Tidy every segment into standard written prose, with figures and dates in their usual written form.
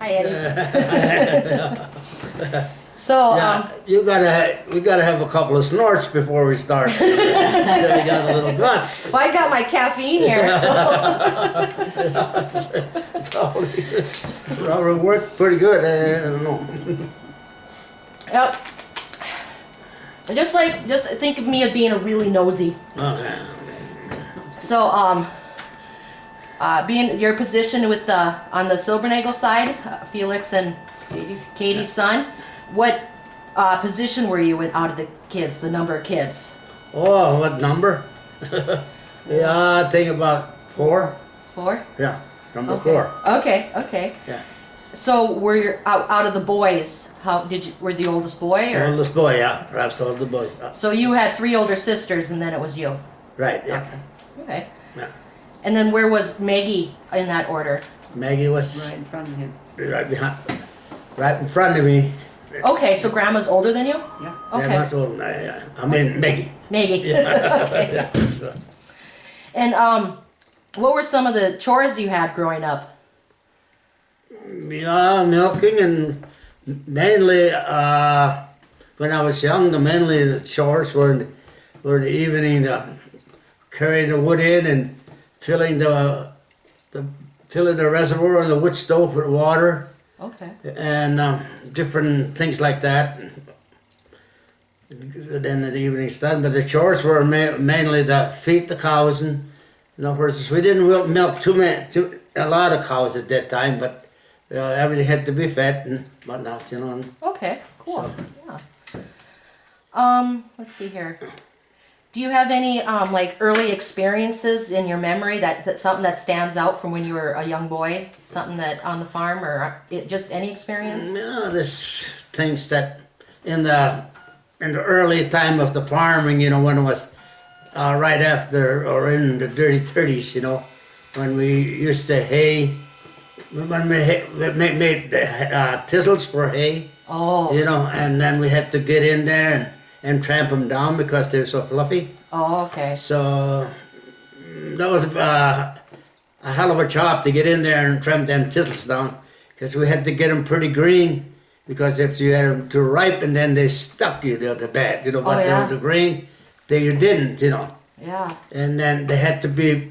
Hi, Eddie. So, Yeah, we gotta have a couple of snorts before we start. So you got a little guts. well, I got my caffeine here, so. Probably worked pretty good. I don't know. Yep. Just think of me as being a really nosy. Okay. So, being your position with on the Silbernagle side, Felix and Katie's son, what position were you in out of the kids? The number of kids? Oh, what number? Yeah, I think about 4. 4. Yeah, number Okay. 4. Okay. Yeah. So, were you out of the boys? Were the oldest boy or? Oldest boy, yeah. Perhaps the oldest boy. So you had 3 older sisters, and then it was you. Right. Yeah. Okay. Yeah. And then where was Maggie in that order? Maggie was Right in front of him. right behind, right in front of me. Okay, so Grandma's older than you? Yeah. Okay. Grandma's older than I, yeah. I mean Maggie. Maggie. Okay. Yeah. And what were some of the chores you had growing up? Yeah, milking and mainly when I was young, mainly the chores were in the evening carrying the wood in and filling the reservoir and the wood stove with water Okay. and different things like that. Then the evening's done, but the chores were mainly to feed the cows and for instance, we didn't milk a lot of cows at that time, but everything had to be fed and whatnot, and Okay, cool. So- Yeah. Let's see here. Do you have any like early experiences in your memory that something that stands out from when you were a young boy? Something that on the farm or just any experience? Yeah, there's things that in the early time of the farming, when it was right after or in the dirty 30s, when we used to hay, when we made thistles for hay, Oh. and then we had to get in there and tramp them down because they're so fluffy. Oh, okay. So that was a hell of a job to get in there and tramp them thistles down because we had to get them pretty green because if you had them too ripe and then they stuck you, they're bad, but Oh, yeah. the green, they you didn't, Yeah. and then they had to be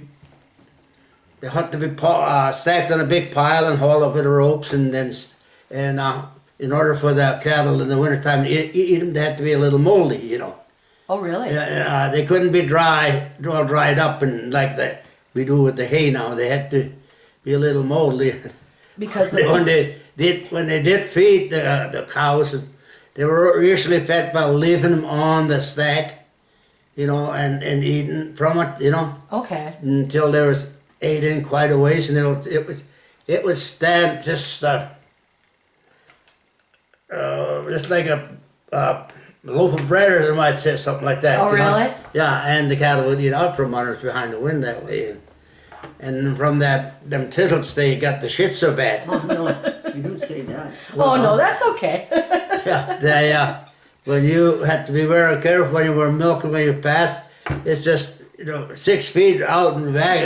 stacked on a big pile and hauled up with the ropes and in order for the cattle in the wintertime to eat them, they had to be a little moldy, Oh, really? They couldn't be all dried up and like we do with the hay now. They had to be a little moldy. Because when they did feed the cows, they were usually fed by leaving them on the stack, and eating from it, Okay. until they was ate in quite a ways, and it would stand just like a loaf of bread, or they might say something like that. Oh, really? Yeah, and the cattle would eat out from under us behind the wind that way, and from them thistles they got the shit so bad. Oh, no, you don't say that. Oh, no, that's okay. Yeah, when you had to be very careful when you were milking when you passed, it's just 6 feet out in the back.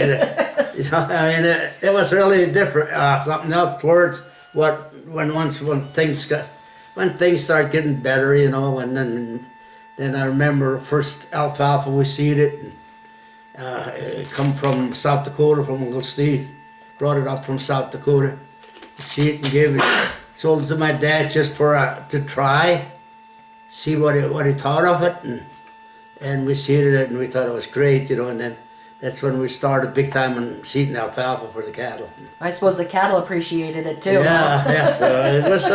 It was really different. Something else towards when things start getting better, and then I remember first alfalfa we seeded. It come from South Dakota from Uncle Steve, brought it up from South Dakota, seed and sold it to my dad just to try, see what he thought of it, and we seeded it and we thought it was great, and then that's when we started big time on seeding alfalfa for the cattle. I suppose the cattle appreciated it too. Yeah, huh? yeah. So it was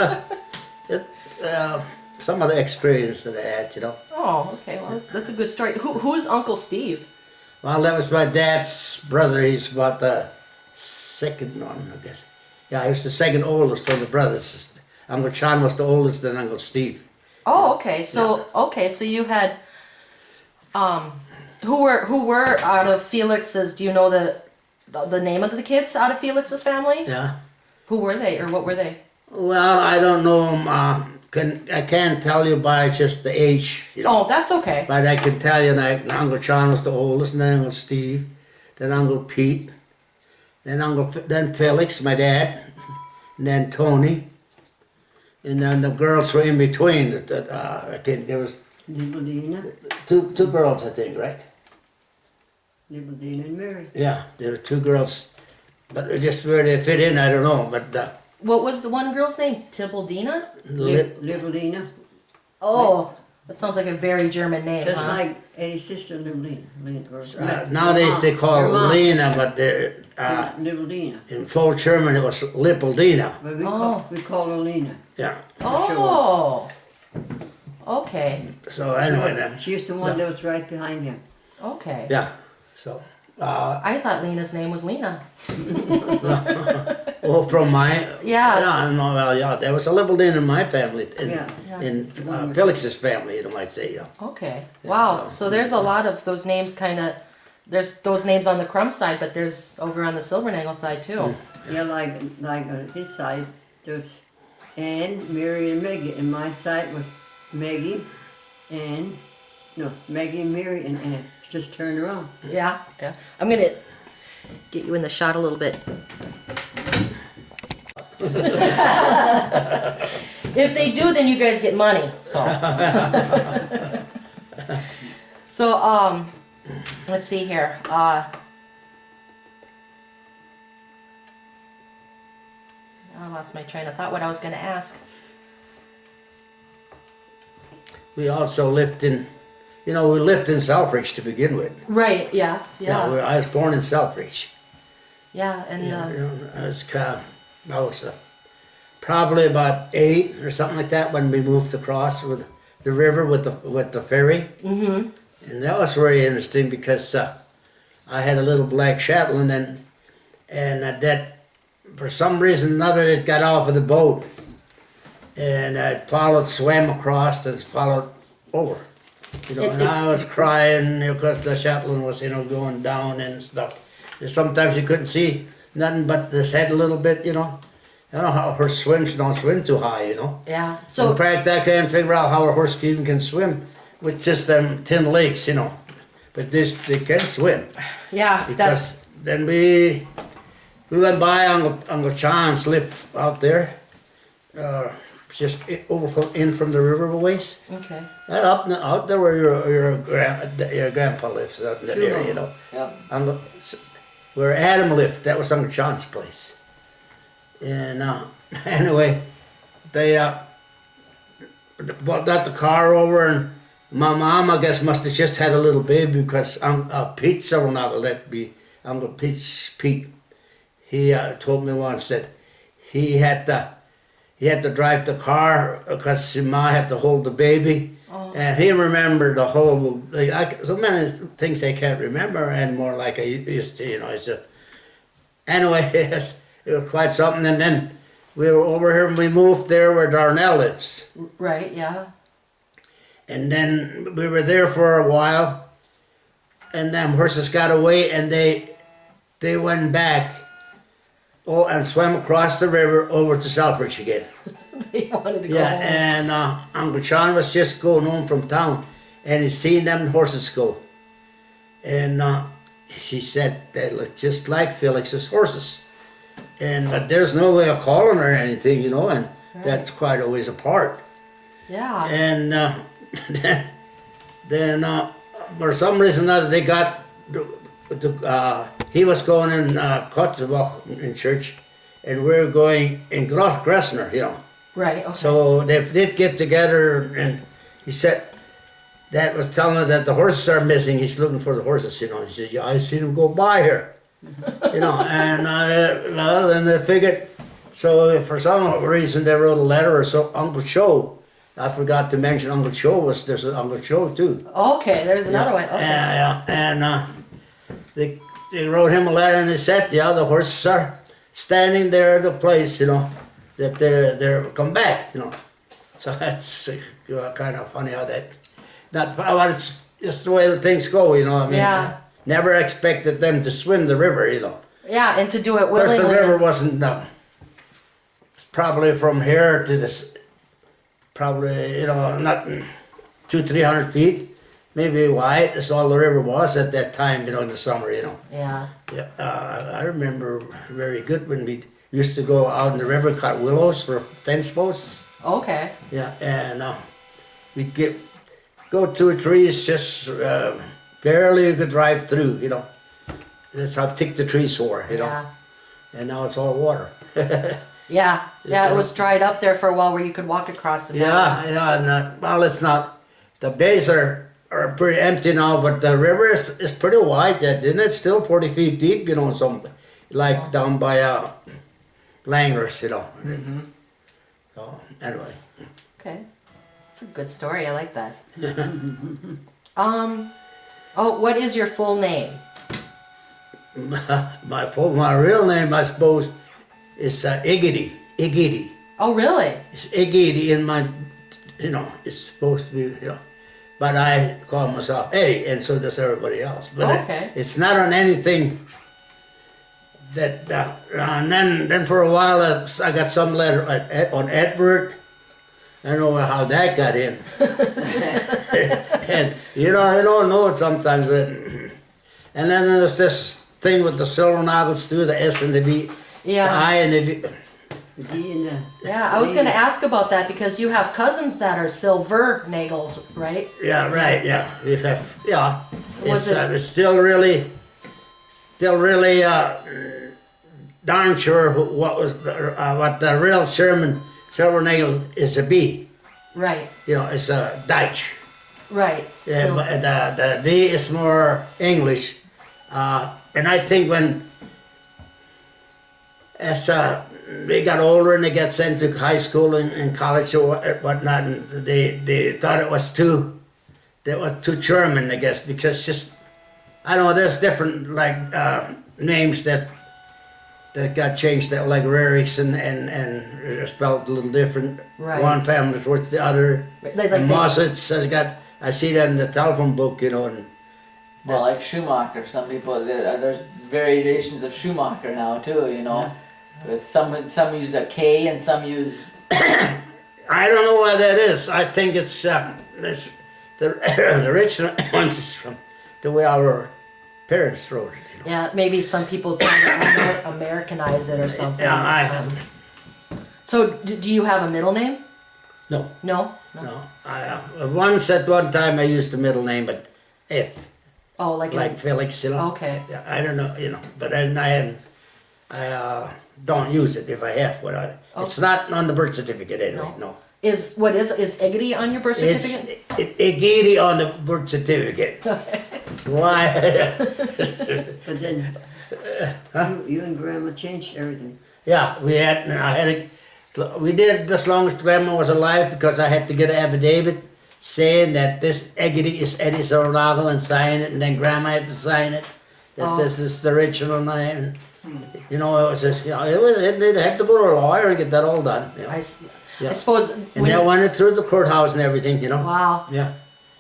some of the experience that I had, Oh, okay. Well, that's a good story. Who's Uncle Steve? Well, that was my dad's brother. He's about the second one, I guess. Yeah, he was the second oldest of the brothers. Uncle John was the oldest, and Uncle Steve. Oh, okay. So you had who were out of Felix's? Do you know the name of the kids out of Felix's family? Yeah. Who were they, or what were they? Well, I don't know him. I can't tell you by just the age. Oh, that's okay. But I can tell you that Uncle John was the oldest, and then Uncle Steve, then Uncle Pete, then Felix, my dad, and then Tony, and then the girls were in between. I think there was Libelina, two girls, I think, right? Libelina and Mary. Yeah, there were two girls, but just where they fit in, I don't know. But What was the one girl's name? Tibaldina? Libelina, Oh, that sounds like a very German name, just huh? like Eddie's sister Libelina. nowadays they call it Lena, but they're, Libelina. in full German it was Lippeldina. But Oh. we call her Lena. Yeah. Oh, okay, So anyway, then, She was the one that was right behind him. okay. yeah. So, I thought Lena's name was Lena. well, from my Yeah. no, well, yeah, there was a Lippeldina in my family, Yeah. in Felix's family, you might say, yeah. Okay. Yeah, Wow. so- So there's a lot of those names kind of, there's those names on the Krumm side, but there's over on the Silbernagel side too. Yeah, like on his side, there's Anne, Mary, and Maggie. And my side was Maggie, Anne, no, Maggie, Mary, and Anne. Just turn around. Yeah. Yeah. I'm gonna get you in the shot a little bit. If they do, then you guys get money. So. So let's see here. I lost my train of thought. What I was gonna ask. We also lived in, we lived in Selfridge to begin with. Right. Yeah. Yeah, Yeah. I was born in Selfridge. Yeah. And I was probably about 8 or something like that when we moved across with the river with the ferry. mm-hmm. And that was very interesting because I had a little black Shetland and that for some reason or another it got off of the boat and it swam across and followed over. And I was crying because the Shetland was going down and stuff. And sometimes you couldn't see nothing but this head a little bit. I don't know how a horse swims. Don't swim too high. Yeah. So So in fact, I can't figure out how a horse even can swim with just them tin legs, But they can swim yeah, because that's then we went by Uncle John's lived out there, just in from the river a ways. okay. Out there where your grandpa lives out in that area, Yep. Where Adam lived, that was Uncle John's place. And anyway, they got the car over, and my mom, I guess, must have just had a little baby because Pete, several now let be Uncle Pete. He told me once that he had to drive the car because his ma had to hold the baby. Oh. And he remembered the whole, so many things I can't remember anymore like I used to, So anyway, it was quite something. And then we were over here and we moved there where Darnell lives. Right. Yeah. And then we were there for a while. And then horses got away and they went back and swam across the river over to Selfridge again. They wanted to go Yeah, home. and Uncle John was just going home from town, and he seen them horses go. And she said they look just like Felix's horses. But there's no way of calling her anything, and that's quite a ways apart. Yeah. And then for some reason or other, they got, he was going in Kotzebach in church, and we were going in Gressner, Right. Okay. So they did get together, and he said, Dad was telling her that the horses are missing. He's looking for the horses, He said, yeah, I seen them go by here, and well, then they figured, so for some reason they wrote a letter, or so Uncle Cho, I forgot to mention Uncle Cho there's an Uncle Cho too. Okay. There's another one. Okay. Yeah, and they wrote him a letter and they said, yeah, the horses are standing there at the place, that they're come back, So that's kind of funny how it's just the way things go, Yeah. Never expected them to swim the river, Yeah, and to do it Of course, willingly. the river wasn't, probably from here to this, probably, not 200-300 feet. maybe wide. That's all the river was at that time, in the summer, Yeah. Yeah, I remember very good when we used to go out in the river, cut willows for fence posts. Okay. Yeah, and we'd go 2 or 3, just barely you could drive through, That's how thick the trees were, Yeah. And now it's all water. Yeah. Yeah. It was dried up there for a while where you could walk across the Yeah, meadows. yeah, and, well, it's not. The bays are pretty empty now, but the river is pretty wide. Isn't it? Still 40 feet deep, some like down by Langlers, So anyway, Okay. That's a good story. I like that. What is your full name? my real name, I suppose, is Iggy. Iggy. Oh, really? It's Iggy in my, it's supposed to be, But I call myself Eddie, and so does everybody else. But Okay. it's not on anything that. And then for a while, I got some letter on Edward. I don't know how that got in. And I don't know it sometimes. And then there's this thing with the silver nagels too, the S and the V, Yeah. the I and the V. D and the Yeah, I was going to ask about that because you have cousins that are silver nagels, right? Yeah, right. Yeah, it have, yeah. Was It's still really darn sure what the real German silver nagel is a B. Right, It's a Dutch. right. Yeah, Sil- but the V is more English. And I think as they got older and they got sent to high school and college or whatnot, and they thought it was too German, I guess, because I don't know, there's different names that got changed, that like Rarickson and they're spelled a little different. Right. One family towards the other. Like and they- Mossets, I see that in the telephone book, and Well, like Schumacher, some people there's variations of Schumacher now too. With some use a K and some use. I don't know why that is. I think it's the original ones is from the way our parents wrote it. Yeah, maybe some people try to Americanize it or something. Yeah, So, do you have a middle name? No. No? No. Once at one time I used the middle name, but F, Oh, like Felix, Okay. Yeah, I don't know, but then I don't use it if I have one. It's not on the birth certificate anyway, no. Is Eggity on your birth It's certificate? Iggy on the birth certificate. Why? but then you and Grandma changed everything. Yeah, we did as long as Grandma was alive, because I had to get an affidavit saying that this Eggity is Eddie Sornagel and sign it, and then Grandma had to sign it, that this is the original name. It was just, they had to go to a lawyer and get that all done. I Yeah. suppose. And they went it through the courthouse and everything, Wow. Yeah. I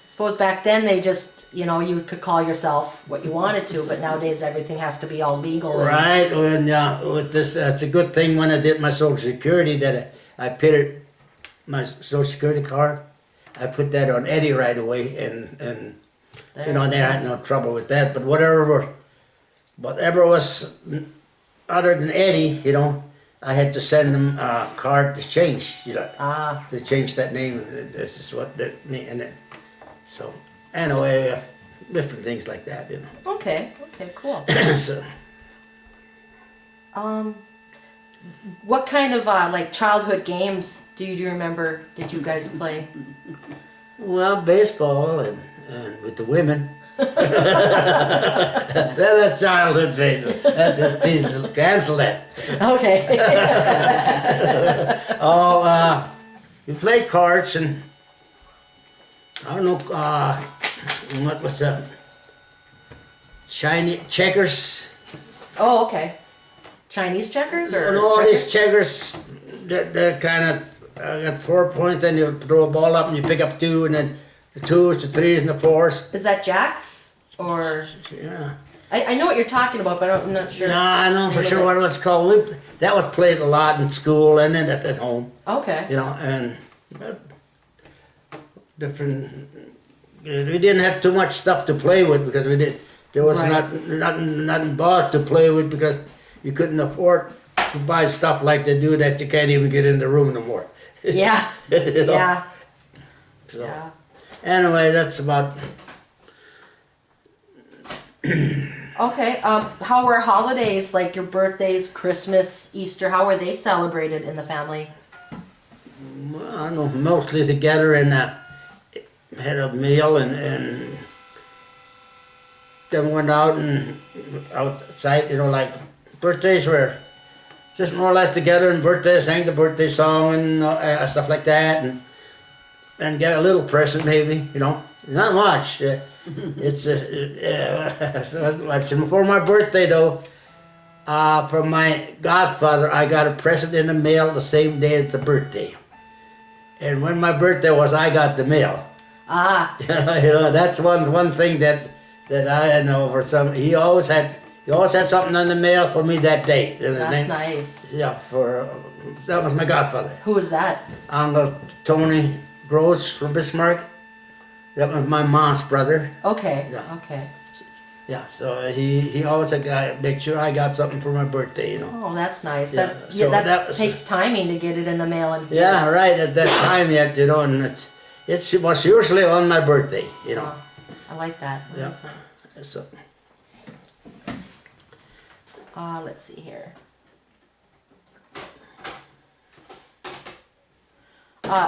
suppose back then they just, you could call yourself what you wanted to, but nowadays everything has to be all legal. and- Right, and with this, it's a good thing when I did my Social Security that I pitted my Social Security card. I put that on Eddie right away, and they had no trouble with that. But whatever was other than Eddie, I had to send them a card to change, to change that name. This is what that mean, and then, so anyway, different things like that, Okay, cool. So. What kind of childhood games do you remember? Did you guys play? Well, baseball and with the women. That's childhood baseball. That's just teasing. Cancel that. Okay. We played cards and I don't know what was that? Chinese checkers. Oh, okay. Chinese checkers or? And all checkers? these checkers, they're kind of got 4 points, and you throw a ball up and you pick up 2, and then the 2s, the 3s, and the 4s. Is that jacks or? Yeah. I know what you're talking about, but I'm not sure. No, I know for sure what it was called. That was played a lot in school and then at home. Okay. And different we didn't have too much stuff to play with because there was Right. nothing bought to play with because you couldn't afford to buy stuff like they do that you can't even get in the room no more. Yeah. You know? Yeah. So, Yeah. anyway, that's about. Okay. How were holidays like your birthdays, Christmas, Easter? How were they celebrated in the family? Well, I don't know, mostly together and had a meal and then went out and outside, you know, like birthdays were just more or less together and birthdays, sang the birthday song and stuff like that and get a little present maybe, you know, not much. It's wasn't much. And before my birthday though, from my godfather, I got a present in the mail the same day as the birthday. And when my birthday was, I got the mail. Ah. You know, that's one thing that I know for some. He always had something on the mail for me that day. That's nice. Yeah, that was my godfather, Who was that? Uncle Tony Gross from Bismarck. That was my mom's brother. Okay. Yeah. Okay. Yeah, so he always had make sure I got something for my birthday, you know. Oh, that's nice. Yeah, That's so that that was- takes timing to get it in the mail and Yeah, right at that time yet, you know, and it was usually on my birthday, you know. I like that. Yeah. So. Let's see here.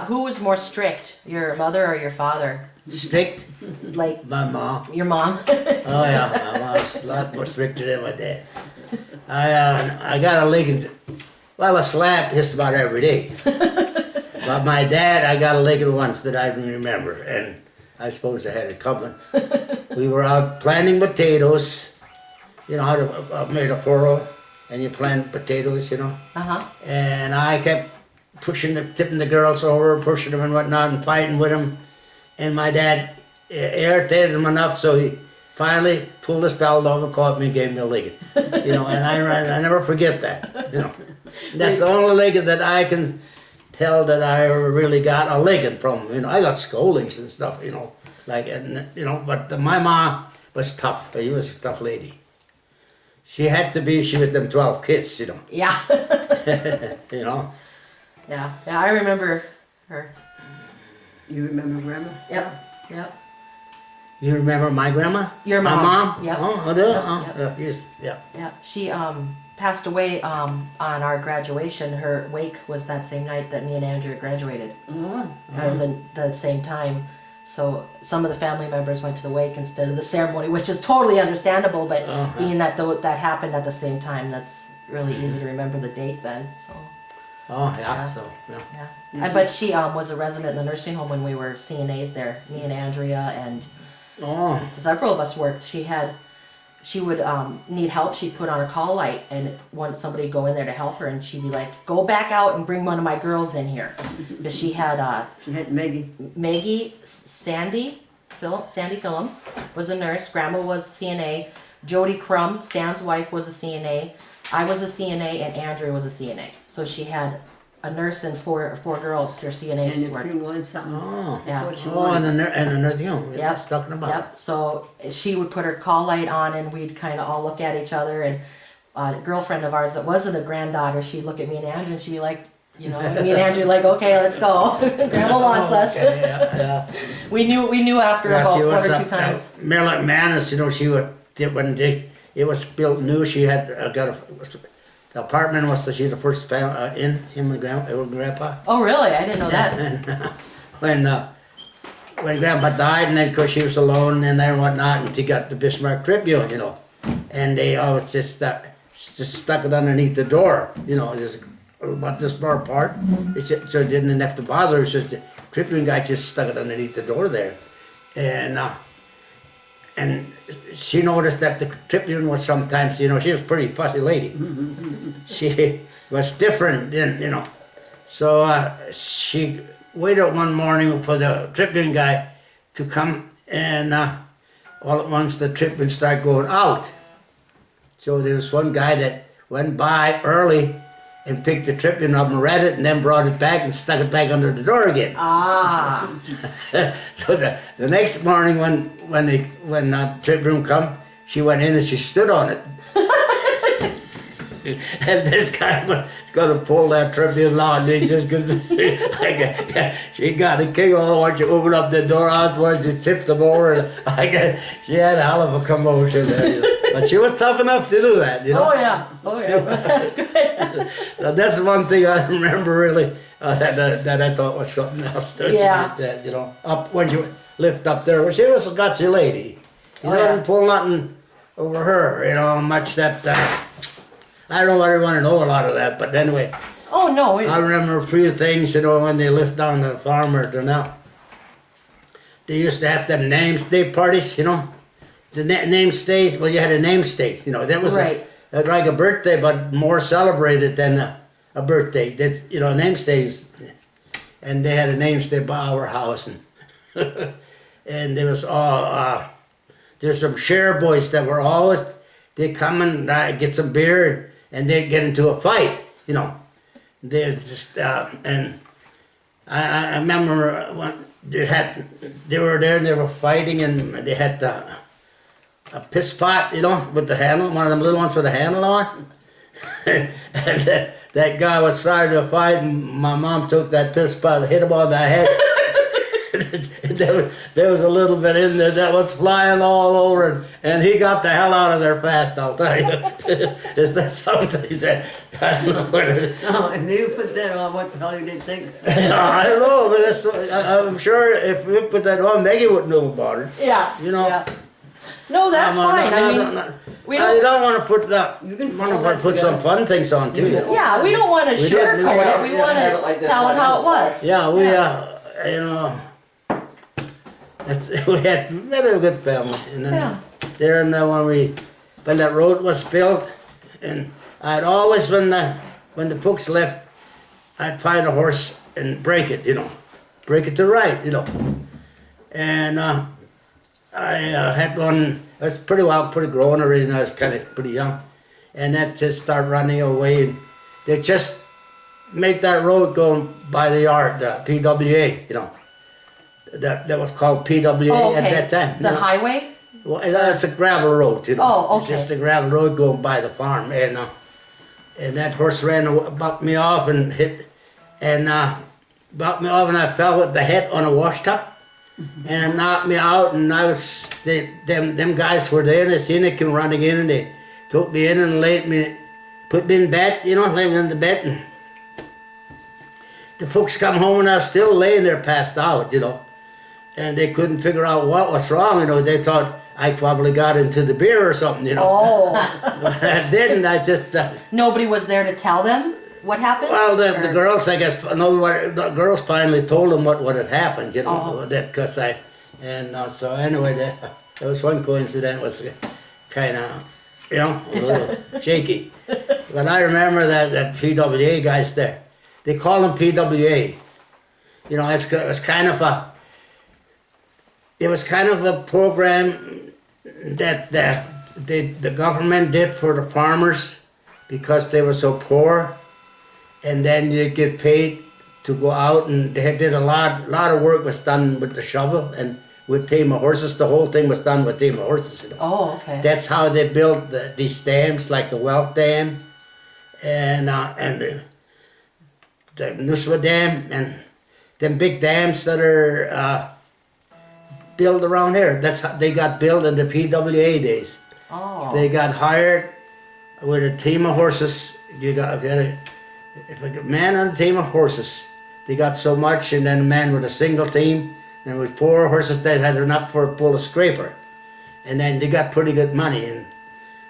Who was more strict, your mother or your father? Strict? Like My mom. your mom? Oh yeah, my mom's a lot more stricter than my dad. I got a licking, well, a slap just about every day. But my dad, I got a licking once that I can remember, and I suppose I had it coming. We were out planting potatoes, you know how to made a furrow, and you plant potatoes, you know. Uh-huh. And I kept tipping the girls over, pushing them and whatnot, and fighting with them. And my dad irritated him enough, so he finally pulled his belt off and caught me and gave me a licking. You know, and I never forget that. You know, that's the only licking that I can tell that I really got a licking from. You know, I got scoldings and stuff. You know, like but my mom was tough. She was a tough lady. She had to be. She was them 12 kids. You know. Yeah. You know. Yeah. Yeah, I remember her. You remember Grandma? Yep. Yep. You remember my grandma? Your My mom. mom? Yep. Oh, I do? Yep, Oh, yep. yes, yeah. Yeah. She passed away on our graduation. Her wake was that same night that me and Andrea graduated. The same time. So some of the family members went to the wake instead of the ceremony, which is totally understandable. But being that that happened at the same time, that's really easy to remember the date then. So Oh, yeah, Yeah. so, yeah. yeah. But she was a resident in the nursing home when we were CNAs there. Me and Andrea and Oh, several of us worked. She would need help. She'd put on her call light and want somebody to go in there to help her, and she'd be like, "Go back out and bring one of my girls in here," because she had She had Maggie. Maggie, Sandy Phillum was a nurse. Grandma was CNA. Jody Krumm, Stan's wife, was a CNA. I was a CNA, and Andrea was a CNA. So she had a nurse and four girls. Her CNAs And if worked. she wanted something, oh. that's Yeah. what she Oh, wanted. and the nursing home, Yep. it's talking about. Yep. So she would put her call light on, and we'd kind of all look at each other. And a girlfriend of ours that wasn't a granddaughter, she'd look at me and Andrew, and she'd be like, me and Andrew like, okay, let's go. Grandma wants us. Okay, yeah, yeah. We knew after Yeah, about she one was or two times. Marilyn Manus, she would, it was built new, she had got the apartment was, she's the first family in him and grandpa. Oh, really? I didn't know that. And when grandpa died, and then of course she was alone and then whatnot, and she got the Bismarck Tribune, and they always just stuck it underneath the door, just about this far apart. So it didn't have to bother. It's just the Tribune guy just stuck it underneath the door there, and she noticed that the Tribune was sometimes, she was a pretty fussy lady. She was different, So she waited one morning for the Tribune guy to come, and all at once the Tribune started going out. So there was one guy that went by early and picked the tribune up and read it, and then brought it back and stuck it back under the door again. Ah. So the next morning when the tribune come, she went in and she stood on it. And this guy was going to pull that tribune law, and he just goes, she got the king all once you open up the door afterwards, you tipped them over, and she had a hell of a commotion there. But she was tough enough to do that, you know. Oh yeah, that's good. So that's one thing I remember really that I thought was something else. Yeah. That, you know, up when you lift up there, well, she was a gutsy lady. You didn't pull nothing over her, you know, much that. I don't really want to know a lot of that, but anyway. Oh no. I remember a few things, you know, when they lift down the farmer to now. They used to have them names day parties, you know. The name state, well, you had a name state, you know. That was right. like a birthday, but more celebrated than a birthday. That's, you know, name stays. And they had a name state by our house, and and there was all there's some share boys that were always they come and get some beer and they get into a fight, you know. There's just and I remember when they were there and they were fighting and they had a piss pot, you know, with the handle, one of them little ones with a handle on. And that guy was starting to fight, and my mom took that piss pot and hit him on the head. there was a little bit in there that was flying all over, and he got the hell out of there fast, I'll tell you. Is that something he said? I don't know what it is. No, if you put that on, what the hell you did think? I don't know, but I'm sure if we put that on, Maggie wouldn't know about it. Yeah. You know. Yeah. No, that's fine. We I don't. don't want to put that. You can Want fold to that put some together. fun things on too. Yeah, we don't want to We didn't- sugarcoat it. We yeah, want have it to like this. tell it how it was. Yeah, we you know, we had a good family, and then Yeah. there and when that road was built, and I'd always when the folks left, I'd find a horse and break it, you know, break it to right, you know, and I had one. I was pretty grown already, and I was kind of pretty young, and that just started running away, and they just made that road going by the yard, PWA, you know. That was called PWA Oh, okay. at that time. The you know. highway. Well, it's a gravel road, you know. Oh, It's okay. just a gravel road going by the farm, and that horse bucked me off and bucked me off, and I fell with the head on a washtub, and it knocked me out, and I was them guys were there, and they seen it come running in, and they took me in and put me in bed, you know, laid me in the bed, and the folks come home, and I was still laying there passed out, you know. And they couldn't figure out what was wrong, you know. They thought I probably got into the beer or something, you know. Oh. But I didn't. I just. Nobody was there to tell them what happened. Well, the Or- girls, I guess, the girls finally told them what had happened, you know. Oh. That because so anyway, that was one coincidence. Was kind of, you know, a little shaky. But I remember that PWA guys there. They call them PWA. You know, it was kind of a. It was kind of a program that the government did for the farmers because they were so poor, and then you get paid to go out, and they did a lot of work was done with the shovel and with team of horses. The whole thing was done with team of horses, you know. Oh, okay. That's how they built these dams, like the Welt Dam, and the Nuswa Dam, and them big dams that are. Built around here. That's how they got built in the PWA days. Oh. They got hired with a team of horses. If a man and a team of horses, they got so much, and then a man with a single team, and with 4 horses that had enough for a full of scraper, and then they got pretty good money. And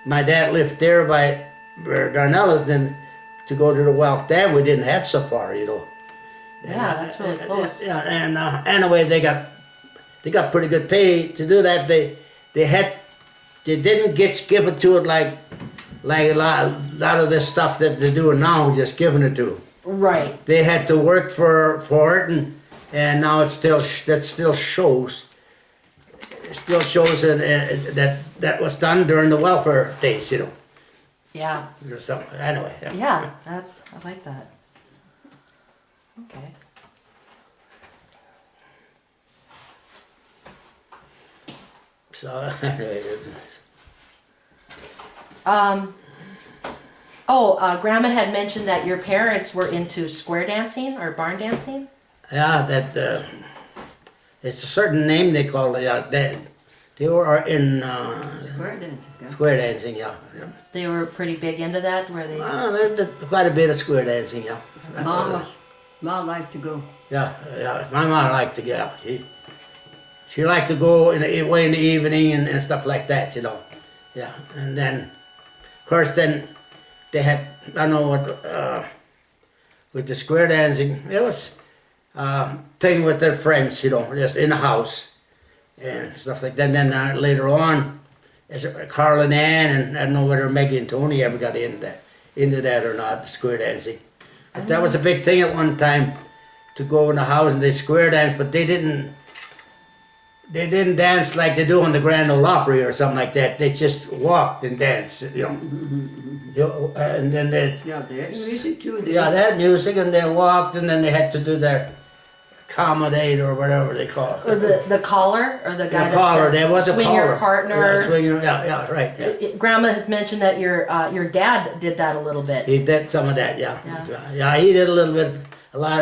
my dad lived there by Darnellas. Then to go to the Welt Dam, we didn't have so far, you know. Yeah, that's really close. Yeah, and anyway, they got pretty good pay to do that. They didn't give it to it like a lot of this stuff that they're doing now, just giving it to. Right. They had to work for it, and now it still shows. It still shows that was done during the welfare days, you know. Yeah. or something. Anyway. Yeah, I like that. Okay. So, Grandma had mentioned that your parents were into square dancing or barn dancing. yeah, that it's a certain name they call it. Yeah, they were in Square dancing. Yeah. square dancing. Yeah, yeah. They were pretty big into that, where they. They did quite a bit of square dancing. Yeah. Mom liked to go. Yeah, yeah. My mom liked to go. She liked to go away in the evening and stuff like that. Yeah, and then of course then they had I don't know what with the square dancing. It was thing with their friends, just in the house and stuff like that. And then later on, as Carl and Ann, and I don't know whether Maggie and Tony ever got into that or not, the square dancing. But that was a big thing at one time, to go in the house and they square dance, but they didn't dance like they do on the Grand Ole Opry or something like that. They just walked and danced, and then they. Yeah, they had music too. Yeah, they had music and they walked, and then they had to do their accommodate or whatever they call it. Or the caller, or the guy The collar, that there was says a swing collar. your partner. Yeah, yeah, right. Yeah. Grandma had mentioned that your dad did that a little bit. He did some of that, yeah. Yeah. Yeah, he did a little bit, a lot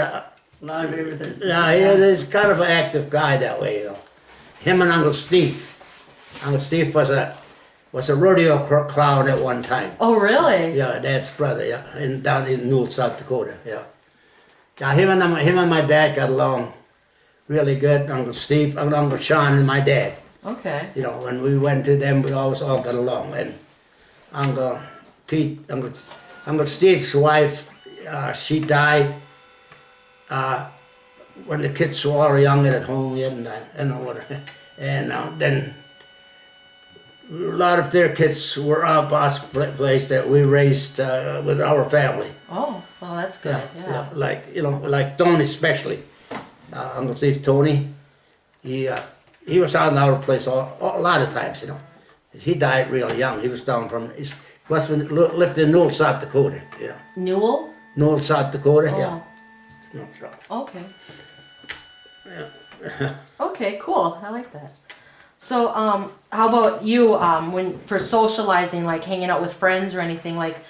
of everything. Yeah, he's kind of an active guy that way, Him and Uncle Steve. Uncle Steve was a rodeo clown at one time. Oh, really? Yeah, Dad's brother, yeah, down in Newell, South Dakota, yeah. Yeah, him and my dad got along really good. Uncle Steve, Uncle Sean, and my dad. Okay. When we went to them, we always all got along. And Uncle Pete, Uncle Steve's wife, she died when the kids were all young and at home yet, and I don't know what. And then a lot of their kids were up our place that we raised with our family. Oh, well, that's good. Yeah. Like Tony especially, Uncle Steve Tony, he was out in our place a lot of times, He died real young. He was down from lived in Newell, South Dakota. Yeah. Newell? Newell, South Dakota. Oh. Yeah. Okay. Yeah. Okay, cool. I like that. So, how about you, when for socializing, like hanging out with friends or anything, like,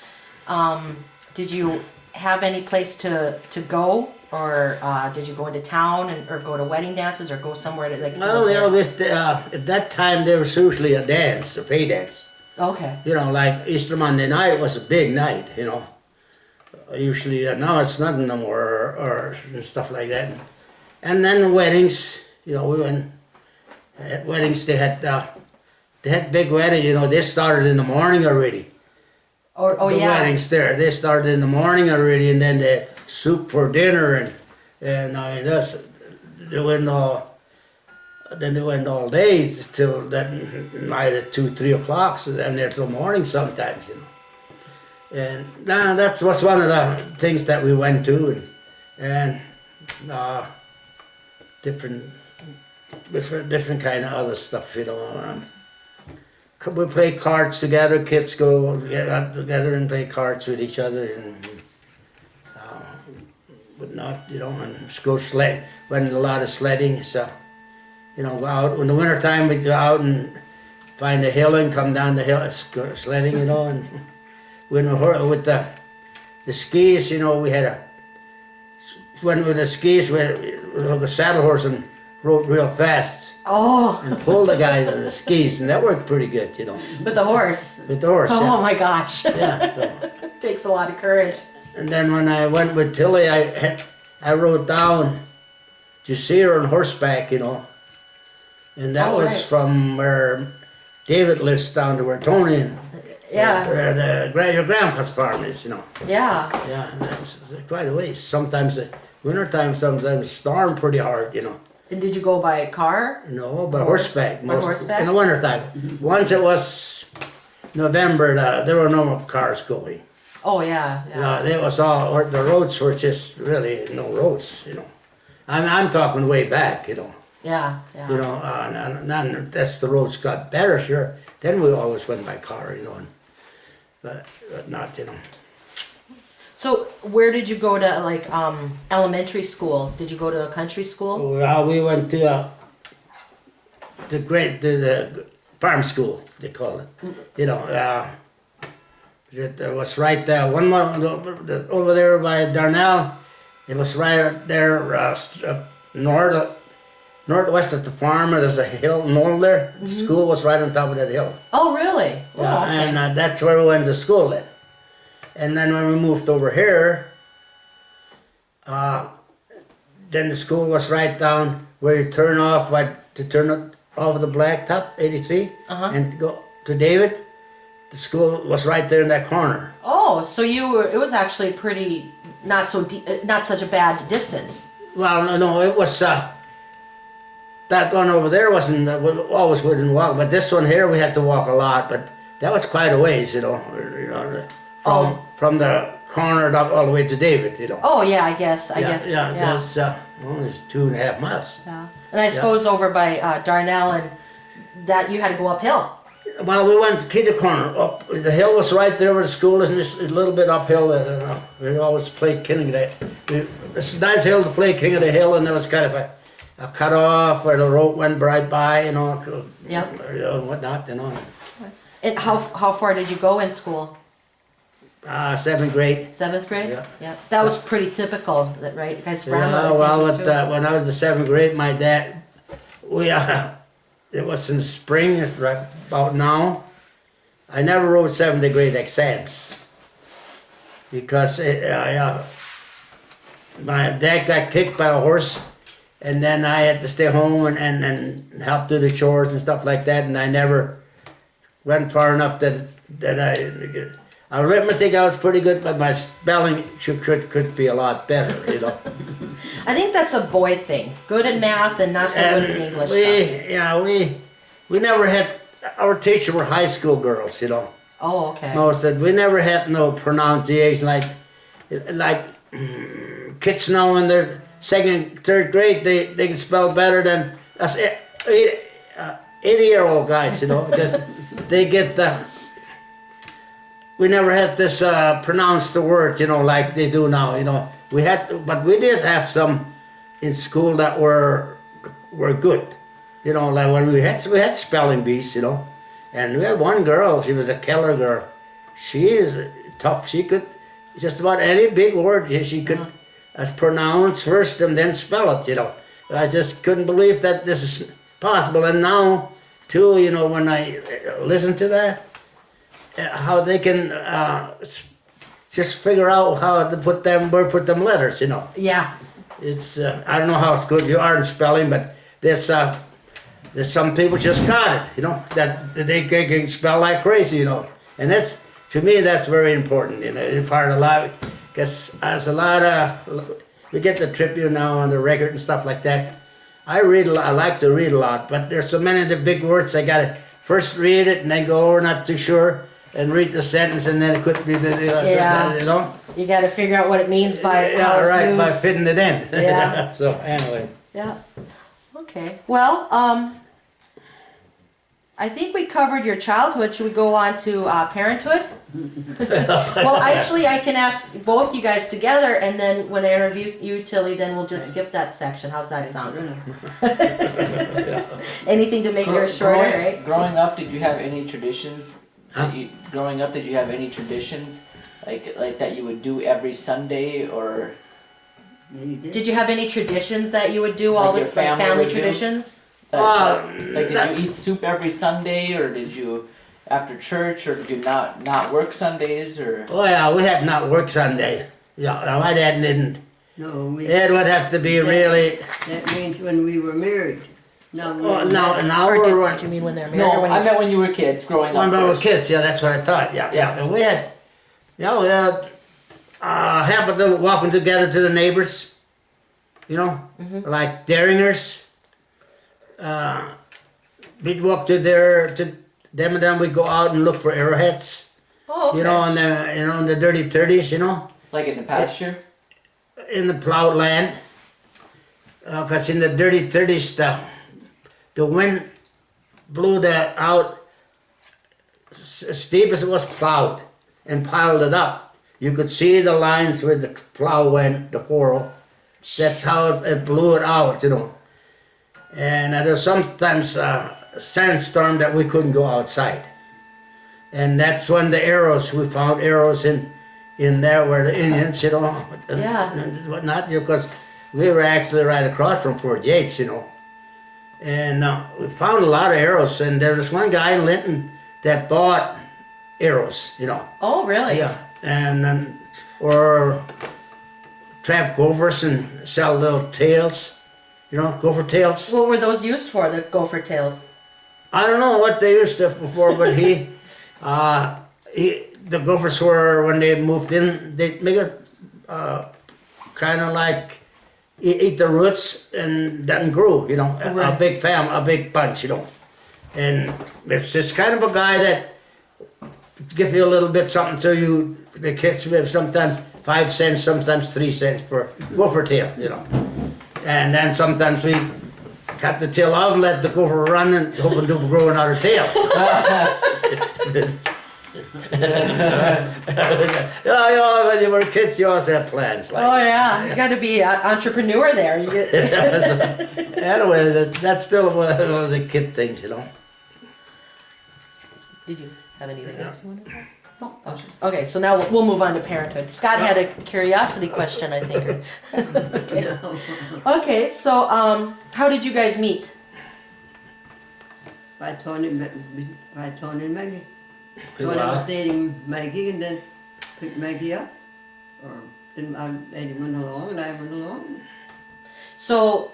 did you have any place to go, or did you go into town or go to wedding dances or go somewhere to like? Well, at that time there was usually a dance, a pay dance. Okay. Like Easter Monday night was a big night, Usually now it's nothing no more or stuff like that. And then weddings, we went. At weddings they had big weddings, they started in the morning already. The yeah. Weddings there, they started in the morning already, and then they had soup for dinner and they went all day till that night at 2-3 o'clock, so then there till morning sometimes, And that was one of the things that we went to, and different kind of other stuff, We play cards together. Kids go together and play cards with each other and whatnot, and go sled. Went a lot of sledding, so go out in the wintertime. We go out and find a hill and come down the hill sledding, and when we were with the skis, we had went with the skis with the saddle horse and rode real fast. Oh. And pulled the guys on the skis, and that worked pretty good, With the horse. With the horse. Oh yeah. my gosh. Yeah. So. Takes a lot of courage. And then when I went with Tilly, I rode down to see her on horseback, and that was right. from where David lives down to where Tony and where your grandpa's farm is, Yeah. Yeah, and that's quite a ways. Sometimes the wintertime, sometimes storm pretty hard, And did you go by car? No, but horseback. By horseback? In the wintertime. Once it was November, there were no more cars going. Oh, yeah. It was all, the roads were just really no roads, I'm talking way back, Yeah. And that's the roads got better, sure. Then we always went by car, but not, you know. So where did you go to, like, elementary school? Did you go to a country school? Well, we went to the farm school, they call it. You know, it was right there. One month over there by Darnell. It was right there northwest of the farm. There's a hill north there. The school was right on top of that hill. Oh, really? Oh, Yeah, okay. and that's where we went to school then. And then when we moved over here, then the school was right down where you turn off, to turn it off the blacktop, 83, and go to David. The school was right there in that corner. Oh, so it was actually pretty, not such a bad distance. Well, no, it was, that one over there wasn't, always wouldn't walk, but this one here we had to walk a lot, but that was quite a ways, you know, from the corner up all the way to David, you know. Oh, yeah, I guess. Yeah, that's it's 2.5 miles. Yeah. And I suppose over by Darnell and that you had to go uphill. Well, we went to Kitty Corner. Up the hill was right there where the school is, and just a little bit uphill. We always played king of the. It's a nice hill to play king of the hill, and there was kind of a cut off where the rope went right by, you know, and whatnot, you know. And how far did you go in school? 7th grade. 7th grade? Yeah. That was pretty typical, right? Guys, Yeah, well, when I was in 7th grade, my dad, it was in the spring, right about now. I never wrote 7th grade exams because my dad got kicked by a horse, and then I had to stay home and help do the chores and stuff like that, and I never went far enough that arithmetic I was pretty good, but my spelling could be a lot better, you know. I think that's a boy thing. Good at math and not so good at English stuff. We never had, our teachers were high school girls, you know. Oh, okay. Most of it. We never had no pronunciation like kids now in their 2nd, 3rd grade, they can spell better than us 80-year-old guys, you know, because they get we never had this pronounce the word, you know, like they do now, you know. But we did have some in school that were good, you know, like when we had spelling bees, you know, and we had one girl, she was a Keller girl. She is tough. She could just about any big word she could pronounce first and then spell it, you know. I just couldn't believe that this is possible. And now, too, you know, when I listen to that, how they can just figure out how to put them letters, you know. Yeah. It's I don't know how good you are in spelling, but there's some people just got it, you know, that they can spell like crazy, you know. And that's, to me, that's very important, you know, in part of life, because there's a lot of, we get the Tribune now on the record and stuff like that. I like to read a lot, but there's so many of the big words I gotta first read it and then go over, not too sure, and read the sentence, and then it could be the, you know. You got to figure out what it means by how it's used. By fitting it in. Yeah. So anyway. Yeah. Okay. Well, I think we covered your childhood. Should we go on to parenthood? Well, actually, I can ask both you guys together, and then when I interview you, Tilly, then we'll just skip that section. How's that sound? Anything to make yours shorter, right? Growing up, did you have any traditions? Did you have any traditions like that you would do every Sunday, or? Did you have any traditions that you would do, all Like the your family family would do? traditions? Like did you eat soup every Sunday, or did you after church, or did you not work Sundays, or? Oh yeah, we had not work Sunday. Yeah, my dad didn't. No, It would have to be really. That means when we were married. Now Now Or we're did you mean when they're married? or No, when I you- meant when you were kids, growing up. when we were first. kids. Yeah, that's what I thought. Yeah. And we had, happened to walking together to the neighbors. You know, like Daringers. We'd walk to them, and then we'd go out and look for arrowheads. Oh, okay. You know, in the dirty 30s. You know, Like in the pasture. in the plowed land. Because in the dirty 30s, the wind blew that out as deep as it was plowed. and piled it up. You could see the lines where the plow went, the furrow. That's how it blew it out, you know. And there's sometimes a sandstorm that we couldn't go outside. And that's when the arrows, we found arrows in there where the Indians, you know, and whatnot, because we were actually right across from Fort Yates, you know. And we found a lot of arrows, and there was one guy in Linton that bought arrows, you know. Oh, really? Yeah, and then, or trap gophers and sell little tails, you know, gopher tails. What were those used for, the gopher tails? I don't know what they used to for, but the gophers were, when they moved in, they make it kind of like eat the roots and then grew, you know, Right. a big bunch, you know. And it's just kind of a guy that give you a little bit something so the kids have sometimes 5 cents, sometimes 3 cents for gopher tail, you know. And then sometimes we cut the tail off and let the gopher run and hoping to grow another tail. When you were kids, you always had plans. Like, Oh yeah, you got to be an entrepreneur there. You get... Anyway, that's still one of the kid things, you know. Did you have anything else you wanted to say? No? Oh, okay, so now we'll move on to parenthood. Scott had a curiosity question, I think. Okay. Okay, so how did you guys meet? By Tony and Maggie. Tony was dating Maggie and then picked Maggie up. Or then Eddie went along and I went along. So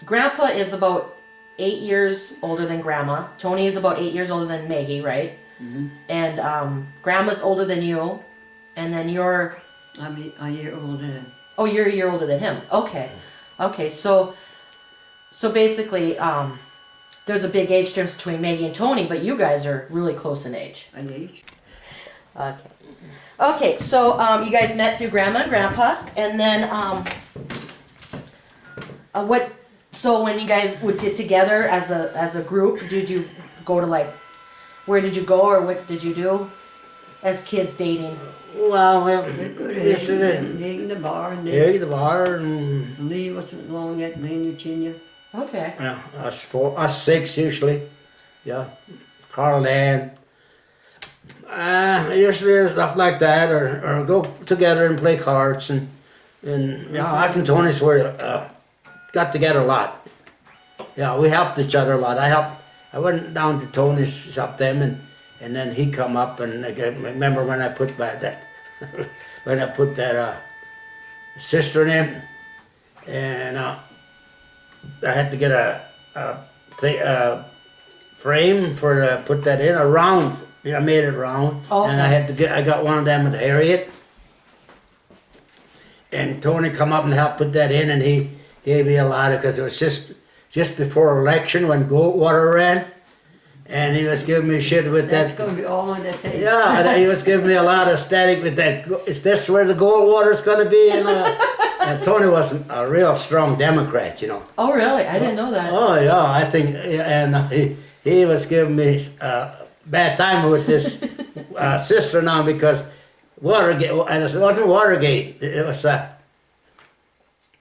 Grandpa is about 8 years older than Grandma. Tony is about 8 years older than Maggie, right? Mm-hmm. And Grandma's older than you, and then you're... I'm a year older than him. Oh, you're a year older than him. Okay. Okay, so basically, there's a big age difference between Maggie and Tony, but you guys are really close in age. An age. Okay. Okay, so you guys met through Grandma and Grandpa, and then so when you guys would get together as a group, did you go to where did you go or what did you do as kids dating? Well, We'd go to the bar and then the bar and Lee wasn't long yet, me and Eugenia. Okay. yeah, us 6 usually. Yeah, Carl and usually stuff like that, or go together and play cards and yeah, us and Tony's were got together a lot. Yeah, we helped each other a lot. I went down to Tony's, helped them, and then he come up and I remember when I put that cistern in, and I had to get a frame put that in, a round. I made it round, Okay. and I got one of them at Harriet, and Tony come up and helped put that in, and he gave me a lot of, because it was just before election when Goldwater ran, and he was giving me shit with That's that. going to be all on that tape. Yeah, and he was giving me a lot of static with that. Is this where the Goldwater's going to be? You know? And Tony was a real strong Democrat, you know. Oh, really? I didn't know that. Oh yeah, I think, and he was giving me a bad time with this sister now because Watergate, and it wasn't Watergate. It was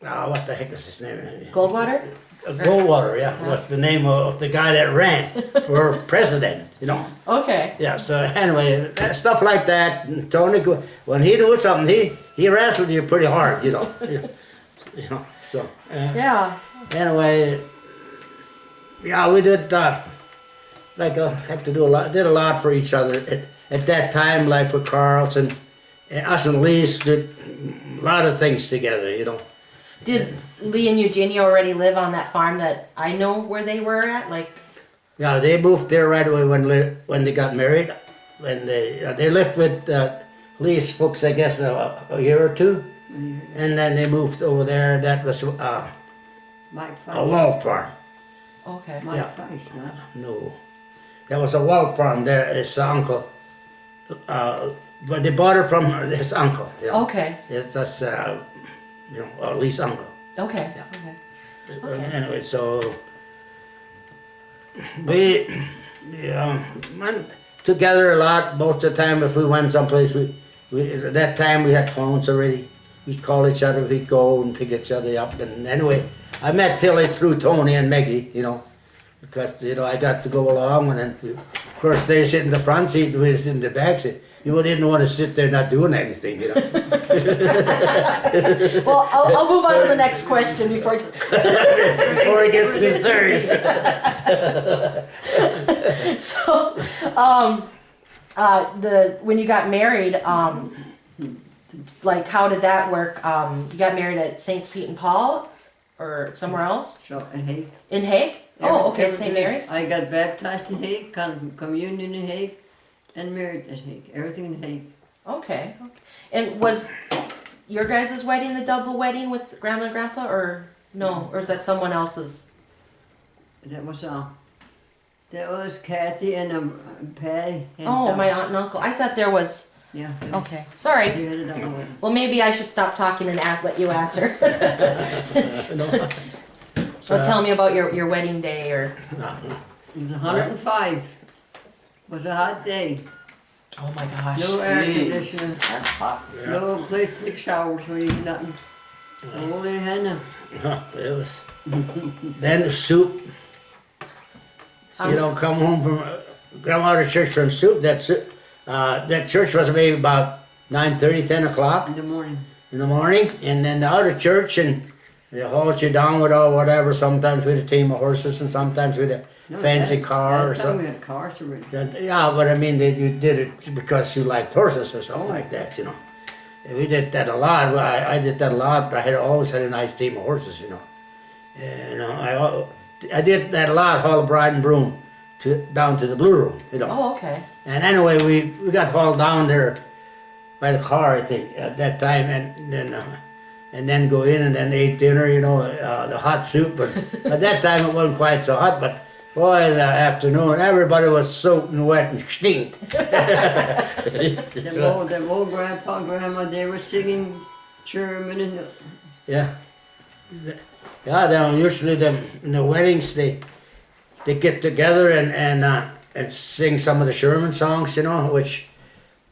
what the heck was his name? Goldwater? Goldwater, yeah, was the name of the guy that ran for president, you know. Okay. Yeah, so anyway, stuff like that. And Tony, when he do something, he wrestled you pretty hard, you know. You know, so. Yeah. Anyway, yeah, we did had to do did a lot for each other at that time, like for Carl's and us and Lee's did a lot of things together, you know. Did Lee and Eugenia already live on that farm that I know where they were at? Yeah, they moved there right away when they got married. When they lived with Lee's folks, I guess, a year or two, and then they moved over there. That was Mike a Feist. wall farm. Okay. Mike Yeah. Feist, no? No, that was a wall farm. There, his uncle. But they bought it from his uncle. You know. Okay. It's just Lee's uncle. Okay. Yeah. Okay. Okay. Anyway, so together a lot. Most of the time, if we went someplace, we at that time we had phones already. We'd call each other, we'd go and pick each other up. And anyway, I met Tilly through Tony and Maggie, you know, because, you know, I got to go along. And then, of course, they sit in the front seat, we sit in the back seat. You didn't want to sit there not doing anything, you know. Well, I'll move on to the next question before. Before it gets disturbed. So, when you got married, like, how did that work? You got married at Saints Pete and Paul, or somewhere else? So in Hague. In Hague? Oh, okay, at St. Everything- Mary's. I got baptized in Hague, communion in Hague, and married at Hague. Everything in Hague. Okay. And was your guys' wedding the double wedding with Grandma and Grandpa, or no? Or is that someone else's? That was that was Kathy and Patty. And, Oh, my aunt and uncle. I thought there was. Yeah. that was- Okay, sorry. You had a double wedding. Well, maybe I should stop talking and let you answer. So tell me about your wedding day, or. It was 105. It was a hot day. Oh my gosh. No air Gee. conditioner. That's hot. No plastic showers when you do nothing. Only Hannah. It was. Then the soup. You know, come home from grandmother church from soup. That church was maybe about 9:30, 10 o'clock In the morning. in the morning, and then the other church, and they hauled you down with all whatever. Sometimes with a team of horses, and sometimes with a No, fancy that- car or that time something. we had cars already. Yeah, but I mean, you did it because you liked horses or something like that, you know. And we did that a lot. Well, I did that a lot. I always had a nice team of horses, you know. And I did that a lot, haul the bride and groom down to the Blue Room, you know. Oh, okay. And anyway, we got hauled down there by the car, I think, at that time, and then go in and then ate dinner, you know, the hot soup. But at that time, it wasn't quite so hot, but boy, in the afternoon, everybody was soaking wet and stinked. Them old grandpa and grandma, they were singing German and Yeah. Yeah, then usually in the weddings, they get together and sing some of the Sherman songs, you know, which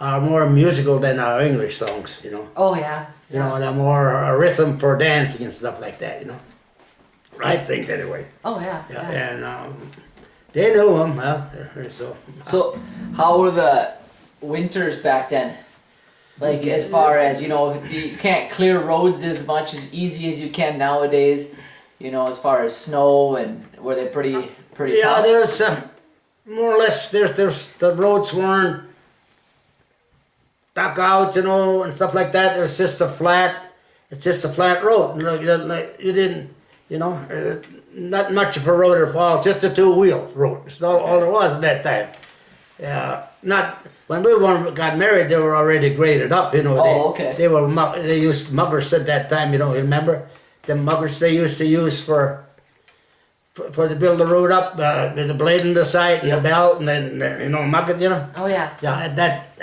are more musical than our English songs, you know. Oh yeah. You know, they're more a rhythm for dancing and stuff like that, you know. I think anyway. Oh yeah. Yeah, and they knew them, so. So, how were the winters back then? Like, as far as, you know, you can't clear roads as much as easy as you can nowadays. You know, as far as snow, and were they pretty Yeah, tough? there's more or less. There's the roads weren't dug out, you know, and stuff like that. It's just a flat road. You didn't, you know, not much of a road at all. Just a two-wheel road. It's all there was at that time. Yeah, not when we got married. They were already graded up, you know. Oh, okay. They used muggers at that time, you know. Remember the muggers they used to use for to build the road up, with the blade in the side and the belt, and then you know, mug it, you know. Oh yeah. Yeah, at that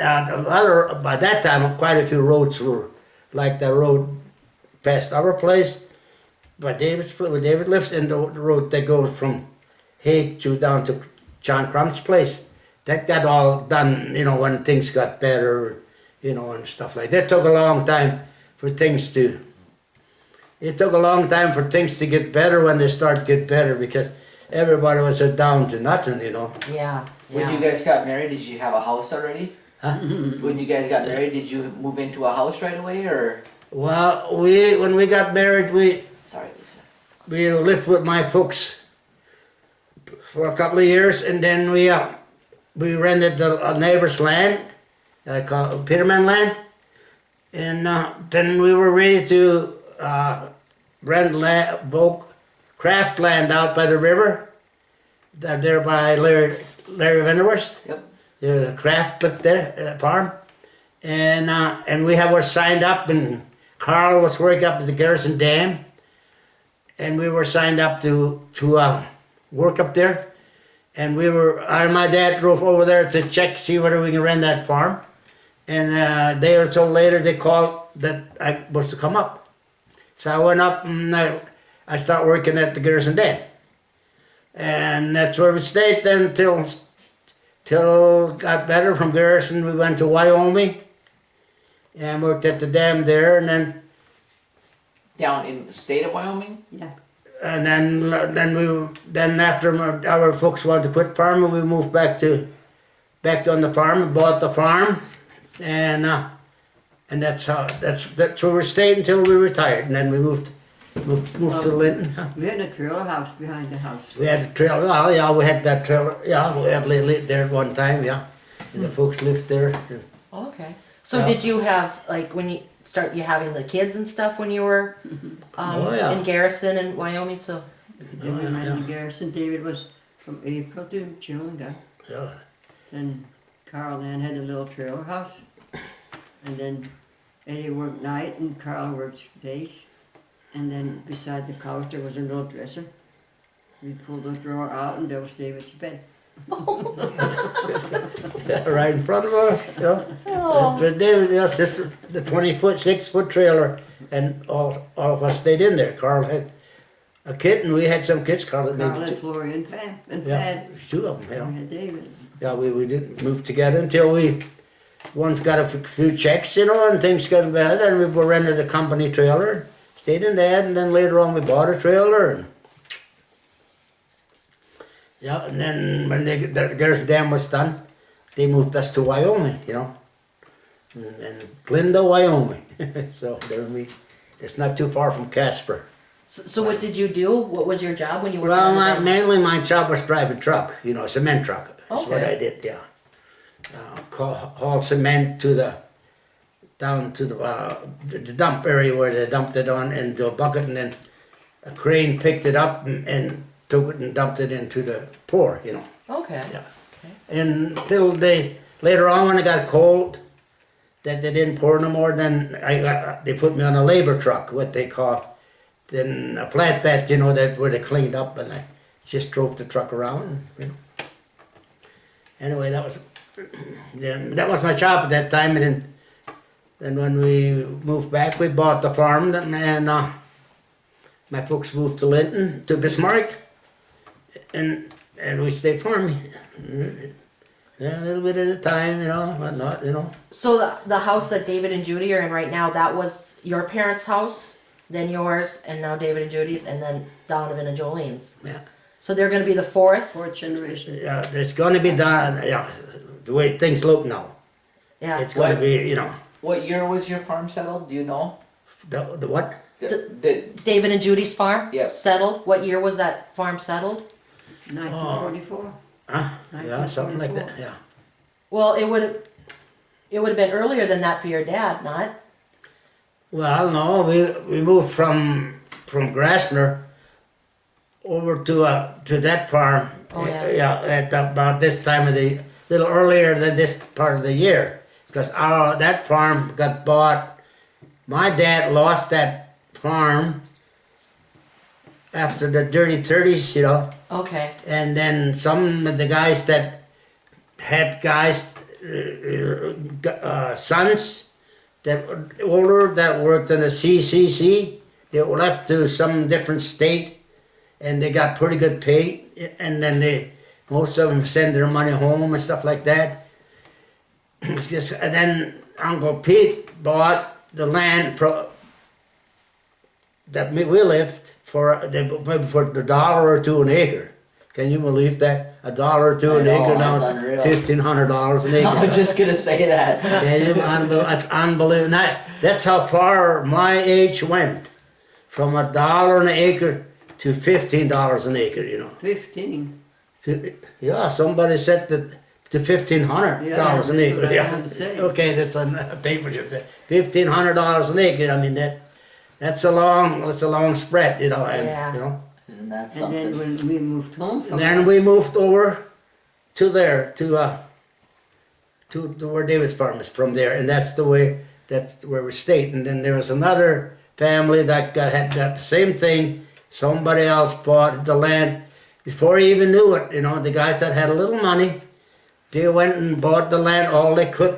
by that time, quite a few roads were like the road past our place, but David lives in the road that goes from Hague down to John Crumm's place. That got all done, you know, when things got better, you know, and stuff like that. It took a long time for things to. It took a long time for things to get better when they start to get better, because everybody was down to nothing, you know. Yeah. When you guys got married, did you have a house already? Huh? When you guys got married, did you move into a house right away, or? Well, when we got married, Sorry, Lisa. we lived with my folks for a couple of years, and then we rented a neighbor's land, called Peterman land, and then we were ready to rent bulk craft land out by the river, there by Larry Vanderwurst. Yep. The craft lived there, farm, and we were signed up, and Carl was working up at the Garrison Dam, and we were signed up to work up there, and my dad drove over there to see whether we can rent that farm, and a day or so later they called that I was to come up. So I went up and I started working at the Garrison Dam. And that's where we stayed then till till got better from Garrison. We went to Wyoming and worked at the dam there, and Down in the state of Wyoming? Yeah. then after our folks wanted to quit farming, we moved back on the farm and bought the farm, and that's where we stayed until we retired, and then we moved to Linton. We had a trailer house behind the house. We had a trailer. Oh yeah, we had that trailer. Yeah, we had lived there at one time. Yeah, and the folks lived there. Okay. So Yeah. did you have, like, when you having the kids and stuff when you were Oh, yeah. in Garrison and Wyoming? So Then we went to Garrison. David was from April to June. Yeah. Then Carl Ann had a little trailer house. And then Eddie worked night and Carl worked days. And then beside the couch there was a little dresser. We pulled the drawer out and there was David's bed. Yeah, right in front of her. Yeah. Oh. But David, yeah, just the 20-foot, 6-foot trailer, and all of us stayed in there. Carl had a kitten. We had some kids. Carl had Carl maybe had two. Florrie and Pam and Yeah, Thad. there's two of them. We Yeah. had David. Yeah, we didn't move together until one's got a few checks, and things got better. Then we were rented a company trailer, stayed in that, and then later on we bought a trailer. And then when there's dam was done, they moved us to Wyoming, and Glenda, Wyoming. So there it's not too far from Casper. So what did you do? What was your job when you were? Well, mainly my job was driving truck, cement truck. That's what Okay. I did, yeah. Haul cement down to the dump area where they dumped it on into a bucket, and then a crane picked it up and took it and dumped it into the pour, Okay. Yeah. Until later on when it got cold, that they didn't pour no more, then they put me on a labor truck, what they call, then a flatbed, that where they cleaned up, and I just drove the truck around, Anyway, that was my job at that time, and then when we moved back, we bought the farm, and my folks moved to Linton, to Bismarck, and we stayed farming. Yeah, a little bit at a time, whatnot, So the house that David and Judy are in right now, that was your parents' house, then yours, and now David and Judy's, and then Donovan and Jolene's. Yeah. So they're going to be the fourth. Fourth generation. Yeah, it's going to be done, the way things look now. Yeah. It's going to be, What year was your farm settled? Do you know? the what? David and Judy's farm. Yes. Settled. What year was that farm settled? 1944. Yeah, something like that, yeah. Well, it would have been earlier than that for your dad, not? Well, no, we moved from Grassner over to that farm. Oh, yeah. Yeah, at about this time of the little earlier than this part of the year, because that farm got bought. My dad lost that farm after the dirty 30s, Okay. and then some of the guys that had sons that were older that worked in the CCC, they were left to some different state, and they got pretty good pay, and then most of them send their money home and stuff like that. And then Uncle Pete bought the land that we lived for $1 or $2 an acre. Can you believe that? $1 or $2 an I know, acre now, that's unreal. $1,500 an acre. I was just gonna say that. That's unbelievable. That's how far my age went, from $1 an acre to $15 an acre. 15. Yeah, somebody said that to $1,500 Yeah, an acre. that's what I Yeah. had to say. Okay, that's on paper. $1,500 an acre. I mean that's a long spread, and, Yeah. Isn't that And something? then when we moved home from Then we moved over to there, to where David's farm is from there, and that's where we stayed. And then there was another family that had the same thing. Somebody else bought the land before he even knew it. The guys that had a little money, they went and bought the land all they could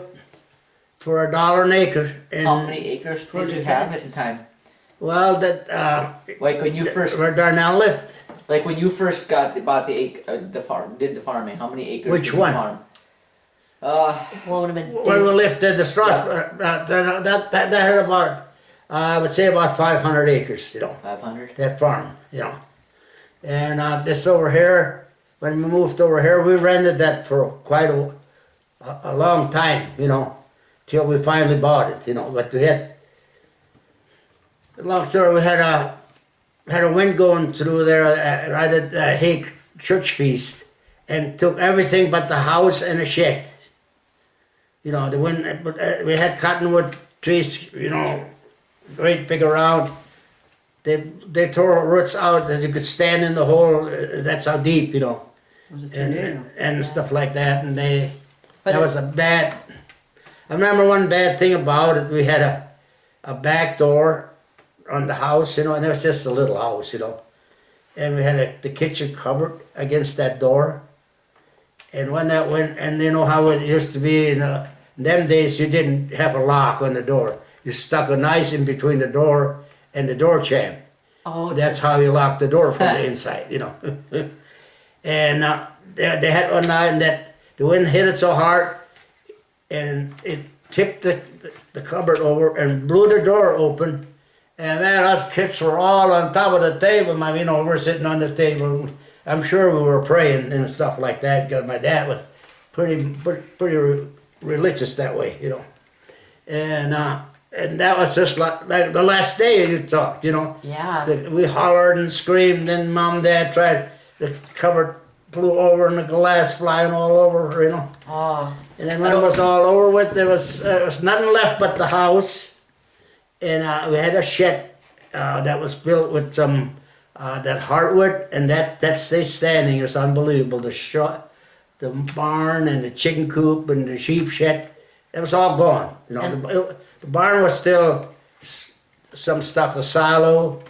for $1 an acre. And, How many acres did you have at the time? well, that Like when you first, where Darnell lived. bought the farm, did the farming? How many acres? Which did you one? farm? Blown them in. When we lifted the straw, that had about, I would say about 500 acres, 500. that farm, And this over here, when we moved over here, we rented that for quite a long time, till we finally bought it, But we had, long story, we had a wind going through there right at the Hague church feast, and took everything but the house and the shed. The wind, we had cottonwood trees, great big around. They tore roots out that you could stand in the hole. That's how deep, Was it tornado? and stuff like that. And that But was a bad. I remember one bad thing about it. We had a back door on the house, and it was just a little house, And we had the kitchen cupboard against that door. And when that went, and you know how it used to be in them days, you didn't have a lock on the door. You stuck a knife in between the door and the door jamb. Oh, That's how you lock the door from the inside, And they had one night that the wind hit it so hard, and it tipped the cupboard over and blew the door open. And man, us kids were all on top of the table. We're sitting on the table. I'm sure we were praying and stuff like that, because my dad was pretty religious that way, And that was just like the last day you talked, yeah. We hollered and screamed, and Mom and Dad tried, the cupboard flew over and the glass flying all over, Oh, And then when it was all over with, there was nothing left but the house. And we had a shed that was built with some that hardwood, and that stayed standing. It's unbelievable. The barn and the chicken coop and the sheep shed, it was all gone. The barn was still some stuff, the silo.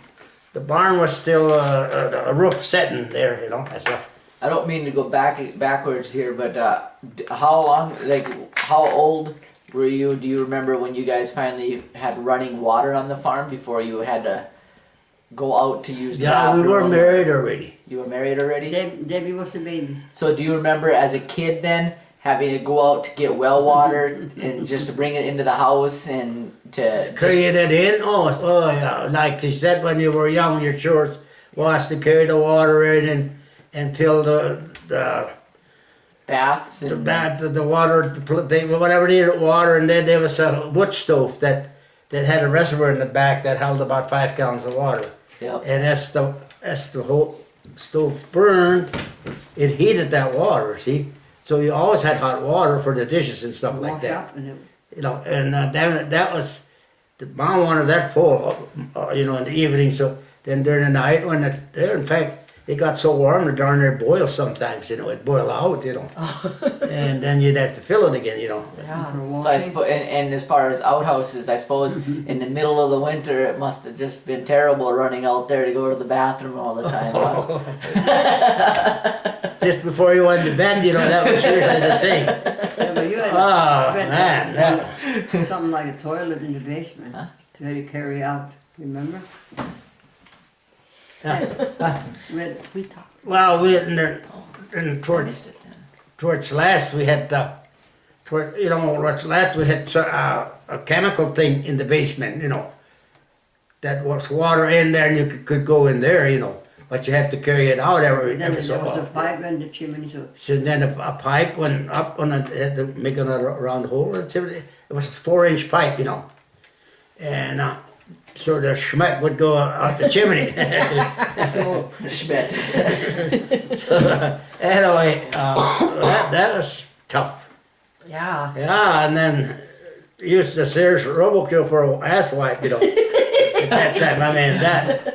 The barn was still a roof setting there, and stuff. I don't mean to go backwards here, but how long, how old were you? Do you remember when you guys finally had running water on the farm before you had to go out to use the bathroom? We were married already. You were married already? Debbie was the baby. So do you remember as a kid then having to go out to get well water and just to bring it into the house and to Carry it in? Oh yeah. Like you said, when you were young, your chores was to carry the water in and fill the baths and the water, whatever needed water, and then there was a wood stove that had a reservoir in the back that held about 5 gallons of water. Yep. And as the whole stove burned, it heated that water. See, so you always had hot water for the dishes and stuff like Wash that. up and it, And then that was the mom wanted that full, in the evening. So then during the night, in fact, it got so warm the darn near boiled sometimes. It'd boil out. And then you'd have to fill it again. yeah. for So washing. and as far as outhouses, I suppose in the middle of the winter it must have just been terrible running out there to go to the bathroom all the time. Huh? Just before you went to bed, that was usually the thing. Yeah, but you had, Oh you had man, that, something like a toilet in the basement. You had to carry out, remember? We talked. well, towards last we had a chemical thing in the basement. That was water in there, and you could go in there. But you had to carry it out every Then so there was a often. pipe in the chimney, So then a pipe went up and it had to make another round hole. It was a 4-inch pipe, And so the schmeck would go out the chimney. smoke. Schmidt. Anyway, that was tough. Yeah. Yeah, and then used the Sears Robokill for an ass wipe, At that time, I mean that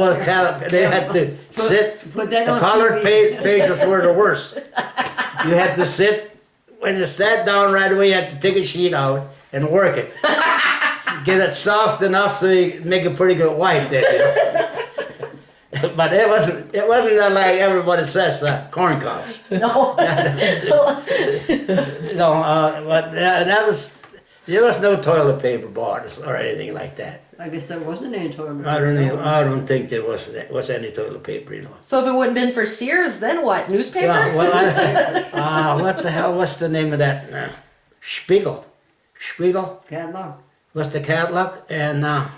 was kind of, they had to sit. Put that The on colored TV. pages were the worst. You had to sit. When you sat down right away, you had to take a sheet out and work it. Get it soft enough so you make a pretty good wipe then. But it wasn't like everybody says corn cobs. No. But there was no toilet paper bought or anything like that. I guess there wasn't any toilet I paper. don't think there was any toilet paper, you know. So if it wouldn't been for Sears, then what? Newspaper? Yeah, well, what the hell, what's the name of that? Spiegel. Spiegel Catalog. was the catalog, and I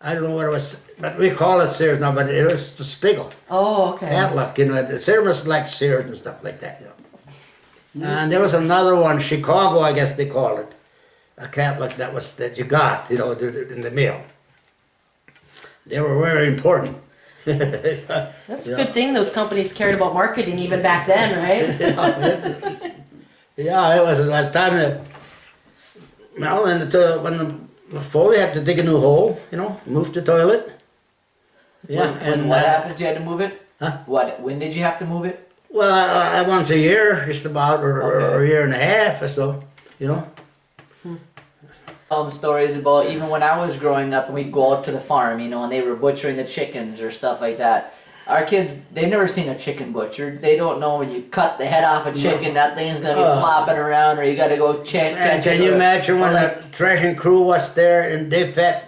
don't know what it was, but we call it Sears now, but it was the Spiegel Oh, okay. catalog, you know. Sears was like Sears and stuff like that, you know. And there was another one, Chicago, I guess they called it. A catalog that you got, you know, in the mail. They were very important. That's a good thing those companies cared about marketing even back then, right? Yeah, it was at the time that, well, when the Foley had to dig a new hole, you know, move the toilet. Yeah, When what happens? You had to move it. Huh? When did you have to move it? Well, once a year, just about, or a year and a half or so, you know. Stories about even when I was growing up and we'd go out to the farm, you know, and they were butchering the chickens or stuff like that. Our kids, they've never seen a chicken butchered. They don't know when you cut the head off a chicken, that thing's gonna be flopping around, or you gotta go check. Can you imagine when the threshing crew was there and they fed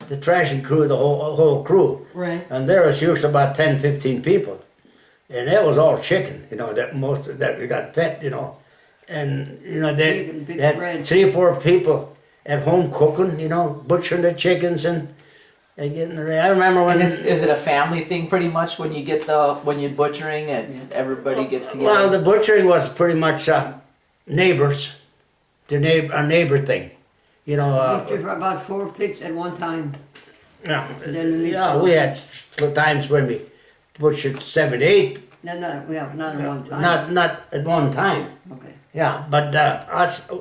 the threshing crew, the whole crew? Right. And there was usually about 10, 15 people. And that was all chicken, you know, that most of that we got fed, you know. And, you know, they Big had bread. 3 or 4 people at home cooking, you know, butchering the chickens and getting the. I remember when. And is it a family thing pretty much when you're butchering? It's everybody gets together. Well, the butchering was pretty much neighbors, a neighbor thing, you know. Butchered for about 4 pigs at one time. Yeah, Then the meat we had times when we butchered 7, 8. No, not at one time. Not at one time. Okay. Yeah, but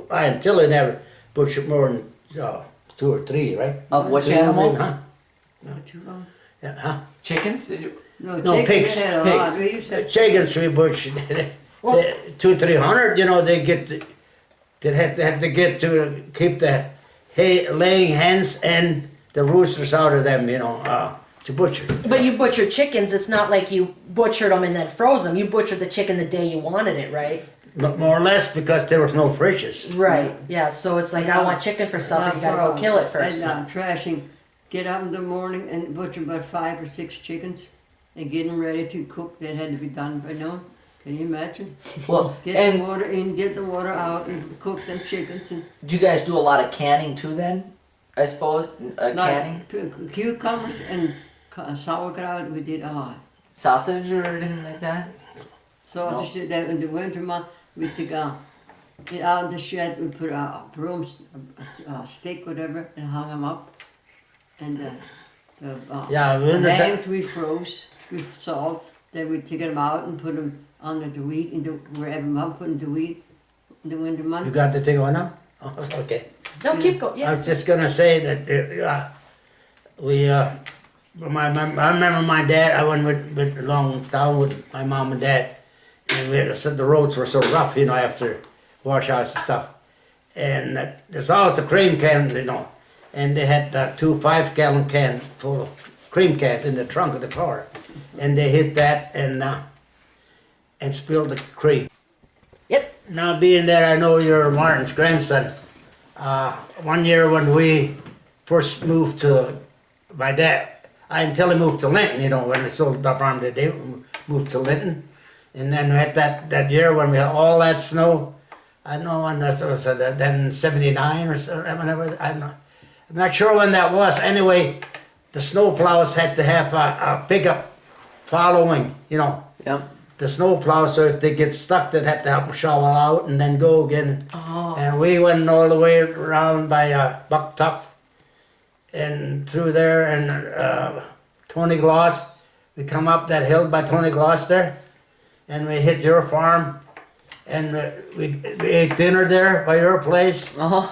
until I never butchered more than 2 or 3, right? Of which 2, animal? maybe, huh? Not too long. Yeah, huh? Chickens? Did you? No, No, chicken pigs. had a Pigs. lot. We used to have Chickens we butchered. 200-300, you know, they had to get to keep the laying hens and the roosters out of them, you know, to butcher. But you butchered chickens, it's not like you butchered them and then froze them. You butchered the chicken the day you wanted it, right? But more or less because there was no fridges. Right. Yeah, so it's like, I want chicken for supper, you gotta go kill it first. And trashing. Get up in the morning and butcher about 5 or 6 chickens and get them ready to cook. That had to be done by noon. Can you imagine? Well, Get the and water in, get the water out, and cook them chickens. And do you guys do a lot of canning too then? I suppose? Canning? cucumbers and sauerkraut, we did a lot. Sausage or anything like that? So No. just did that in the winter month, we took out in the shed, we put a broom, a stick, whatever, and hung them up. And Yeah, the in the hams we froze with salt. Then we take them out and put them under the wheat, wherever mom put in the wheat in the winter months. You got the thing on now? Oh, okay. No, keep going, I yeah. was just gonna say that I remember my dad. I went with along town with my mom and dad, and we said the roads were so rough, you know, after washouts and stuff. And there's always the cream can, you know, and they had 2 5-gallon cans full of cream cans in the trunk of the car, and they hit that and spilled the cream. Yep. Now, being that I know you're Martin's grandson, one year when we first moved to my dad, until he moved to Linton, you know, when they sold the farm that they moved to Linton, and then we had that year when we had all that snow. I don't know when that was, then 79 or so, whenever, I don't know. I'm not sure when that was. Anyway, the snow plows had to have a pickup following, you know, Yep. the snow plow, so if they get stuck, they'd have to help them shovel out and then go again. Oh. And we went all the way around by Buck Tuff and through there and Tony Gloss. We come up that hill by Tony Gloss there, and we hit your farm, and we ate dinner there by your place. Uh-huh.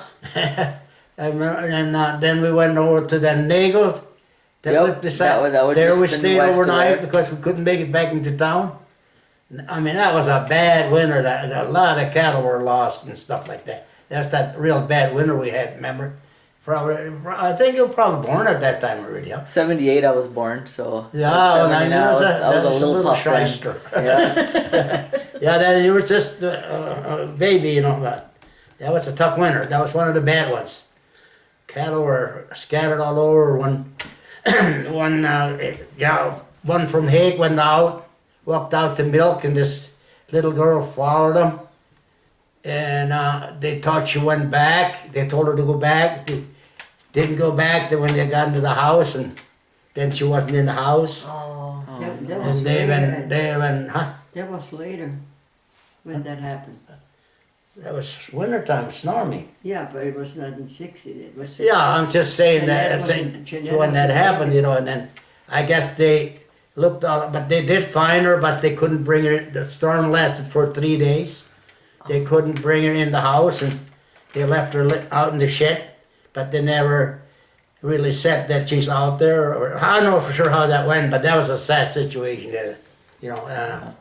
And then we went over to the Nagel. Yep, that would there just we been stayed west of overnight there. because we couldn't make it back into town. I mean, that was a bad winter. A lot of cattle were lost and stuff like that. That's that real bad winter we had, remember? Probably, I think you were probably born at that time already, huh? 78 I was born, so. Yeah, well, now 79, you was I was a little pup then. shyster. Yeah. Yeah, then you were just a baby, you know, but that was a tough winter. That was one of the bad ones. cattle were scattered all over. One from Hague went out, walked out to milk, and this little girl followed him. And they thought she went back. They told her to go back. They didn't go back. Then when they got into the house, and then she wasn't in the house. Oh. That was And later. That was later when that happened. was wintertime, stormy. Yeah, but it was not in 60. It was. Yeah, I'm just saying that, Jeanette I'm saying wasn't- Jeanette when that wasn't happened, there. you know, and then I guess they looked all, but they did find her, but they couldn't bring her. The storm lasted for 3 days. They couldn't bring her in the house, and they left her out in the shed, but they never really said that she's out there. Or I don't know for sure how that went, but that was a sad situation. You know.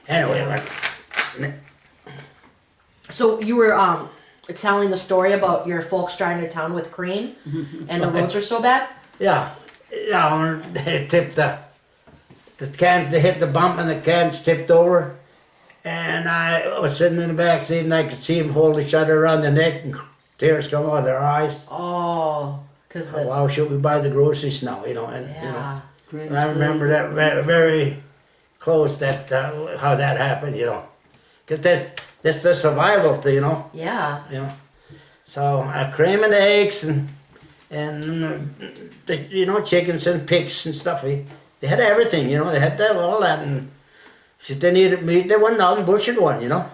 Anyway, So you were telling the story about your folks driving to town with Krumm, and the roads are so bad. yeah, when they tipped the can. They hit the bump, and the cans tipped over. And I was sitting in the back seat, and I could see them hold each other around the neck, and tears come out of their eyes. Oh, because Wow, should we buy the groceries now? You know, and yeah. and I remember that very close. That how that happened. You know, because that's the survival thing. You know. Yeah. You know. So cream and eggs and you know, chickens and pigs and stuff. They had everything. You know, they had all that. And if they needed meat, they went out and butchered one. You know.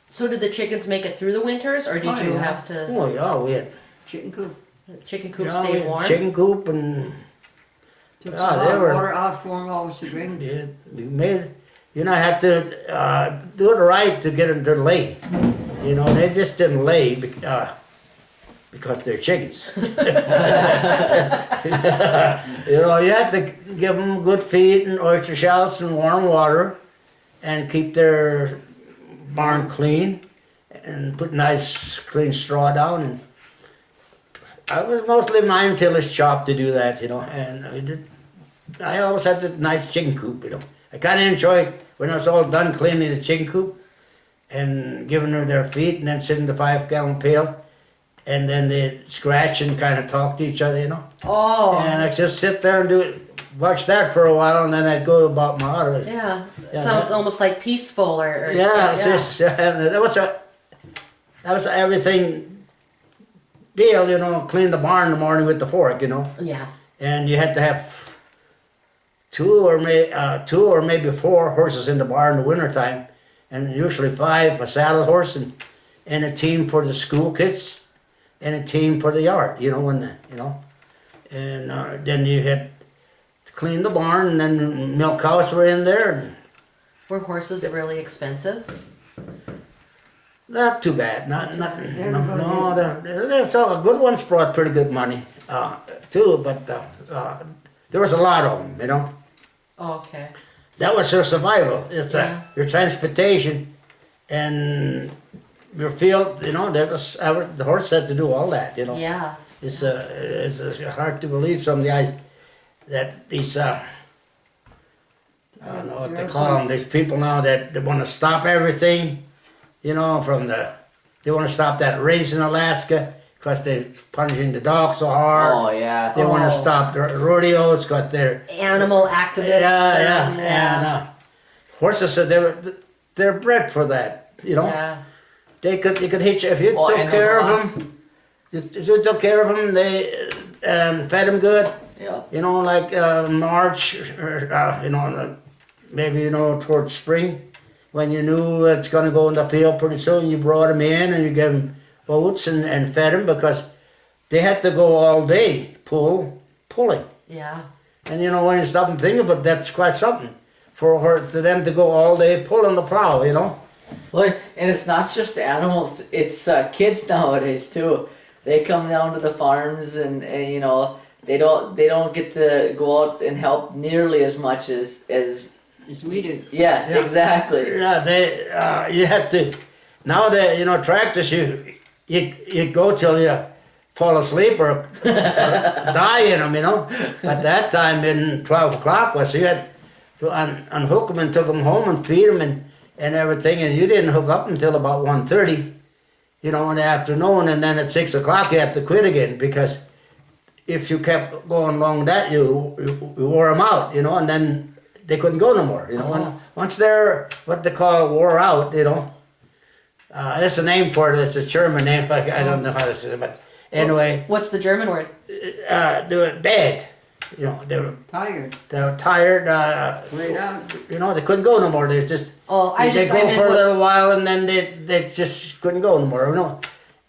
So did the chickens make it through the winters, or did Oh, you yeah. have to? Oh yeah, we had. Chicken coop. Chicken coop Yeah, we stay had warm. chicken coop and Took Yeah, some they hot were- water out for them always to drink. yeah, we made. You know, had to do it right to get them to lay. You know, they just didn't lay because they're chickens. You know, you had to give them good feed and oyster shells and warm water, and keep their barn clean, and put nice clean straw down. And I was mostly mine till it's chopped to do that, you know. And I always had the nice chicken coop, you know. I kind of enjoyed when I was all done cleaning the chicken coop and giving her their feed, and then sitting in the 5-gallon pail, and then they scratch and kind of talk to each other, you know. Oh. And I just sit there and watch that for a while, and then I'd go about my other. Yeah. It Yeah, sounds that- almost like peaceful, or Yeah, it's just, that was a everything deal, you know. Clean the barn in the morning with the fork, you know. yeah. And you had to have two or maybe 4 horses in the barn in the wintertime, and usually 5, a saddle horse, and a team for the school kids, and a team for the yard, you know, and then you had to clean the barn, and then milk cows were in there, and Were horses really expensive? not too bad, no, Everybody- that's all. Good ones brought pretty good money, too, but there was a lot of them, you know. Oh, okay. That was your survival. It's Yeah. your transportation and your field. You know, that was the horse had to do all that. You know, Yeah. it's hard to believe some guys that these I don't know what they call them. These people now that they want to stop everything. You know, they want to stop that race in Alaska because they're punishing the dogs so hard. Oh yeah. They want Oh. to stop the rodeos because they're Animal activists. yeah, and- and horses they're bred for that. You know, Yeah. you could hitch if you Well, took and care those of them. If you took care of them, they fed them good. Yeah. You know, like March, you know, maybe towards spring, when you knew it's going to go in the field pretty soon. You brought them in and you gave them oats and fed them because they had to go all day pulling. Yeah. And you know, when you stop and think of it, that's quite something to them to go all day pulling the plow, you know. Well, and it's not just animals; it's kids nowadays too. They come down to the farms, and you know they don't get to go out and help nearly as much as It's we did. yeah, Yeah. exactly. Yeah, you had to. Now that tractors, you go till you fall asleep or die in them, you know. At that time, in 12 o'clock was you had to unhook them and took them home and feed them and everything, and you didn't hook up until about 1:30, you know, in the afternoon, and then at 6 o'clock you have to quit again, because if you kept going along that, you wore them out, you know, and then they couldn't go no more, you know. And once they're what they call wore out, you know, that's a name for it. It's a German name. Like, I don't know how to say it, but anyway, What's the German word? they were bad. You know, they were Tired. tired. Laid out. You know, they couldn't go no more. They just Oh, I they just go I meant for a what- little while, and then they just couldn't go no more. You know,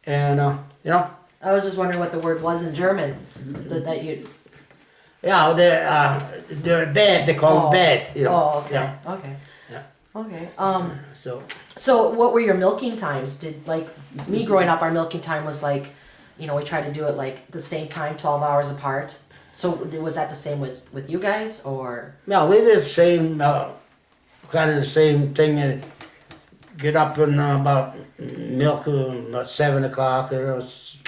and you know, I was just wondering what the word was in German. That you. yeah, they're bad. They call them bad. You know. Oh, okay. Yeah. Okay. Yeah. Okay. So So what were your milking times? Did like me growing up, our milking time was like, you know, we tried to do it like the same time, 12 hours apart. So was that the same with you guys, or? yeah, we did the same kind of the same thing. Get up and about milk about 7 o'clock. It was,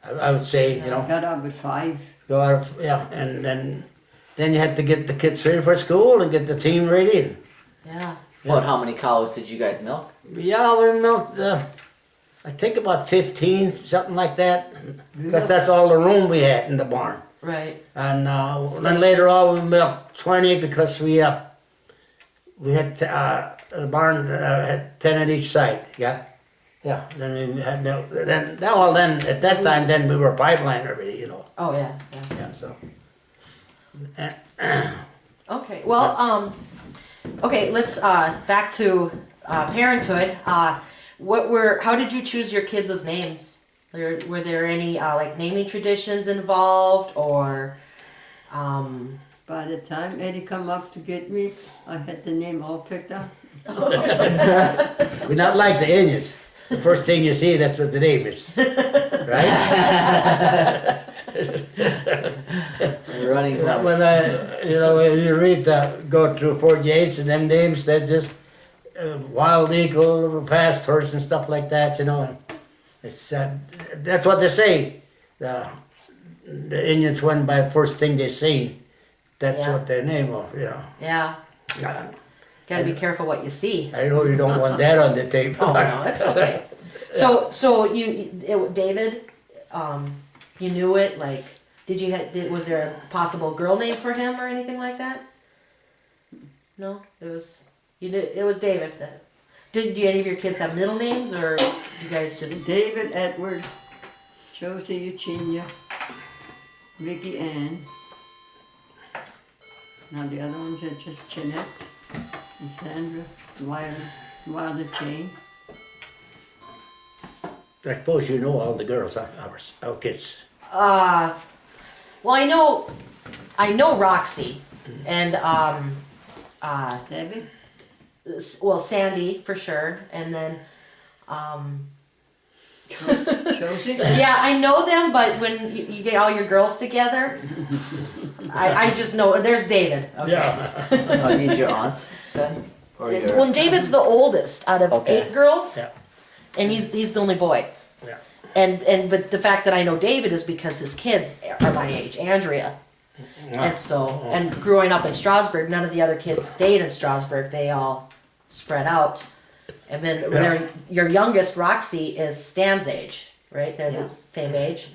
I would say, you know. Got up at 5. Go out, yeah, and then you had to get the kids ready for school and get the team ready. Yeah. About how many cows did you guys milk? Yeah, we milked, I think about 15, something like that. Because that's all the room we had in the barn. Right. And then later on we milked 20 because we had, the barn had 10 on each side, yeah. Yeah, then we had milk, then at that time, then we were pipeline already, you know. Oh yeah. Yeah, so. Okay. Well, okay. Let's back to parenthood. How did you choose your kids' names? Were there any like naming traditions involved, or? By the time Eddie come up to get me, I had the name all picked out. We're not like the Indians. The first thing you see, that's what the name is. Right? Running When horse. when you read go through 48 and them names, they're just wild eagle, fast horse and stuff like that, you know. And it's that's what they say. The Indians went by the first thing they seen. That's Yeah. what their name was, you know. Yeah. Gotta be careful what you see. I know you don't want that on the tape. Oh no, it's okay. So David, you knew it. Like, was there a possible girl name for him or anything like that? No, it was It was David. Do any of your kids have middle names, or you guys just? David, Edward, Josie, Eugenia, Vicky Ann. Now the other ones are just Jeanette and Sandra, Wilder Jane. I suppose you know all the girls, our kids. Well, I know Roxy, and Debbie? well, Sandy for sure, and then Josie? yeah, I know them, but when you get all your girls together, I just know there's David. Okay. Yeah. Are these your aunts then? Or your... Well, David's the oldest out of Okay. 8 girls, Yeah. and he's the only boy. Yeah. But the fact that I know David is because his kids are my age, Andrea. And so, and growing up in Strasbourg, none of the other kids stayed in Strasbourg. They all spread out. And then your youngest, Roxy, is Stan's age, right? They're Yeah. the same age.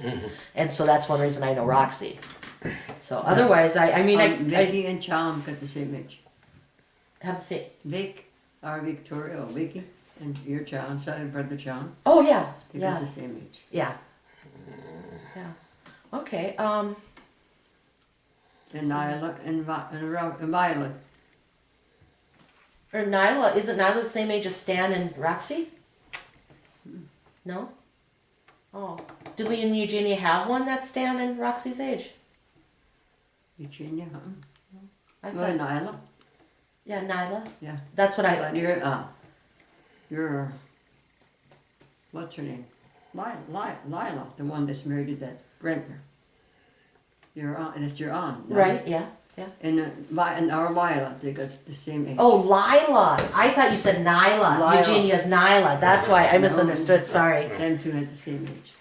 And so that's one reason I know Roxy. So otherwise, I Vicky and Chom got the same age. have to say, Vic, our Victoria, or Vicky, and your John, sorry, brother John. oh yeah, They got yeah, the same age. yeah. Yeah. Okay, And Nyla and Violet. or Nyla, isn't Nyla the same age as Stan and Roxy? No? Oh. Do Lee and Eugenia have one that's Stan and Roxy's age? Eugenia, huh? I Well, thought, Nyla. yeah, Nyla. Yeah. That's what I, But you're, what's her name? Lila, the one that's married to that Brentner. Your aunt, that's your aunt. no? right, yeah, yeah. And our Violet, they got the same age. Oh, Lila. I thought you said Nyla. Lila. Eugenia's Nyla. That's why I misunderstood. Sorry. Them two had the same age.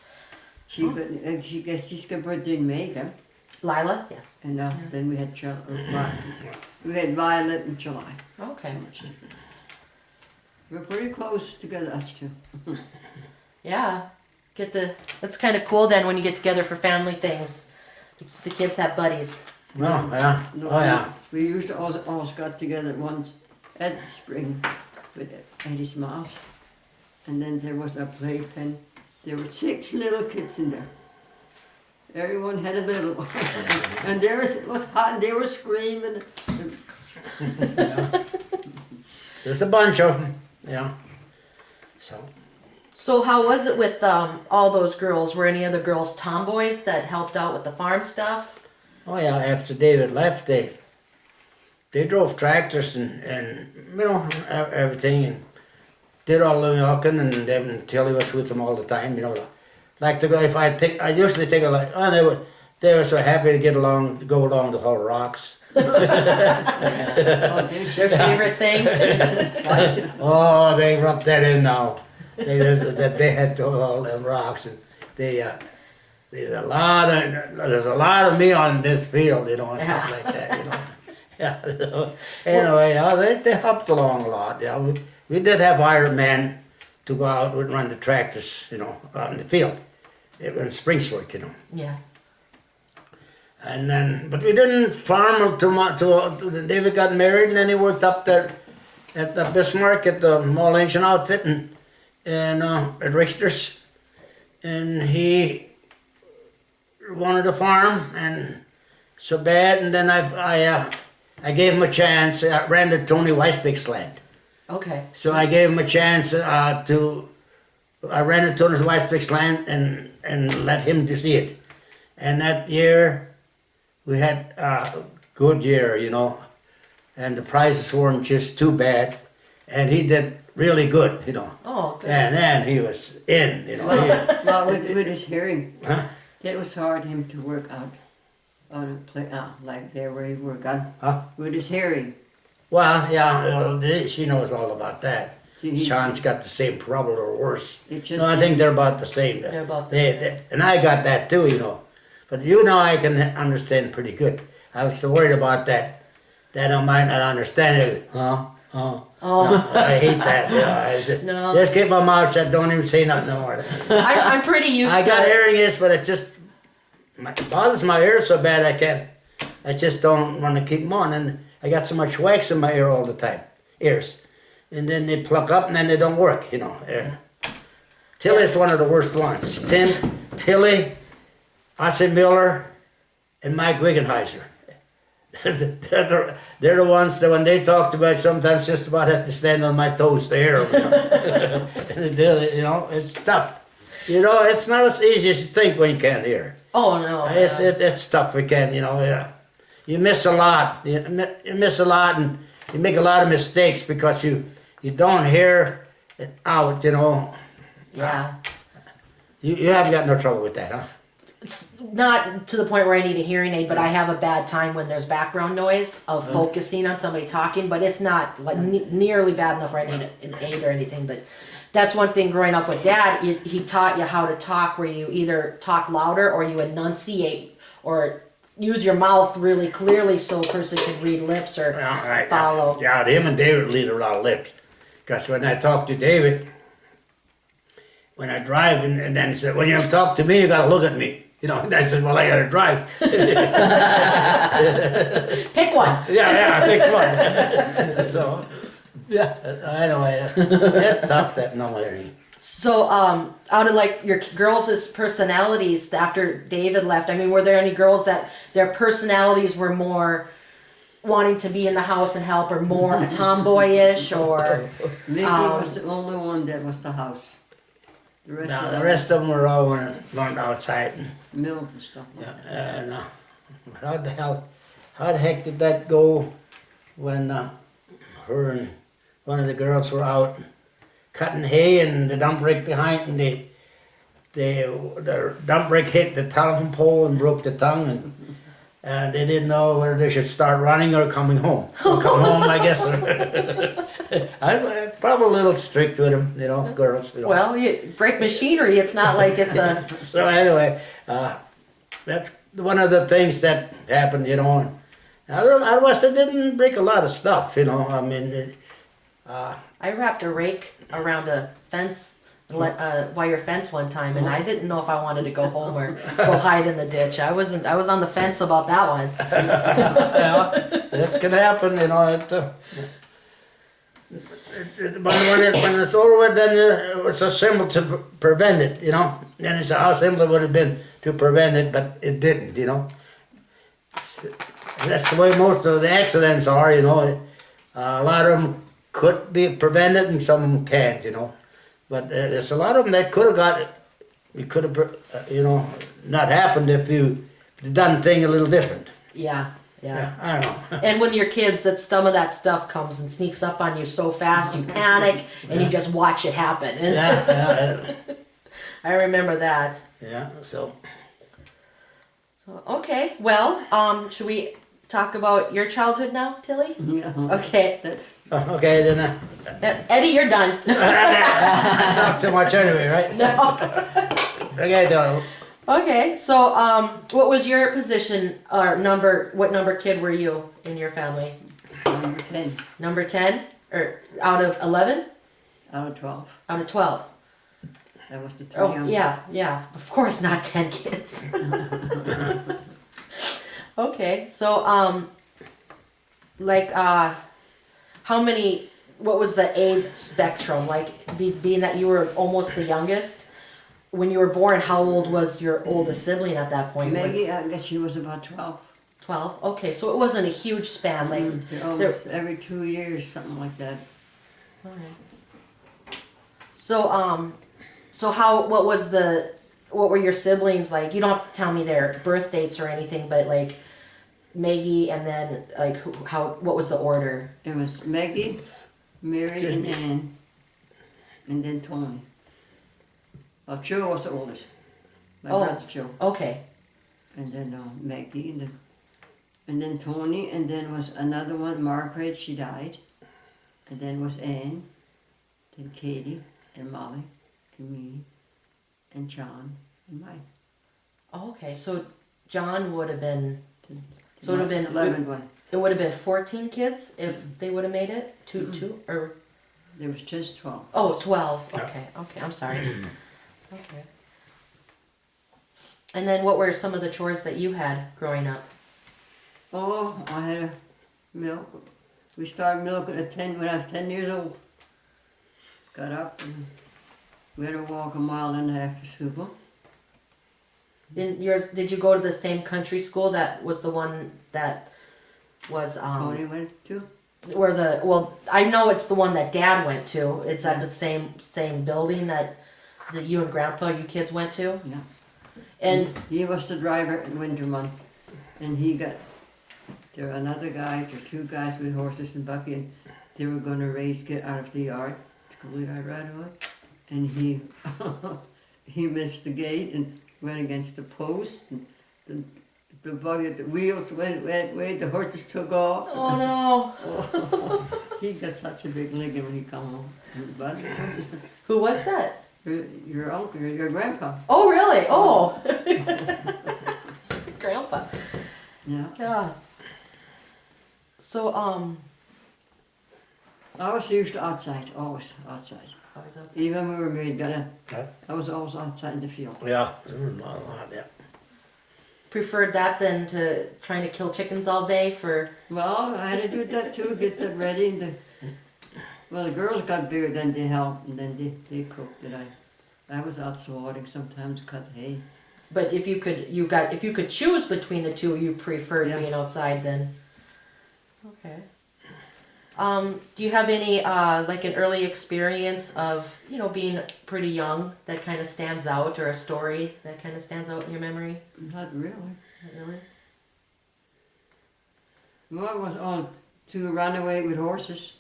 She's got birthday in May, huh? Lila? Yes. And then we had we had Violet in July. Okay. We're pretty close together, us two. Yeah. That's kind of cool then when you get together for family things. The kids have buddies. Oh, yeah. No, Oh, yeah. We used to always got together once at the spring with Eddie's mouse. And then there was a playpen. There were 6 little kids in there. Everyone had a little one. And there it was hot and they were screaming. There's a bunch of them, yeah. So how was it with all those girls? Were any other girls tomboys that helped out with the farm stuff? Oh yeah, after David left, they drove tractors and you know, everything, and did all the milking, and then Tilly was with them all the time, you know. Like to go, I usually take a like, oh, they were so happy to go along the whole rocks. Their favorite thing? Oh, they rubbed that in now. They had to all them rocks, and there's a lot of me on this field, you know, and stuff like that, you know. Yeah. So, anyway, yeah, they helped along a lot. Yeah, we did have hired men to go out and run the tractors, you know, out in the field. It was spring's work, you know. Yeah. And then, but we didn't farm too much. David got married, and then he worked up there at the Bismarck at the mall engine outfit and at Richter's, and he wanted to farm and so bad. And then I gave him a chance. I rented Tony Weisbeck's land. Okay. So I gave him a chance I rented Tony Weisbeck's land and let him to see it. And that year, we had a good year, you know, and the prices weren't just too bad, and he did really good, you know. Oh, good. And then he was in, you know. Well, with his hearing, Huh? it was hard him to work out on a play like there where he worked on Huh? with his hearing. Well, yeah, she knows all about that. See, Sean's got the same trouble or worse. It just No, I think they're about the same. They're about the They, and I got that too, you know. But you know, I can understand pretty good. I was so worried about that I might not understand it. Huh? Oh. No, I hate that. You know, I said, No. just keep my mouth shut. Don't even say nothing no more. I'm pretty used I to got hearing aids, but it just bothers my ear so bad I can't. I just don't want to keep them on, and I got so much wax in my ear all the time, ears, and then they pluck up and then they don't work. You know. Tilly's one of the worst ones. Tilly, Ossie Miller, and Mike Wiggenheiser. They're the ones that when they talk about sometimes just about have to stand on my toes to hear them. You know, it's tough. You know, it's not as easy as you think when you can't hear. Oh no. It's tough. We can't. You know, you miss a lot. You miss a lot, and you make a lot of mistakes because you don't hear it out. You know. Yeah. You haven't got no trouble with that, huh? It's not to the point where I need a hearing aid, but I have a bad time when there's background noise of focusing on somebody talking, but it's not like nearly bad enough where I need an aid or anything. But that's one thing growing up with Dad, he taught you how to talk where you either talk louder or you enunciate or use your mouth really clearly so a person can read lips or follow. Yeah, him and David lead a lot of lips. Because when I talk to David, when I drive, and then he said, when you talk to me, you gotta look at me. You know, and I said, well, I gotta drive. Pick one. Yeah, pick one. So, yeah, anyway, it's tough that no hearing. So, out of like your girls' personalities after David left, I mean, were there any girls that their personalities were more wanting to be in the house and help, or more tomboyish, or? Mickey was the only one that was the house. The rest of them were all going outside. Milk and stuff like that. And how the heck did that go when her and one of the girls were out cutting hay and the dump brake behind, and the dump brake hit the telephone pole and broke the tongue, and they didn't know whether they should start running or coming home. Or come home, I guess. I'm probably a little strict with them, you know, girls. You know. Well, you break machinery. It's not like it's a. So anyway, that's one of the things that happened, you know. And I didn't break a lot of stuff, you know. I mean, I wrapped a rake around a fence wire fence one time, and I didn't know if I wanted to go home or go hide in the ditch. I was on the fence about that one. Yeah, it can happen, you know. When it's over with, then it's a symbol to prevent it, you know. And it's how simple it would have been to prevent it, but it didn't, you know. That's the way most of the accidents are, you know. A lot of them could be prevented and some of them can't, you know. But there's a lot of them that could have got it. It could have, you know, not happened if you done the thing a little different. Yeah. I don't know. And when you're kids, that some of that stuff comes and sneaks up on you so fast, you panic and you just watch it happen. Yeah. I remember that. Yeah, so. So okay, well, should we talk about your childhood now, Tilly? Yeah. Okay. That's Okay, then Eddie, you're done. I talk too much anyway, right? No. Okay, Donald. Okay, so what was your position or number? What number kid were you in your family? number 10 Number 10, or out of 11? out of 12. Out of 12. That was the 3 Oh youngest. yeah. Of course, not 10 kids. Okay, so how many? What was the age spectrum like? Being that you were almost the youngest. When you were born, how old was your oldest sibling at that point? Maggie, I guess she was about 12. 12? Okay, so it wasn't a huge span. Like, Almost every 2 years, something like that. okay. So, what were your siblings like? You don't have to tell me their birth dates or anything, but like Maggie and then like what was the order? It was Maggie, Mary, and Ann, and then Tony. Oh, Joe was the oldest. My brother Joe. Okay. And then Maggie, and then Tony, and then was another one, Margaret, she died. And then was Ann, then Katie, and Molly, and me, and John, and Mike. Oh, okay, so John would have been. So it would have been 11 one. It would have been 14 kids if they would have made it. Two or. There was just 12. Oh, 12. Okay. I'm sorry. Okay. And then what were some of the chores that you had growing up? Oh, I had a milk. We started milking at 10 when I was 10 years old. Got up and we had to walk 1.5 miles to school. Did you go to the same country school that was the one that was Tony went to. I know it's the one that Dad went to. It's at the same building that you and Grandpa, you kids went to. Yeah. And he was the driver in winter months, and there were another guys or 2 guys with horses and buggy, and they were going to get out of the schoolyard right away, and he he missed the gate and went against the post, and the buggy, the wheels went way, the horses took off. oh no! He got such a big licking when he come home. But Who was that? your uncle, your grandpa. Oh really? Oh, Grandpa. Yeah. Yeah. So I was usually outside, always outside. always outside. Even when we were married, I was always outside in the field. Yeah, yeah. Preferred that than to trying to kill chickens all day for. Well, I had to do that too, get that ready. Well, the girls got bigger, then they helped, and then they cooked it. I was out swatting sometimes, cut hay. But if you could choose between the two, you preferred being outside then. Okay. Do you have any like an early experience of being pretty young that kind of stands out, or a story that kind of stands out in your memory? Not really. Not really. Well, I was on to run away with horses.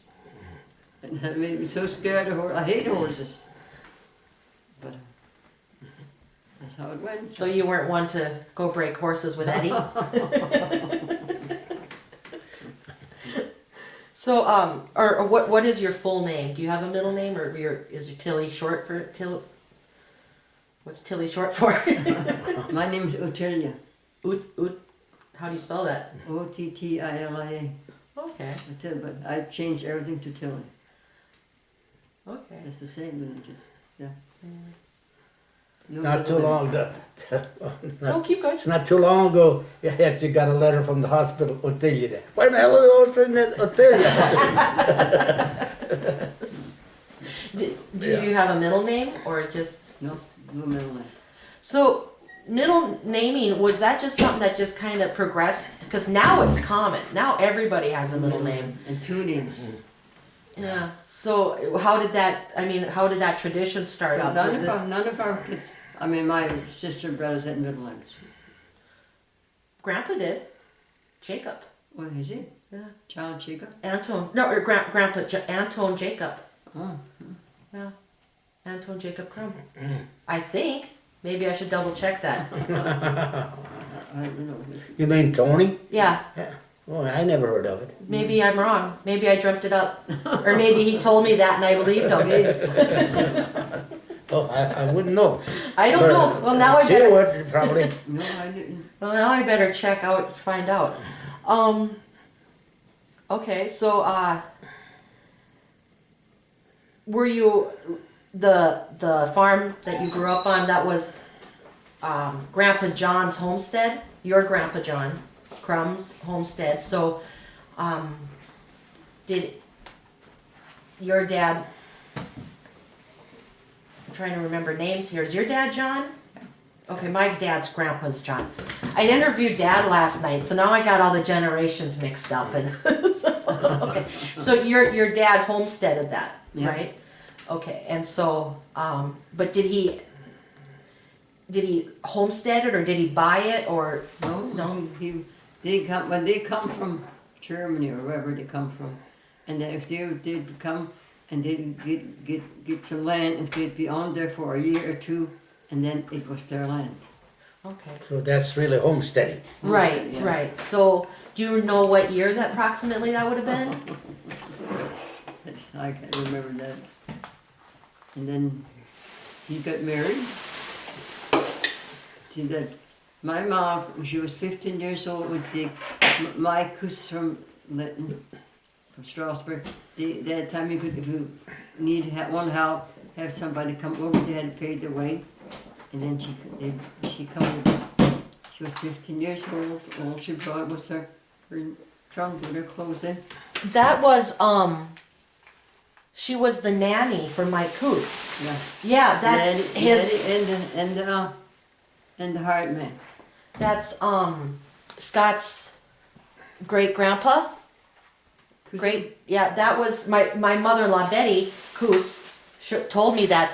And that made me so scared of horses. I hate horses. But that's how it went. So you weren't one to go break horses with Eddie? So, or what is your full name? Do you have a middle name, or is your Tilly short for Till? What's Tilly short for? My name's Ottilia. How do you spell that? Ottilia. Okay. But I changed everything to Tilly. Okay. It's the same religion. Not too long. No, keep going. It's not too long ago. You got a letter from the hospital. I'll tell you that. Why the hell are those in that? I'll tell you. Do you have a middle name or just? No middle name. So middle naming, was that just something that just kind of progressed? Because now it's common. Now everybody has a middle name. And 2 names. Yeah. So how did that tradition start up? None Was none of our kids, I mean, my sister and brothers had middle names. Grandpa did. Jacob. What is he? Yeah. John Chico? Anton. No, or Grandpa Anton Jacob. Oh. Yeah. Anton Jacob Krumm. I think. Maybe I should double check that. I don't know. You mean Tony? Yeah. Oh, I never heard of it. Maybe I'm wrong. Maybe I dreamt it up. Or maybe he told me that and I believed him. Oh, I wouldn't know. I don't know. Well, now I She better. would, probably. No, I didn't. Well, now I better check out, find out. Okay, so were you the farm that you grew up on? That was Grandpa John's homestead. Your Grandpa John Krumm's homestead. So, did your dad? I'm trying to remember names here. Is your dad John? Okay, my dad's grandpa's John. I interviewed Dad last night, so now I got all the generations mixed up. And okay, so your dad homesteaded that, Yeah. right? Okay, and so, but did he homestead it or did he buy it or? No. When they come from Germany or wherever they come from, and then if they did come and they get some land, if they'd be on there for a year or 2, and then it was their land. Okay. So that's really homesteading. Right, Yeah. right. So, do you know what year that approximately that would have been? I can't remember that. And then he got married. See that my mom, when she was 15 years old, would take my coos from Lytton, from Strasbourg. That time you could, if you want help, have somebody come over, they had to pay their way. And then she come. She was 15 years old. All she brought was her trunk with her clothes in. That was she was the nanny for my coos. Yeah. Yeah, that's Nanny, his. Nanny and the hard man. That's Scott's great grandpa. Great, yeah. That was my mother-in-law Betty Coos told me that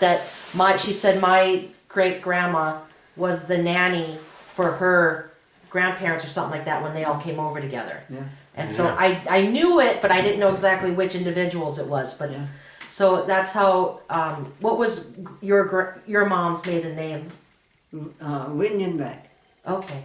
she said my great grandma was the nanny for her grandparents or something like that when they all came over together. Yeah. And so I knew it, but I didn't know exactly which individuals it was. But Yeah. so that's how. What was your mom's maiden name? Windenbach. Okay.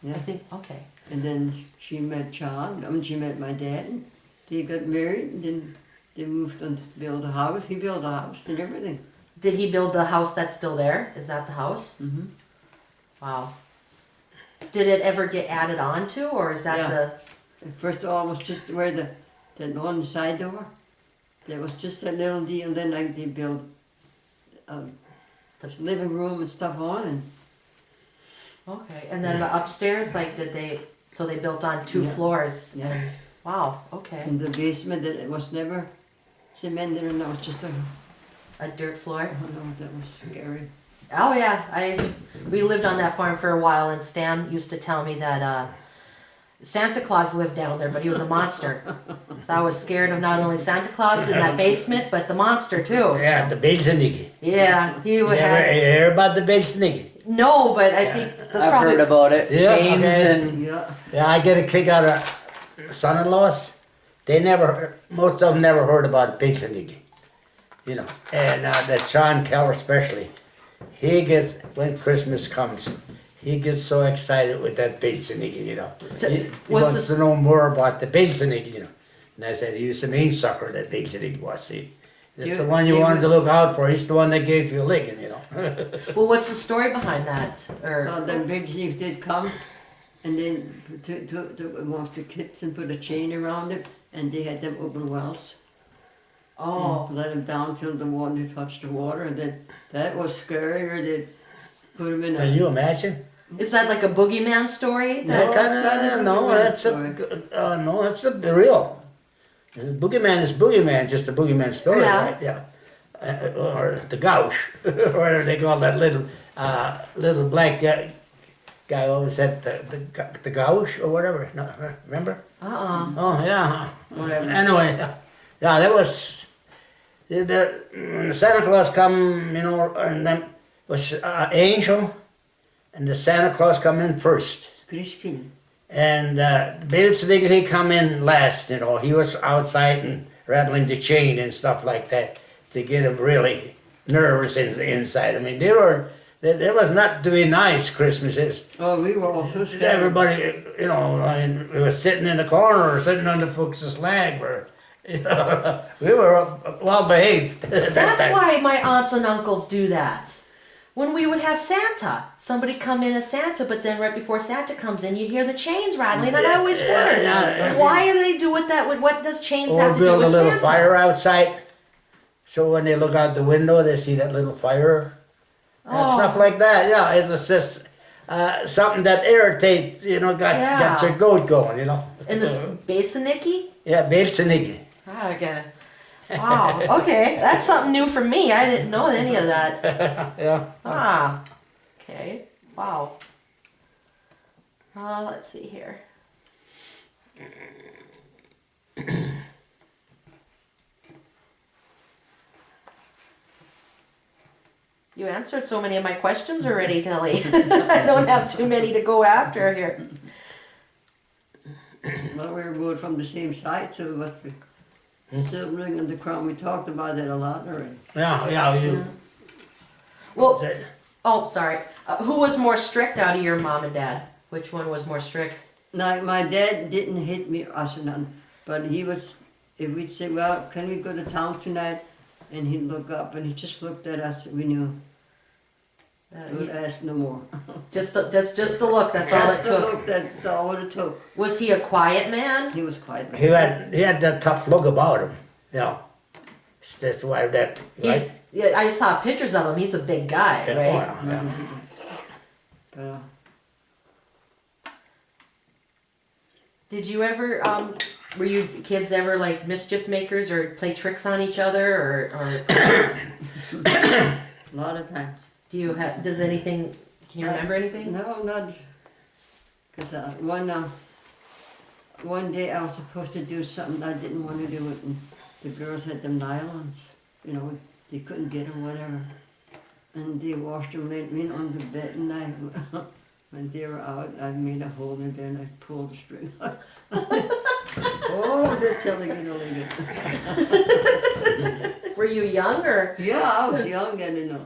Yeah. I think okay. And then she met John. She met my dad. And they got married. And then they moved on to build a house. He built a house and everything. Did he build the house that's still there? Is that the house? Mm-hmm. Wow. Did it ever get added on to, or is that Yeah. First of all, it was just where the one side door. There was just a little deal. Then like they built the living room and stuff on, and okay? And then the upstairs, like, so they built on 2 Yeah. floors. yeah. Wow. Okay. In the basement, that it was never cemented, and that was just A dirt floor. oh no, that was scary. Oh yeah, we lived on that farm for a while, and Stan used to tell me that Santa Claus lived down there, but he was a monster. So I was scared of not only Santa Claus in that basement, but the monster too. Yeah, the Belsenigge. Yeah, he You would ever have. hear about the Belsenigge? No, but I think that's I've probably. heard about it. Yeah, Chains okay. and Yeah. Yeah, I get a kick out of son-in-laws. Most of them never heard about Belsenigge. You know, and that Sean Keller especially, he gets, when Christmas comes, he gets so excited with that Belsenigge, you know. He What's wants the- to know more about the Belsenigge, you know. And I said, he was the main sucker that Belsenigge was, see. That's You- the one you you wanted to would- look out for. He's the one that gave you a licking, you know. Well, what's the story behind that? Or The big thief did come, and then took one of the kids and put a chain around it, and they had them open wells. Oh. Let him down till the water touched the water, and then that was scarier. They put him in Can you imagine? Is that like a boogeyman story? That it's kind not a of no. boogeyman That's no. That's the real. Boogeyman is boogeyman, just a boogeyman story, Yeah. right? Yeah. Or the gouge, or they call that little black guy always said the gouge or whatever. No, remember? Oh yeah. Whatever. Anyway, yeah, that was when Santa Claus come, and then was angel, and the Santa Claus come in first. Christkind. And Bill Snigger, he come in last, He was outside and rattling the chain and stuff like that to get him really nervous inside. I mean, there was not to be nice Christmases. Oh, we were all so scared. Everybody, I mean, we were sitting in the corner or sitting on the Fuchs's leg where, we were well behaved. That's why my aunts and uncles do that. When we would have Santa, somebody come in as Santa, but then right before Santa comes in, you hear the chains rattling, and I always wondered, why do they do it that way? What does chains have Or to do build a with little Santa? fire outside, so when they look out the window, they see that little fire. And stuff like that, yeah. It was just something that irritates, got your goat going, And it's Basiniki? Yeah, Belseniki. Ah, I get it. Wow, okay, that's something new for me. I didn't know any of that. Yeah. Ah, okay, wow. Let's see here. You answered so many of my questions already, Kelly. I don't have too many to go after here. Well, we were both from the same site, so it must be the Silvering and the Krumm. We talked about that a lot already. Yeah, you. Well, oh, sorry. Who was more strict out of your mom and dad? Which one was more strict? Now, my dad didn't hit me, us or none, but he was, if we'd say, well, can we go to town tonight? And he'd look up and he just looked at us, we knew. He would ask no more. Just the look. That's all Just it the took. look, that's all what it took. Was he a quiet man? He was quiet. He had that tough look about him. Yeah. That's why that, right? Yeah, I saw pictures of him. He's a big guy, Yeah, right? oh, yeah. But, Did you ever, were you kids ever like mischief makers or play tricks on each other or a lot of times. do you have, does anything, can you remember anything? No, not, because one day I was supposed to do something, I didn't want to do it, and the girls had them nylons, they couldn't get them, whatever. And they washed them, laid me on the bed, and when they were out, I made a hole in there and I pulled the string out. Oh, they're telling it only good. Were you young or? Yeah, I was young and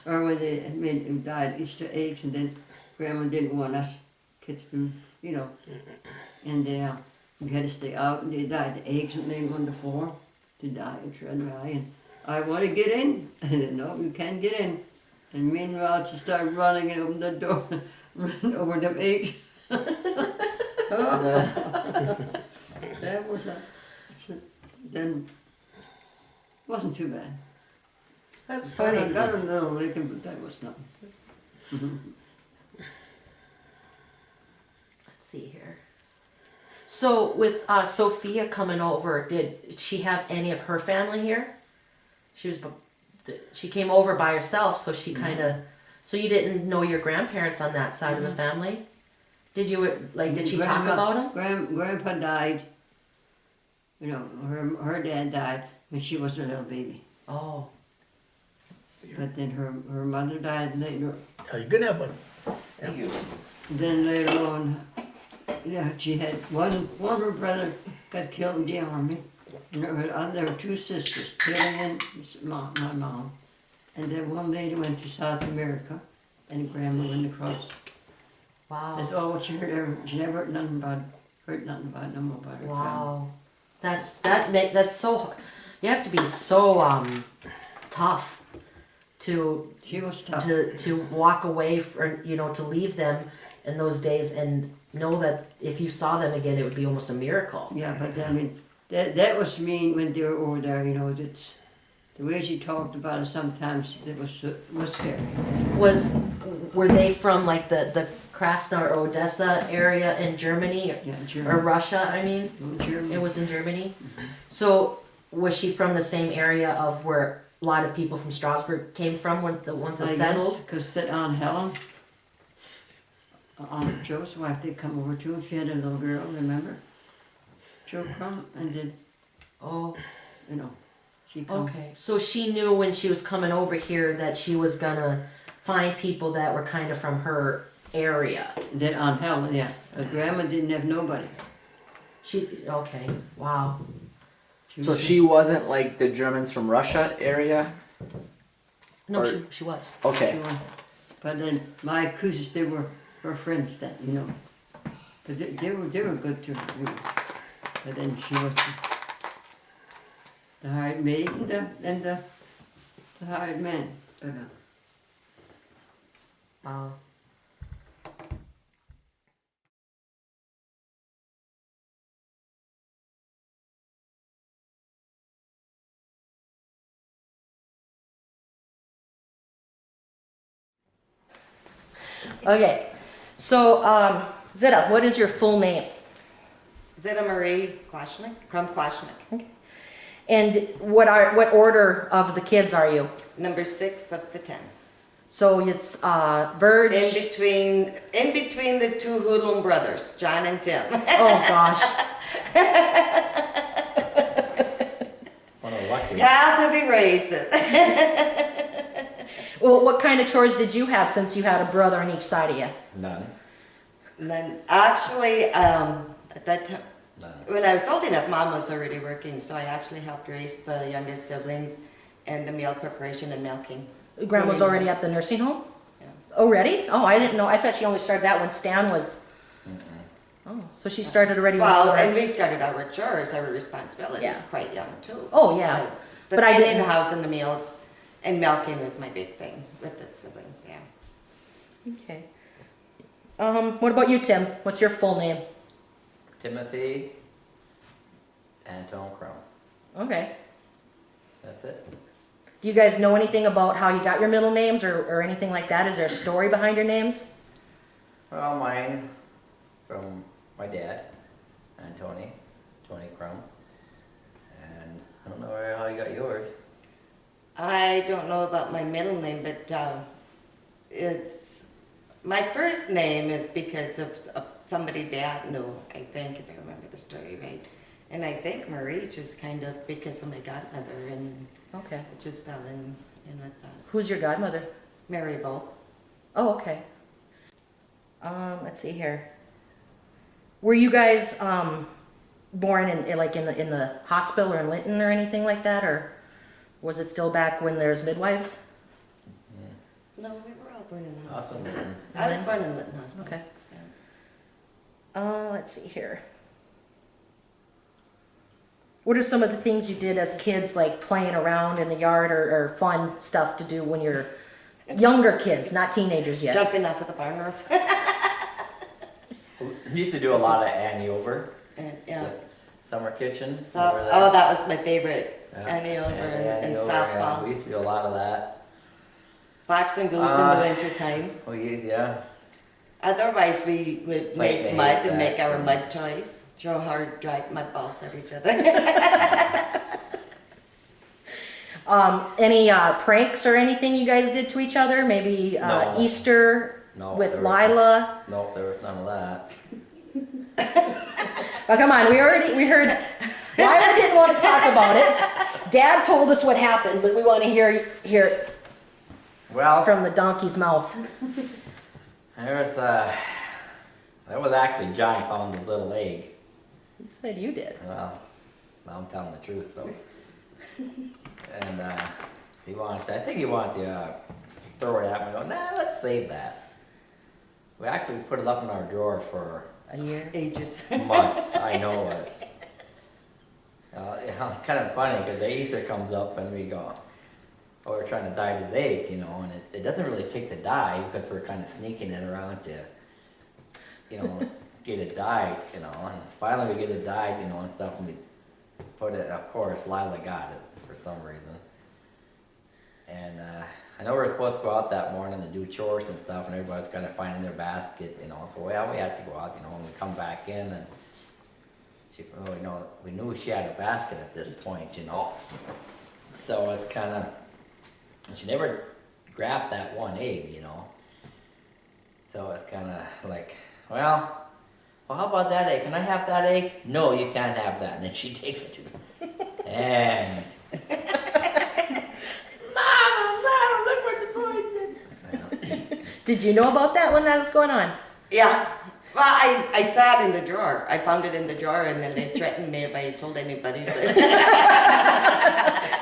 or when they died Easter eggs, and then Grandma didn't want us kids to, and we had to stay out, and they died. The eggs and they on the floor to die and tread dry, and I want to get in, and no, you can't get in. And meanwhile, she started running and opened the door, ran over them eggs. That was then wasn't too bad. That's I funny. got a little licking, but that was nothing. Let's see here. So with Sophia coming over, did she have any of her family here? She came over by herself, so she kind of. So you didn't know your grandparents on that side of the family? Did you did she talk about them? Grandpa died. Her dad died when she was a little baby. Oh. But then her mother died later. Oh, you could have one. Then later on, she had one of her brother got killed in the army. And there were two sisters, Billy and my mom. And then one lady went to South America, and Grandma went across. Wow. That's all what she heard ever. She never heard nothing about no more about her. Wow. That's so. You have to be so tough to. She was tough. To walk away to leave them in those days and know that if you saw them again, it would be almost a miracle. Yeah, but That was mean when they were over there, you know, that's, the way she talked about it sometimes, it was scary. Were they from like the Krasnodar or Odessa area in Germany Yeah, or German. Russia? I mean, German. it was in Germany. So was she from the same area of where a lot of people from Strasbourg came from when the ones that settled? Because that Aunt Helen, Aunt Joe's wife, did come over too. She had a little girl, remember? Joe Krumm, and then, Oh, you know, she come. okay. So she knew when she was coming over here that she was gonna find people that were kind of from her area. And then Aunt Helen, yeah. But Grandma didn't have nobody. Okay, wow. So she wasn't like the Germans from Russia area? No, Or- she was. Okay. But then my cousins, they were her friends that, you know. But they were good too, you know. But then she was the hired maid and the hired man. But, Wow. Okay, so Zita, what is your full name? Zita Marie Kwashnik, Krumm Kwashnik, And what order of the kids are you? number 6 of the 10. So it's Verge. In between the two Hoodlum brothers, John and Tim. Oh gosh. What a lucky. How to be raised with. Well, what kind of chores did you have since you had a brother on each side of you? None. And then actually, at that time, None. when I was old enough, Mom was already working, so I actually helped raise the youngest siblings and the meal preparation and milking. Grandma's already at the nursing home? Yeah. Already? Oh, I didn't know. I thought she only started that when Stan was. Oh, so she started already. Well, when and we started our chores, our responsibilities Yeah. quite young too. Oh, yeah. But But I cleaning didn't- the house and the meals and milking was my big thing with the siblings, yeah. Okay. What about you, Tim? What's your full name? Timothy Anton Krumm. Okay. That's it. Do you guys know anything about how you got your middle names or anything like that? Is there a story behind your names? Well, mine from my dad, Tony Krumm. And I don't know how you got yours. I don't know about my middle name, but it's my first name is because of somebody Dad knew, I think, if I remember the story right. And I think Marie just kind of because of my godmother, and Okay. it just fell in with that. Who's your godmother? Mary Volk. Oh, okay. Let's see here. Were you guys born in the hospital or in Linton or anything like that, or was it still back when there's midwives? No, we were all born in the Awesome. hospital. I was born in Lytton Hospital. Okay. Yeah. Let's see here. What are some of the things you did as kids, like playing around in the yard or fun stuff to do when you're younger kids, not teenagers yet? Jumping off of the barn roof. We used to do a lot of Annie Over, And, yeah. the summer kitchen. So, over there. oh, that was my favorite. Yeah. Annie over and Annie Over, yeah. softball. We used to do a lot of that. Fox and Goose in the winter time. Yeah. Otherwise, we would Play make mud days, and make that. our mud toys. Throw hard, dry mud balls at each other. Any pranks or anything you guys did to each other? Maybe No. Easter No, with there was- Lila? No, there was none of that. Oh, come on, we heard Lila didn't want to talk about it. Dad told us what happened, but we want to hear it Well, from the donkey's mouth. that was actually John found the little egg. You said you did. Well, now I'm telling the truth though. And I think he wanted to throw it at me. I go, nah, let's save that. We actually put it up in our drawer for A year. Ages. months. I know it. It's kind of funny because the Easter comes up and we go, oh, we're trying to dye his egg, and it doesn't really take the dye because we're kind of sneaking it around to, get it dyed, and finally we get it dyed, and stuff, and we put it, of course, Lila got it for some reason. And I know we were supposed to go out that morning and do chores and stuff, and everybody was kind of finding their basket, you know. So well, we had to go out, you know, and we come back in, and she, well, you know, we knew she had a basket at this point, you know. So it's kind of, and she never grabbed that one egg, you know. So it's kind of like, well, how about that egg? Can I have that egg? No, you can't have that. And then she takes it to them. And Mom, look what the boy did. Did you know about that when that was going on? Yeah. Well, I saw it in the drawer. I found it in the drawer, and then they threatened me if I told anybody. But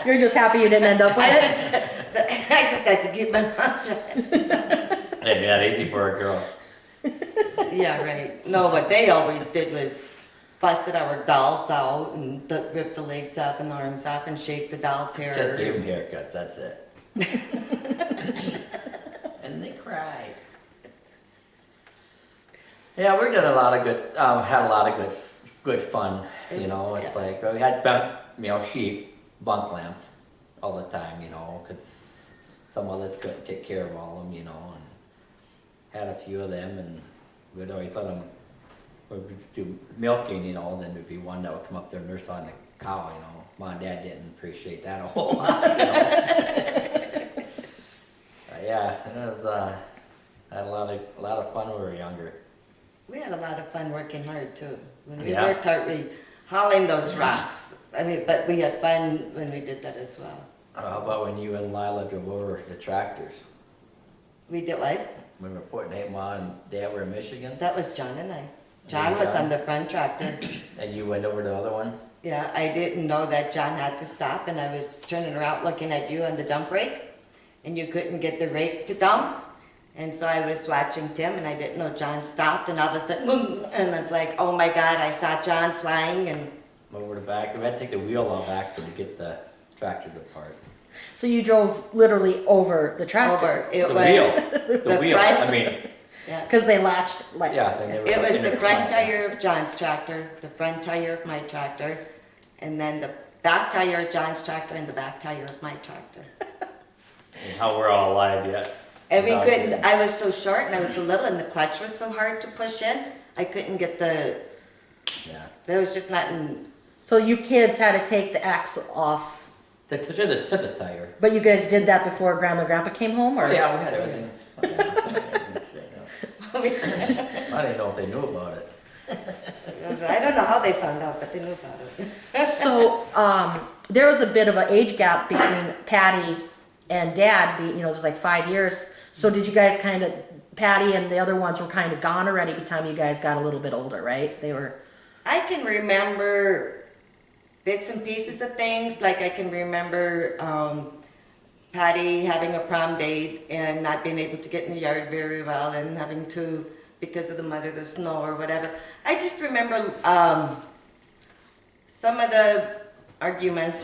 You're just happy you didn't end up with I it? just had to keep my mouth shut. Hey, yeah, easy for a girl. Yeah, right. No, what they always did was busted our dolls out and ripped the legs off and the arms off and shaved the doll's hair. Just gave them haircuts, that's it. And they cried. Yeah, we did a lot of good, had a lot of good fun, you know. It's Yeah. like, we had, you know, sheep, bunk lambs all the time, you know, because some others couldn't take care of all of them, you know, and had a few of them, and we'd always let them, we'd do milking, you know, then there'd be one that would come up there and nurse on the cow, you know. Mom and Dad didn't appreciate that a whole lot, you know. Yeah, it was, had a lot of fun when we were younger. We had a lot of fun working hard too. When we Yeah. worked hard, we hauling those rocks. I mean, but we had fun when we did that as well. How about when you and Lila drove over the tractors? We did what? When we were putting Aunt Ma and Dad were in Michigan, That was John and I. John was on the front tractor. and you went over to the other one? Yeah, I didn't know that John had to stop, and I was turning around looking at you on the dump rake, and you couldn't get the rake to dump. And so I was watching Tim, and I didn't know John stopped, and all of a sudden, boom, and it's like, oh my God, I saw John flying, and Over the back, we had to take the wheel off actually to get the tractors apart. So you drove literally over the tractor? over. It The was wheel, the the wheel, front. I mean, Yeah. Because they latched, like, yeah. Then they were It was in the front front. tire of John's tractor, the front tire of my tractor, and then the back tire of John's tractor and the back tire of my tractor. And how we're all alive yet. And we No, couldn't, I was so short and I was so little and the clutch was so hard to push in, I couldn't get Yeah. there was just nothing, so you kids had to take the axle off, To the tire. but you guys did that before Grandma and Grandpa came home, or? Oh yeah, we had everything. I didn't know if they knew about it. I don't know how they found out, but they knew about it. So, there was a bit of an age gap between Patty and Dad, you know, it was like 5 years. So did you guys kind of, Patty and the other ones were kind of gone already by the time you guys got a little bit older, right? They were, I can remember bits and pieces of things, like I can remember Patty having a prom date and not being able to get in the yard very well and having to, because of the mud or the snow or whatever. I just remember some of the arguments,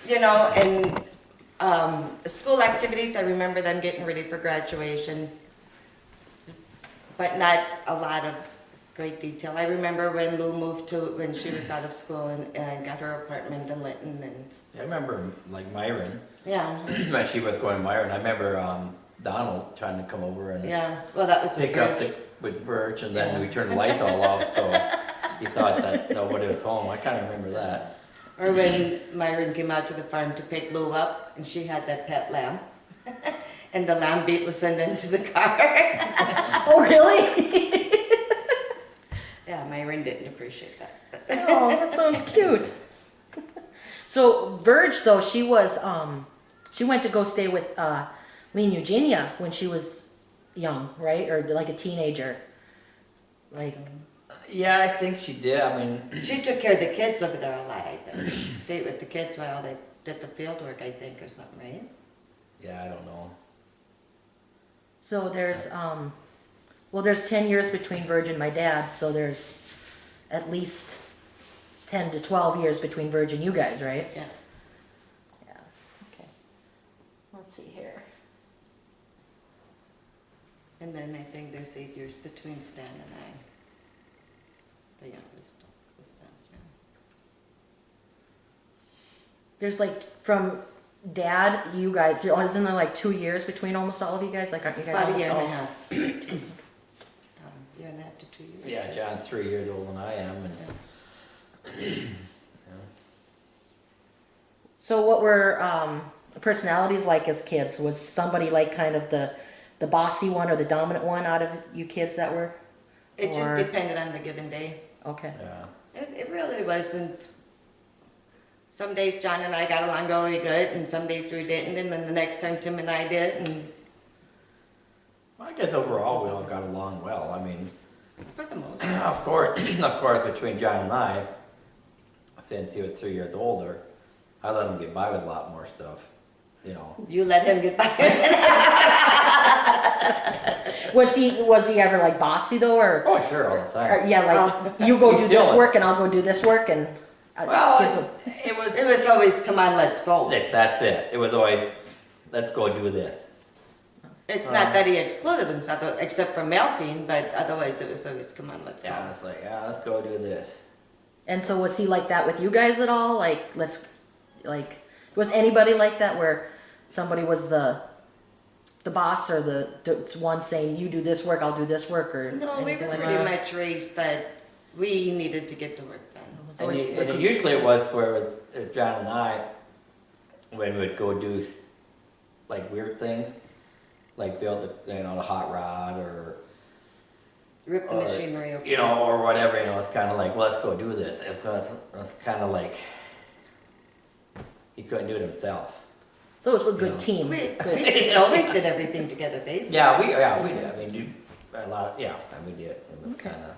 you know, and school activities, I remember them getting ready for graduation, but not a lot of great detail. I remember when Lou moved to, when she was out of school and got her apartment in Linton and, I remember like Myron, yeah, when she was going to Myron, I remember Donald trying to come over and yeah, well, that was a pick up bridge. with Birch, and then Yeah. we turned the lights all off, so he thought that nobody was home. I kind of remember that. Or when Myron came out to the farm to pick Lou up, and she had that pet lamb. And the lamb beat Lucinda into the car. oh, really? Yeah, Myron didn't appreciate that. Oh, that sounds cute. So Verge, though, she was, she went to go stay with Lean Eugenia when she was young, right? Or like a teenager. Right. Yeah, I think she did. I mean, She took care of the kids over there a lot, I think. Stayed with the kids while they did the field work, I think, or something, right? yeah, I don't know. So there's, well, there's 10 years between Verge and my dad, so there's at least 10 to 12 years between Verge and you guys, right? Yeah. Yeah, okay. Let's see here. And then I think there's 8 years between Stan and I. The youngest was Stan, yeah. There's like from Dad, you guys. Isn't there like 2 years between almost all of you guys? Like aren't you guys About a almost year and a all? half. Year and a half to 2 years. Yeah, John's 3 years older than I am, and So what were personalities like as kids? Was somebody like kind of the bossy one or the dominant one out of you kids that were? It just Or- depended on the given day. Okay. yeah. It really wasn't. Some days John and I got along really good, and some days we didn't, and then the next time Tim and I did, and Well, I guess overall we all got along well. I mean, for the most of course, between John and I, since he was 3 years older, I let him get by with a lot more stuff. You know. you let him get by. Was he ever like bossy though, or? Oh, sure, all the time. Yeah, like you go He do still this is. work and I'll go do this work and. kids Well, will- It was always, come on, let's go. that's it. It was always, let's go do this. It's not that he excluded himself, except for milking, but otherwise it was always, come on, let's go. Yeah, it's like, yeah, let's go do this. And so was he like that with you guys at all? Like was anybody like that where somebody was the boss or the one saying you do this work, I'll do this work, or No, we anything were like pretty that? much raised that we needed to get to work done. It was And, always and it usually it was where with John and I, when we'd go do like weird things, like build the hot rod or Rip the or, machinery over. or whatever. It's kind of like, well, let's go do this. It's kind of like he couldn't do it himself. So it was a good Yeah. team. We Good. just always did everything together, basically. Yeah, we did. I mean, a lot. We did. It was kind of.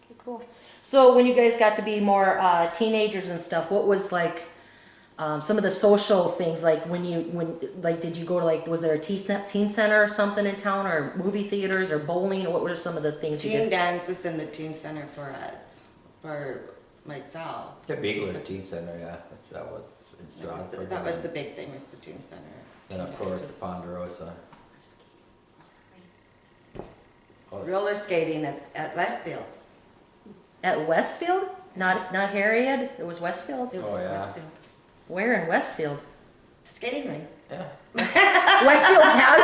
Okay, cool. So when you guys got to be more teenagers and stuff, what was like some of the social things? Like did you go to was there a teen center or something in town, or movie theaters, or bowling? What were some of the things you Teen did? dances in the teen center for us, for myself. The Beagler Teen Center, yeah. That was in Strasburg. That was the big thing, was the teen center. And of Teen course, dances. the Ponderosa. Oh, Roller skating at Westfield. At Westfield? Not Harriet. It was Westfield. Oh, yeah. Westfield. Where in Westfield? Skating ring. Yeah. Westfield had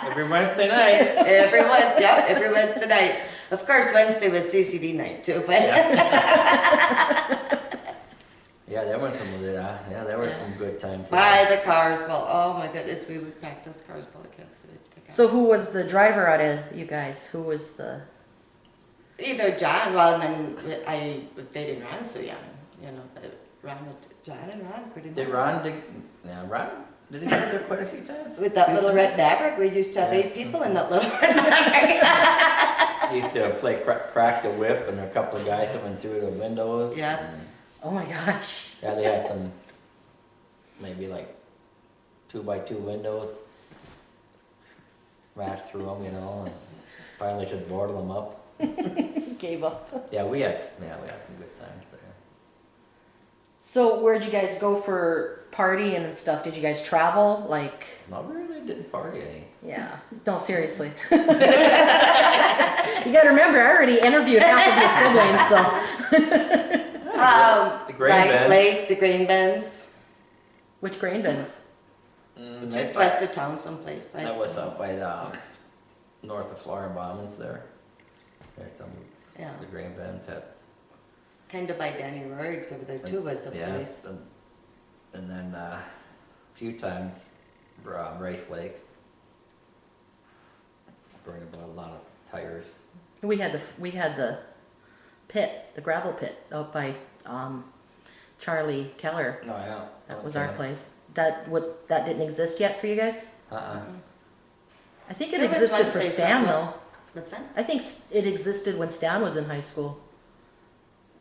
one. Every Wednesday night. Every Wednesday night. Of course, Wednesday was CCD night too, but Yeah, there were some good times. buy the cars. Well, oh my goodness, we would pack those cars full of kids. So we'd stick out. So who was the driver out of you guys? Who was the? Either John, well, and then I was dating Ron so young, but John and Ron pretty much. Did Ron, did he go there quite a few times? With that little red Maverick, we used to have 8 people in that little red Maverick. He used to play crack the whip, and a couple of guys coming through the windows. Yeah. And, Oh my gosh. yeah, they had some, maybe like 2x2 windows. Smashed through them, and finally just boarded them up. Gave up. Yeah, we had some good times there. So where'd you guys go for partying and stuff? Did you guys travel? Like, No, we really didn't party any. yeah. No, seriously. You gotta remember, I already interviewed half of your siblings, so. The grain Rice bins. Lake, the grain bins. Which grain bins? Just west of town someplace. That was up by the north of Flora Bombings there. There's some, Yeah. the grain bins had. Kind of by Danny Roerig's over there too was the place. And then a few times Rice Lake. Burned about a lot of tires. We had the pit, the gravel pit out by Charlie Keller. No, yeah. That was our place. That didn't exist yet for you guys? I think it There was existed one for place Stan that though. What's that? I think it existed when Stan was in high school.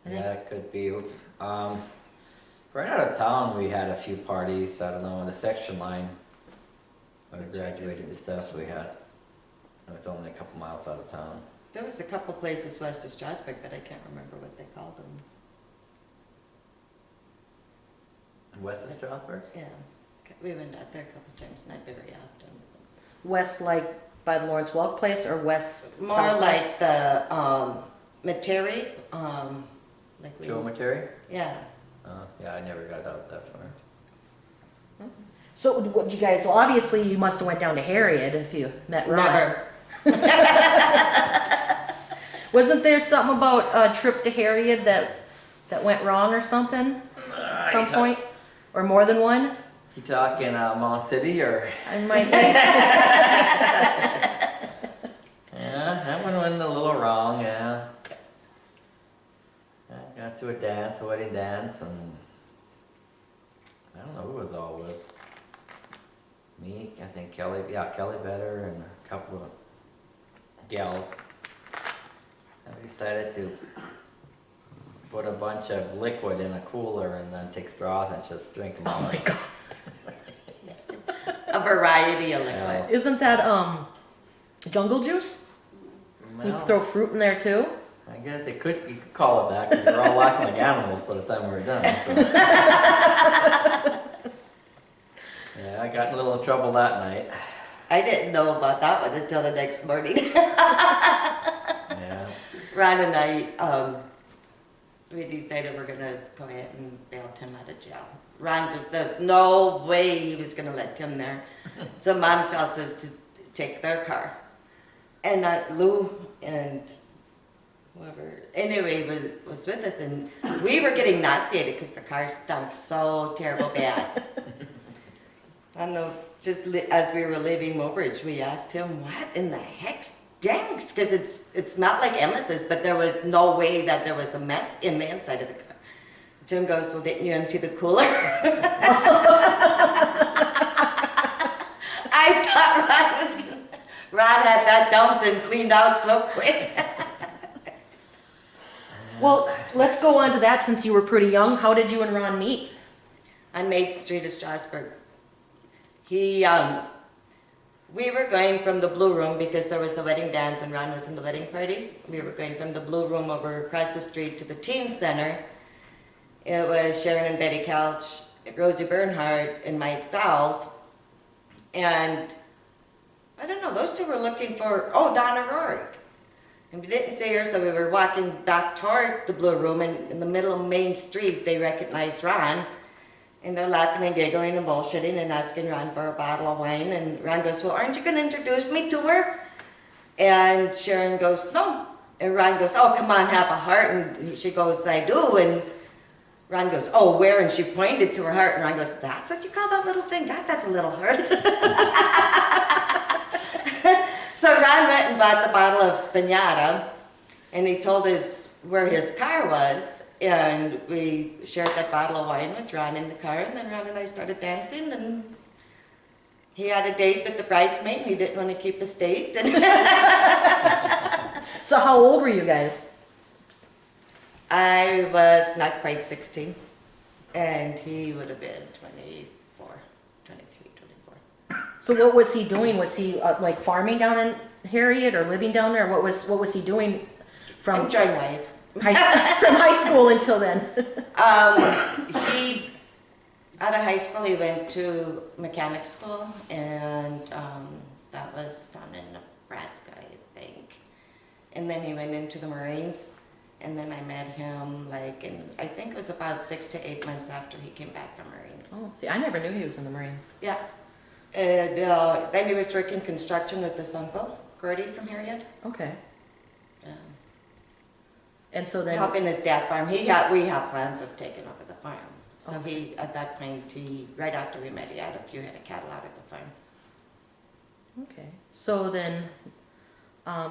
I think- Yeah, it could be. Right out of town, we had a few parties. I don't know, on the section line. When we graduated and stuff, we had. It was only a couple miles out of town. There was a couple places west of Strasburg, but I can't remember what they called them. West of Strasburg? Yeah, we went out there a couple times, not very often. West, like by the Lawrence Welk place, or west? More southwest? like the Materi, like we. Joe Materi? Yeah, Yeah, I never got out that far. So what you guys? Well, obviously you must have went down to Harriet if you met Ron. Never. Wasn't there something about a trip to Harriet that went wrong or something? At some point, or more than one? You talking Mount City or? I might think. Yeah, that one went a little wrong, yeah. I got to a wedding dance, and I don't know who was all with. Me, I think Kelly Better, and a couple of gals. And we decided to put a bunch of liquid in a cooler and then take straws and just drink them all. Oh my God! A variety of liquid. Isn't that jungle juice? You Well, throw fruit in there too. I guess you could call it that, because we're all acting like animals by the time we're done. So. Yeah, I got in a little trouble that night. I didn't know about that one until the next morning. Yeah. Ron and I, we decided we're gonna go ahead and bail Tim out of jail. Ron just, there's no way he was gonna let Tim there. So Mom tells us to take their car. And Lou and whoever, anyway, was with us, and we were getting nauseated because the car stunk so terrible bad. I know, as we were leaving Mobridge, we asked him, what in the heck stinks? Because it smelled like emesis, but there was no way that there was a mess in the inside of the car. Jim goes, well, didn't you empty the cooler? I thought Ron had that dumped and cleaned out so quick. Well, let's go on to that since you were pretty young. How did you and Ron meet? On Main Street of Strasburg. We were going from the Blue Room because there was a wedding dance and Ron was in the wedding party. We were going from the Blue Room over across the street to the Teen Center. It was Sharon and Betty Couch, Rosie Bernhardt, and myself. And I don't know, those two were looking for, Donna Rourke. And we didn't see her, so we were walking back toward the Blue Room, and in the middle of Main Street, they recognized Ron. And they're laughing and giggling and bullshitting and asking Ron for a bottle of wine. And Ron goes, well, aren't you going to introduce me to her? And Sharon goes, no. And Ron goes, oh, come on, have a heart. And she goes, I do. And Ron goes, oh, where? And she pointed to her heart. And Ron goes, that's what you call that little thing? God, that's a little heart. So Ron went and bought the bottle of Spinata. And he told us where his car was. And we shared that bottle of wine with Ron in the car, and then Ron and I started dancing, and he had a date with the bridesmaid, and he didn't want to keep his date. So how old were you guys? I was not quite 16, and he would have been 23, 24. So what was he doing? Was he like farming down in Harriet or living down there? What was he doing from Enjoying life. from high school until then? He, out of high school, he went to mechanic school, and that was down in Nebraska, I think. And then he went into the Marines, and then I met him I think it was about 6 to 8 months after he came back from Marines. Oh, see, I never knew he was in the Marines. Yeah. And then he was working construction with his uncle, Gordy from Harriet. Okay. And so then, Helping his dad farm. We had plans of taking over the farm. So he, at that point, right after we met, he had a few head of cattle out at the farm. okay. So then,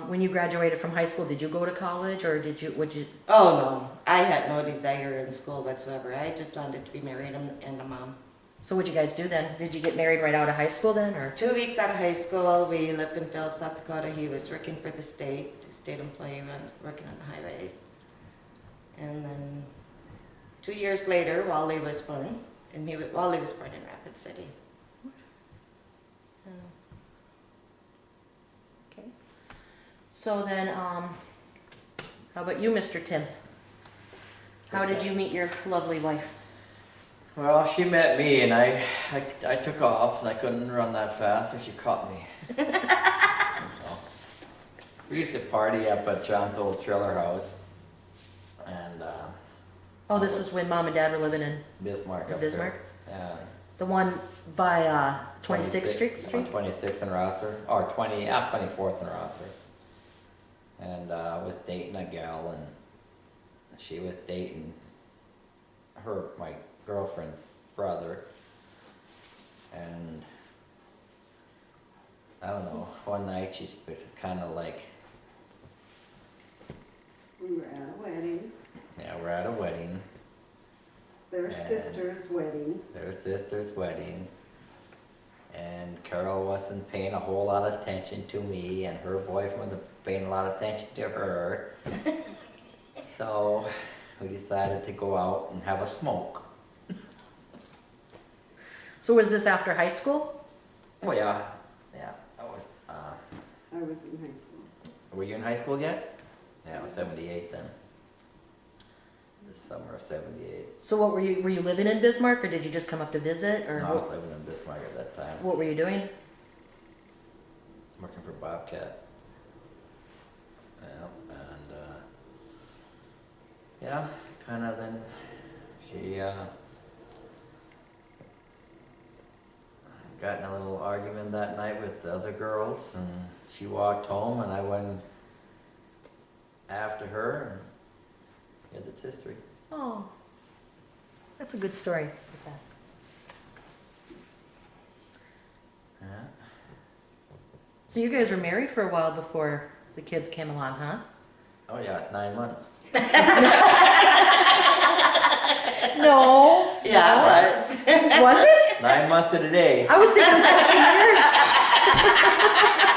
when you graduated from high school, did you go to college or would you? Oh no, I had no desire in school whatsoever. I just wanted to be married and a mom. So what'd you guys do then? Did you get married right out of high school then, or? 2 weeks out of high school, we lived in Phillips, South Dakota. He was working for the state employee, working on the highways. And then 2 years later, Wally was born, and Wally was born in Rapid City. Okay. So then, how about you, Mr. Tim? How did you meet your lovely wife? Well, she met me, and I took off, and I couldn't run that fast, and she caught me. So, we used to party up at John's old trailer house, and Oh, this is when mom and dad were living in Bismarck. in up Bismarck? There. Yeah. The one by 26th Street? On 26th and Rosser, or 24th and Rosser. And was dating a gal, and she was dating my girlfriend's brother. And I don't know, one night she was kind of like, We were at a wedding, yeah, we're at a wedding, their And- sister's wedding. their sister's wedding, and Carol wasn't paying a whole lot of attention to me, and her boyfriend wasn't paying a lot of attention to her. So we decided to go out and have a smoke. So was this after high school? Oh yeah, yeah, I was, I was in high school. were you in high school yet? Yeah, I was 78 then. The summer of 78. So what were you living in Bismarck, or did you just come up to visit, or No, I was living in Bismarck at that time, what were you doing? working for Bobcat. Yeah, and yeah, kind of then she got in a little argument that night with the other girls, and she walked home, and I went after her, and yes, it's history. Oh, that's a good story. Yeah. So you guys were married for a while before the kids came along, huh? Oh yeah, 9 months. No. Yeah, it was. Was it? 9 months to the day. I was thinking it was like 8 years.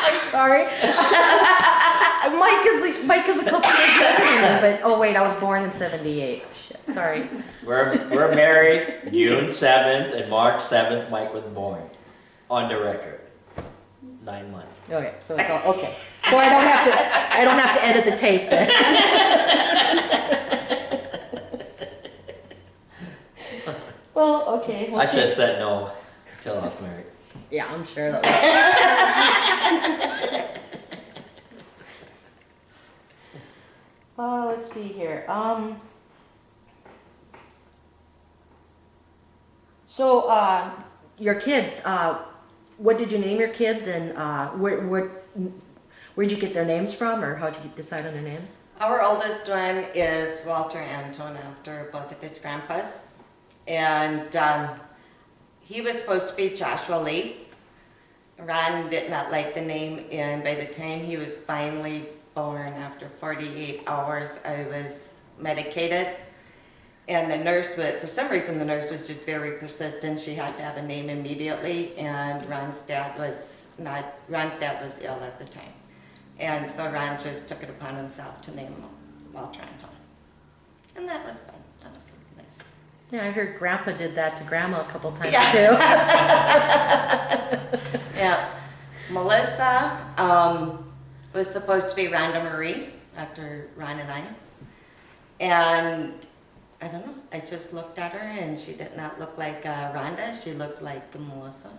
I'm sorry. Mike is a couple years younger than me, but oh wait, I was born in '78. Shit, sorry. We're married June 7th, and March 7th Mike was born. On the record. 9 months. Okay, so it's all okay. So I don't have to edit the tape then. Well, okay. Well, I just said no till I was married. yeah, I'm sure that was. Let's see here. So, your kids, what did you name your kids, and where'd you get their names from, or how'd you decide on their names? Our oldest one is Walter Anton, after both of his grandpas. And he was supposed to be Joshua Lee. Ron did not like the name, and by the time he was finally born, after 48 hours, I was medicated. And the nurse for some reason, the nurse was just very persistent. She had to have a name immediately, and Ron's dad was ill at the time. And so Ron just took it upon himself to name him Walter Anton. And that was fun. That was nice. Yeah, I heard Grandpa did that to Grandma a couple times Yeah. too. Yeah. Melissa was supposed to be Rhonda Marie, after Ron and I. And I don't know, I just looked at her and she did not look like Rhonda, she looked like Melissa.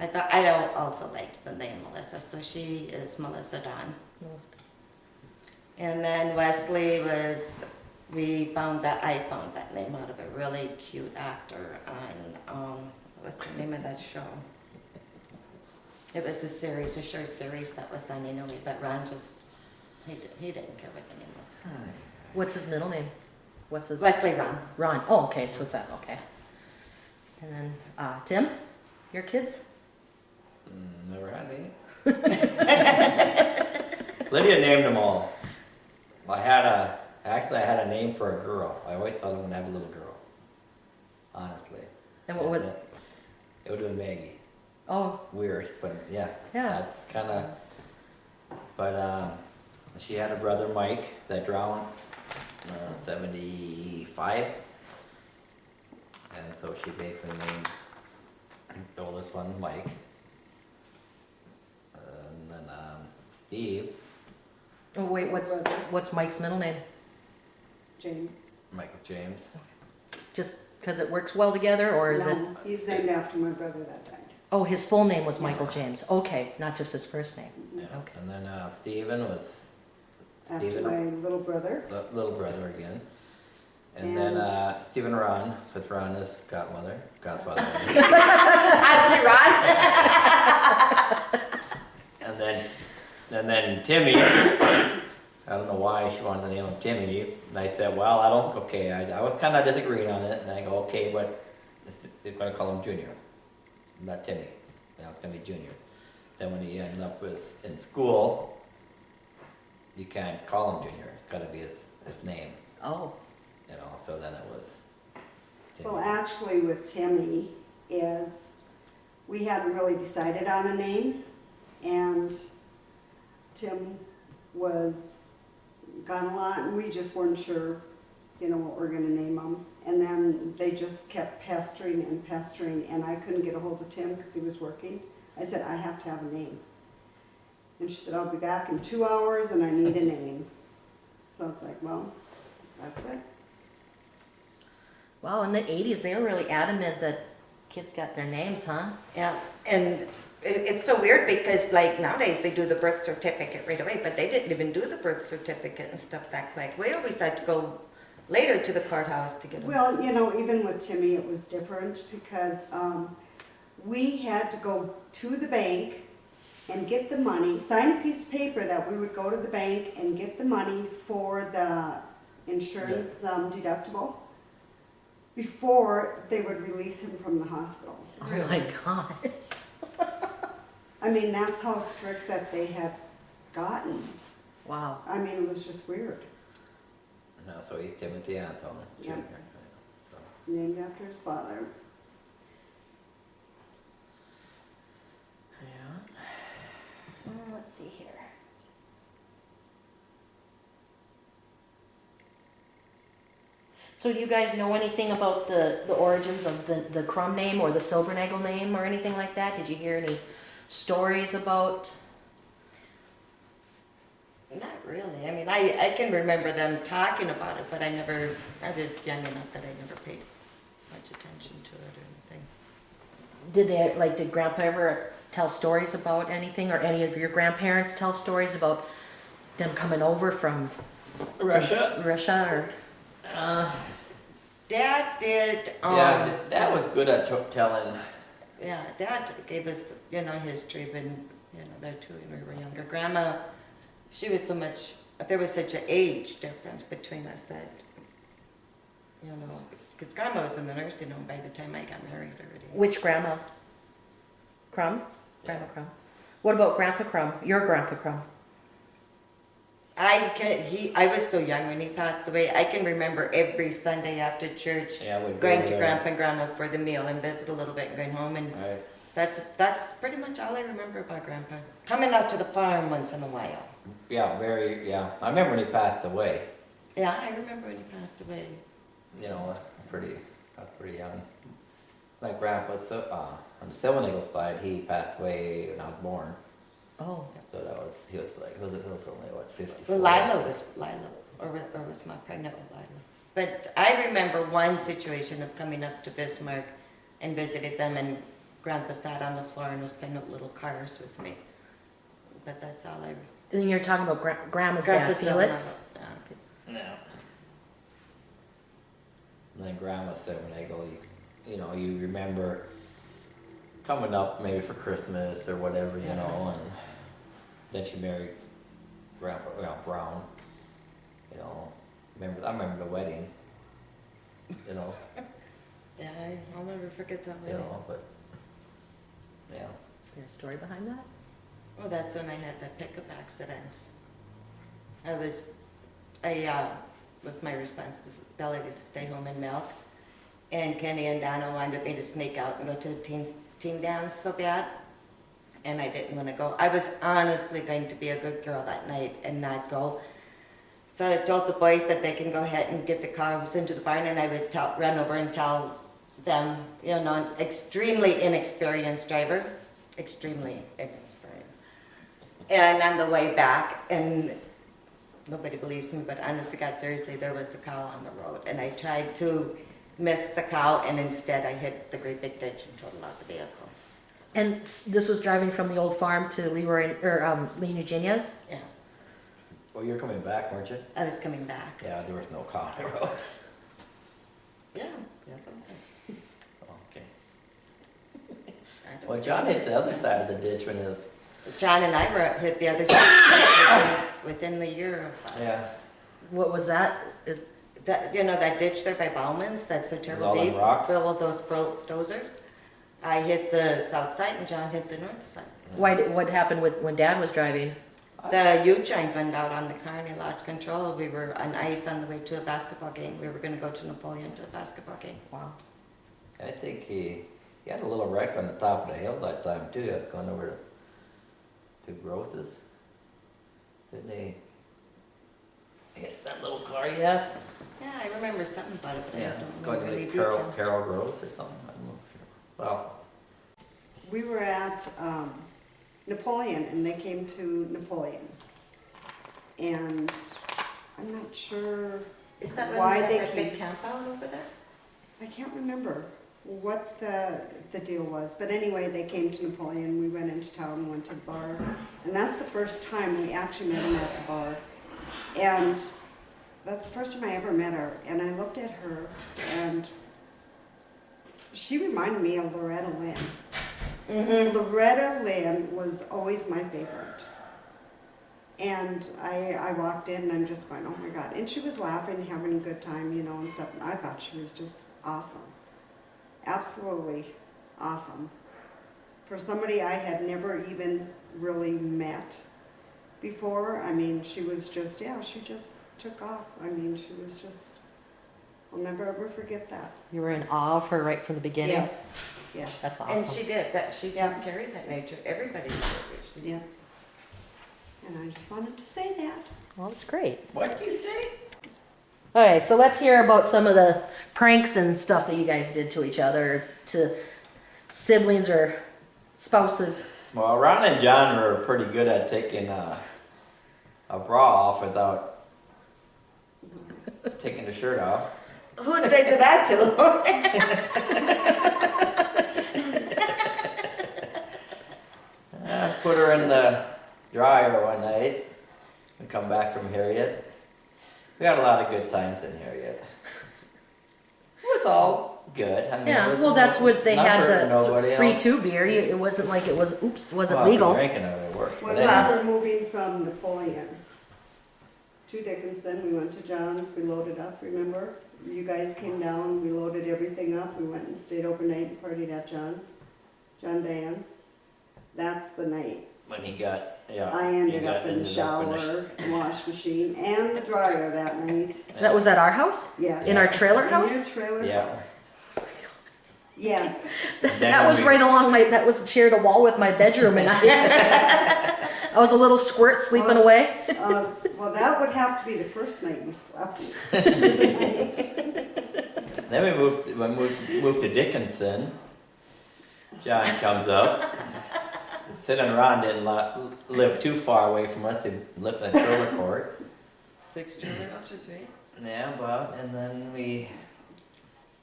I also liked the name Melissa, so she is Melissa Dawn. And then Wesley I found that name out of a really cute actor on, what was the name of that show? It was a short series that was on Inouye, but Ron he didn't care what the name was. What's his middle name? What's his? Wesley Ron. Ron. Oh, okay, so it's that, okay. And then, Tim, your kids? Never had any. Lydia named them all. I had a name for a girl. I always thought I was gonna have a little girl. Honestly. And what would, It would have been Maggie. oh, Weird, but yeah. Yeah. That's kind of. But she had a brother Mike that drowned, 75, and so she basically named the oldest one Mike, and then Steve, oh wait, what's Mike's middle name? James. Michael James. Just because it works well together, or is it? No, he's named after my brother that died. Oh, his full name was Michael James. Okay, not just his first name. Yeah. Okay. And then Stephen was After my little brother. little brother again. And then Stephen Ron, with Ron is godfather. Auntie Ron. And then Timmy, I don't know why she wanted the name of Timmy, and I said, well, I was kind of disagreeing on it, and I go, okay, but they're going to call him Junior, not Timmy. Now it's going to be Junior. Then when he ended up in school, you can't call him Junior. It's got to be his name, Oh, you know. So then it was Timmy. Well, actually with Timmy is, we hadn't really decided on a name, and Tim was gone a lot, and we just weren't sure, you know, what we're gonna name him. And then they just kept pestering, and I couldn't get a hold of Tim because he was working. I said, I have to have a name. And she said, I'll be back in 2 hours and I need a name. So I was like, well, that's it. wow, in the 80s, they were really adamant that kids got their names, huh? Yeah, and it's so weird because like nowadays they do the birth certificate right away, but they didn't even do the birth certificate and stuff that quick. We always had to go later to the courthouse to get them. Well, you know, even with Timmy, it was different because we had to go to the bank and get the money, sign a piece of paper that we would go to the bank and get the money for the insurance deductible before they would release him from the hospital. Oh my God. I mean, that's how strict that they had gotten. Wow. I mean, it was just weird. No, so he's Timothy Anton Jr. Yeah. So, Named after his father. Yeah. Let's see here. So do you guys know anything about the origins of the Krumm name or the Silbernagel name or anything like that? Did you hear any stories about? Not really. I mean, I can remember them talking about it, but I was young enough that I never paid much attention to it or anything. Did Grandpa ever tell stories about anything, or any of your grandparents tell stories about them coming over from Russia. Russia, or? Dad did. Yeah, Dad was good at telling. Yeah, Dad gave us, history when, they're two when we were younger. Grandma, there was such an age difference between us that, because Grandma was in the nursing home by the time I got married already. Which grandma? Krumm? Grandma Krumm. What about Grandpa Krumm? Your Grandpa Krumm? I was so young when he passed away. I can remember every Sunday after church we'd going go to there. Grandpa and Grandma for the meal and visit a little bit and going home. And Right. that's pretty much all I remember about Grandpa. Coming out to the farm once in a while. Yeah, I remember when he passed away. Yeah, I remember when he passed away. You know, I was pretty young. My grandpa, on the Silbernagel side, he passed away when I was born. Oh. So he was only, 54? Well, or was my pregnant with Lila. But I remember one situation of coming up to Bismarck and visited them, and Grandpa sat on the floor and was playing with little cars with me. But that's all I. And you're talking about Grandma's dad, Felix? Yeah. Yeah. And then Grandma Silbernagel, you remember coming up maybe for Christmas or whatever, and then she married Grandpa Brown. I remember the wedding. Yeah, I'll never forget that wedding. But yeah. Is there a story behind that? Well, that's when I had that pickup accident. Was my responsibility to stay home and milk. And Kenny and Donna wanted me to sneak out and go to the team dance so bad. And I didn't want to go. I was honestly going to be a good girl that night and not go. So I told the boys that they can go ahead and get the cars into the barn, and I would run over and tell them, extremely inexperienced driver, extremely inexperienced. And on the way back, and nobody believes me, but honest to God, seriously, there was a cow on the road, and I tried to miss the cow, and instead I hit the great big ditch and totaled out the vehicle. And this was driving from the old farm to Leroy, or Lee Eugenia's? Yeah, Well, you're coming back, weren't you? I was coming back. Yeah, there was no car on the road. Well, John hit the other side of the ditch when his, John and I were hit the other side within the year of, yeah, What was that? Is that, you know, that ditch there by Bauman's, that's so terrible all them deep. rocks? With all those bulldozers. I hit the south side and John hit the north side. what happened with when Dad was driving? The U-joint went out on the car and he lost control. We were on ice on the way to a basketball game. We were gonna go to Napoleon to a basketball game. Wow. I think he had a little wreck on the top of the hill that time too. I was going over to Grosses. Didn't they hit that little car you have? Yeah, I remember something about it, but I Yeah, don't going know to really be detail. Carol Gross or something. I don't know. Well, We were at Napoleon, and they came to Napoleon. And I'm not sure, Is that when why we had they that big came. camp out over there? I can't remember what the deal was, but anyway, they came to Napoleon, we went into town, went to the bar, and that's the first time we actually met him at the bar. And that's the first time I ever met her, and I looked at her, and she reminded me of Loretta Lynn. Loretta Lynn was always my favorite. And I walked in and I'm just going, oh my God. And she was laughing, having a good time, you know, and stuff. And I thought she was just awesome. Absolutely awesome. For somebody I had never even really met before, I mean, she was just, yeah, she just took off. I mean, she was just, I'll never ever forget that. You were in awe of her right from the beginning. Yes, yes. That's awesome. And she did, that she Yeah. just carried that nature. Everybody did. She- Yeah. And I just wanted to say that. Well, that's great. what did you say? Okay, so let's hear about some of the pranks and stuff that you guys did to each other, to siblings or spouses. Well, Ron and John were pretty good at taking a bra off without taking the shirt off. Who did they do that to? I put her in the dryer one night and come back from Harriet. We had a lot of good times in Harriet. It was all good. I mean, it Yeah, was well, that's what they not had hurting nobody, the you free know. two beer. It wasn't like it was, oops, wasn't Well, legal. Drinking of it worked. When But we anyway, were moving from Napoleon to Dickinson, we went to John's, we loaded up, remember? You guys came down, we loaded everything up, we went and stayed overnight and partied at John's, John Dan's. That's the night. when he got, yeah. I he ended got- up in the ended up in the shower, wash machine, and the dryer that night. That was at our house? Yeah. In our trailer In your house? trailer Yeah. house. Yes. And then That was when we- right along that was shared a wall with my bedroom and I was a little squirt sleeping away. Well, that would have to be the first night you slept. Then we moved to Dickinson. John comes up. Sid and Ron didn't live too far away from us. He lived in a trailer court. 6 trailer houses, right? Yeah, about, and then we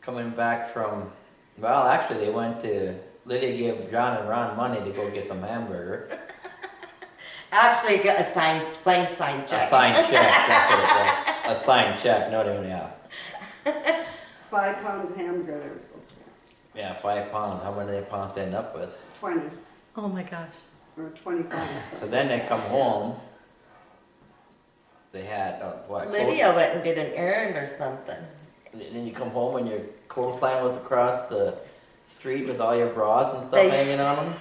coming back from. Well, actually, they went to. Lydia gave John and Ron money to go get some hamburger. Actually, got a blank signed check. A signed check. That's what it was. A signed check. Not even yeah. 5 pounds of hamburger they were supposed to get. Yeah, 5 pounds. How many pounds they end up with? 20 Oh my gosh. or 25. So then they come home. They had what? Lydia went and did an errand or something. And then you come home and your clothesline was across the street with all your bras and stuff They- hanging on them.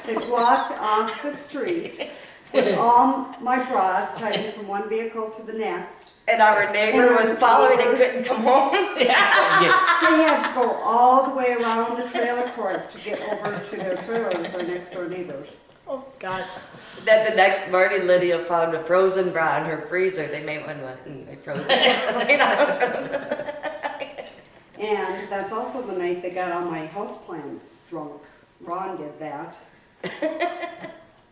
They blocked off the street with all my bras tied from one vehicle to the next. And our neighbor was following and couldn't come home. They had to go all the way around the trailer court to get over to their trailers, their next door neighbors. Oh God. Then the next morning, Lydia found a frozen bra in her freezer. They made one and they froze it. And that's also the night they got all my houseplants drunk. Ron did that.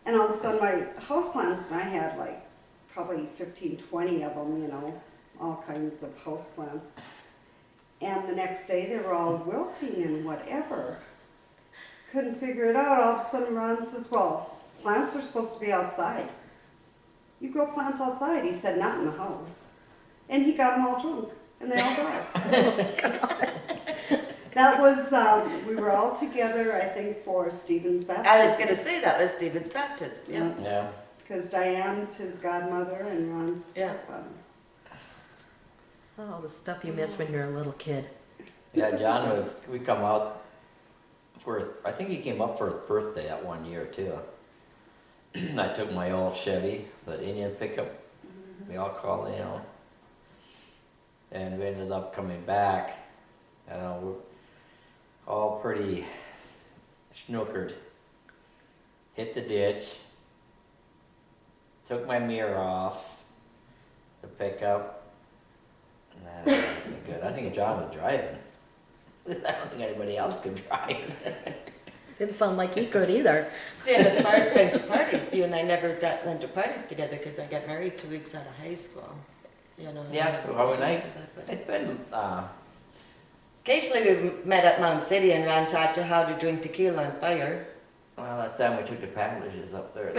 And all of a sudden my houseplants, and I had like probably 15, 20 of them, you know, all kinds of houseplants. And the next day they were all wilting and whatever. Couldn't figure it out. All of a sudden Ron says, well, plants are supposed to be outside. You grow plants outside. He said, not in the house. And he got them all drunk. And they all died. That was, we were all together, I think, for Stephen's baptism. I was gonna say that was Stephen's baptism, yeah. Yeah. Because Diane's his godmother and Ron's his Yeah. stepfather. Oh, the stuff you miss when you're a little kid. Yeah, John was, we come out for, I think he came up for his birthday that one year too. I took my old Chevy, the Indian pickup, we all call it, you know. And we ended up coming back, I don't know, we're all pretty snookered. Hit the ditch, took my mirror off the pickup. Nah, that wasn't good. I think John was driving. I don't think anybody else could drive. Didn't sound like he could either. See, and as far as going to parties, you and I never went to parties together because I got married 2 weeks out of high school. You know. Yeah, well, when But it's been, occasionally we met at Mount City and Ron taught you how to drink tequila on fire. well, that time we took the packages up there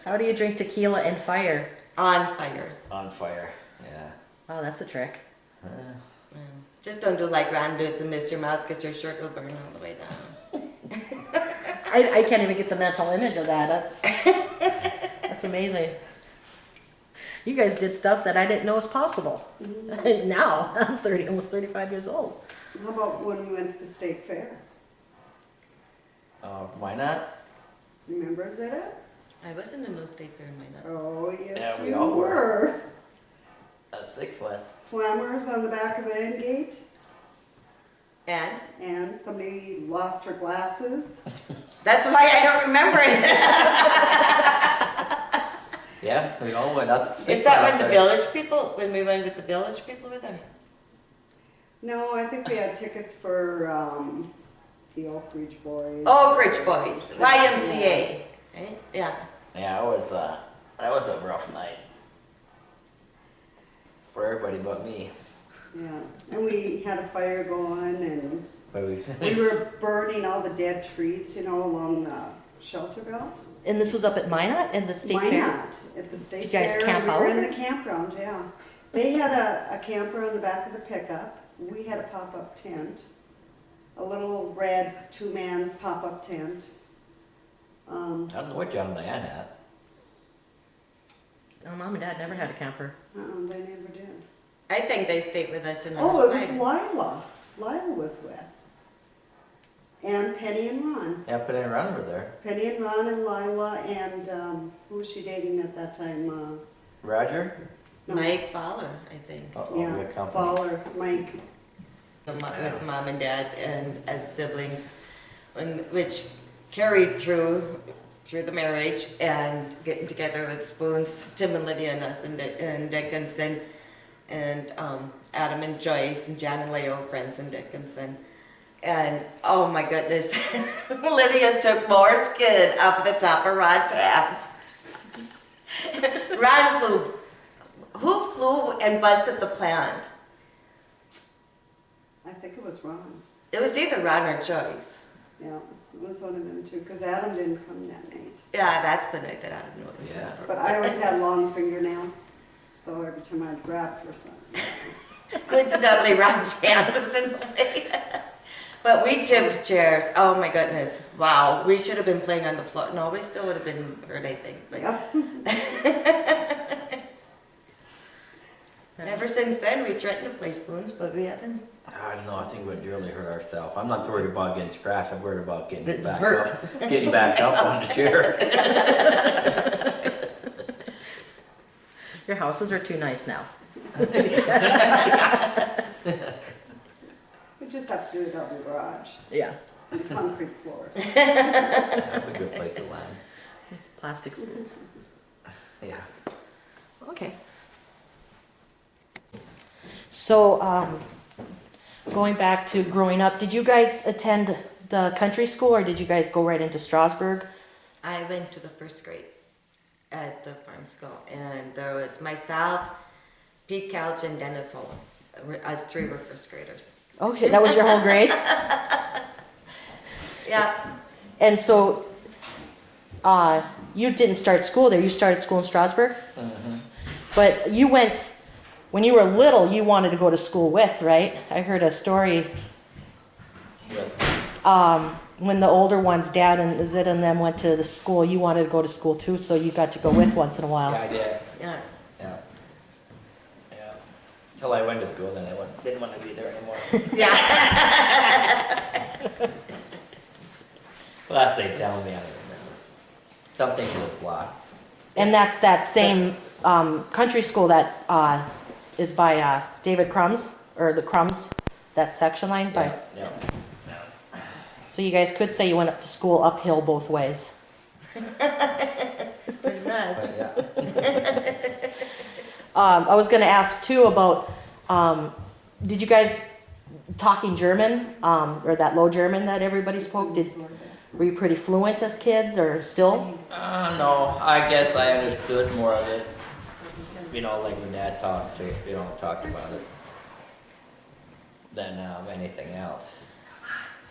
How do you drink tequila and fire? On fire. on fire. Yeah. Oh, that's a trick. Uh, Yeah. Just don't do like Ron does and miss your mouth because your shirt will burn all the way down. I can't even get the mental image of that. That's amazing. You guys did stuff that I didn't know was possible. Now, I'm almost 35 years old. How about when we went to the state fair? why not? Remember Zeta? I wasn't in no state fair in my night. Oh, yes, Yeah, we you all were. were. A 6 one. Slammers on the back of the end gate, And and somebody lost her glasses. that's why I don't remember it. Yeah, we all went. That's Is 6 that one when the up there. village people, when we went with the village people were there? No, I think we had tickets for the Oak Ridge Boys. Oh, Rich Boys, YMCA, right? Yeah. Yeah, it was, that was a rough night. For everybody but me. Yeah, and we had a fire going, and But we were burning all the dead trees, you know, along the shelter belt. And this was up at Minot in the state Why fair? not? At the state Did you guys fair, camp we were out? in the campground, yeah. They had a camper on the back of the pickup. We had a pop-up tent, a little red 2-man pop-up tent. I don't know what John and Diane had. Oh, Mom and Dad never had a camper. They never did. I think they stayed with us in our Oh, it was slide. Lila. Lila was with. And Penny and Ron. Yeah, put in run over there. Penny and Ron and Lila and who was she dating at that time? Roger? No. Mike Fowler, I think. Uh-oh, we Yeah, got company. Fowler, Mike. With Mom and Dad and as siblings, which carried through the marriage and getting together with Spoons, Tim and Lydia and us and Dickinson, and Adam and Joyce and Jan and Leo, friends in Dickinson. And oh my goodness, Lydia took more skin off the top of Ron's hands. Ron flew. Who flew and busted the plant? I think it was Ron. It was either Ron or Joyce. Yeah, it was one of them too, because Adam didn't come that night. Yeah, that's the night that I don't know. Yeah. But I always had long fingernails, so every time I'd grab for something. Coincidentally, Ron's hand was in the way. But we tipped chairs. Oh my goodness. Wow. We should have been playing on the floor. No, we still would have been hurt, I think. But Yep. ever since then, we threatened to play Spoons, but we haven't. I don't know, I think we'd really hurt ourselves. I'm not worried about getting scratched, I'm worried about getting The back hurt. up. Getting back up on the chair. Your houses are too nice now. We just have to do it out in the garage, Yeah, on the concrete floor. That's a good place to land. plastic spoons. Yeah. Okay. So, going back to growing up, did you guys attend the country school or did you guys go right into Strasbourg? I went to the first grade at the farm school, and there was myself, Pete Couch, and Dennis Holm. Us three were first graders. Okay, that was your whole grade? Yeah. And so, you didn't start school there, you started school in Strasbourg? But you went, when you were little, you wanted to go to school with, right? I heard a story, With, when the older ones, Dad and Zid and them went to the school, you wanted to go to school too, so you got to go with once in a while. yeah, I did. Yeah. Yeah. Yeah. Till I went to school, then didn't want to be there anymore. Yeah. Last they tell me, I don't remember. Something was blocked. And that's that same country school that is by David Crumm's, or the Crumbs, that section line by. Yeah. So you guys could say you went up to school uphill both ways. Pretty much. But yeah. I was going to ask too about, did you guys talking German, or that Low German that everybody spoke? Were you pretty fluent as kids, or still? No, I guess I understood more of it. You know, like when Dad talked about it, than anything else.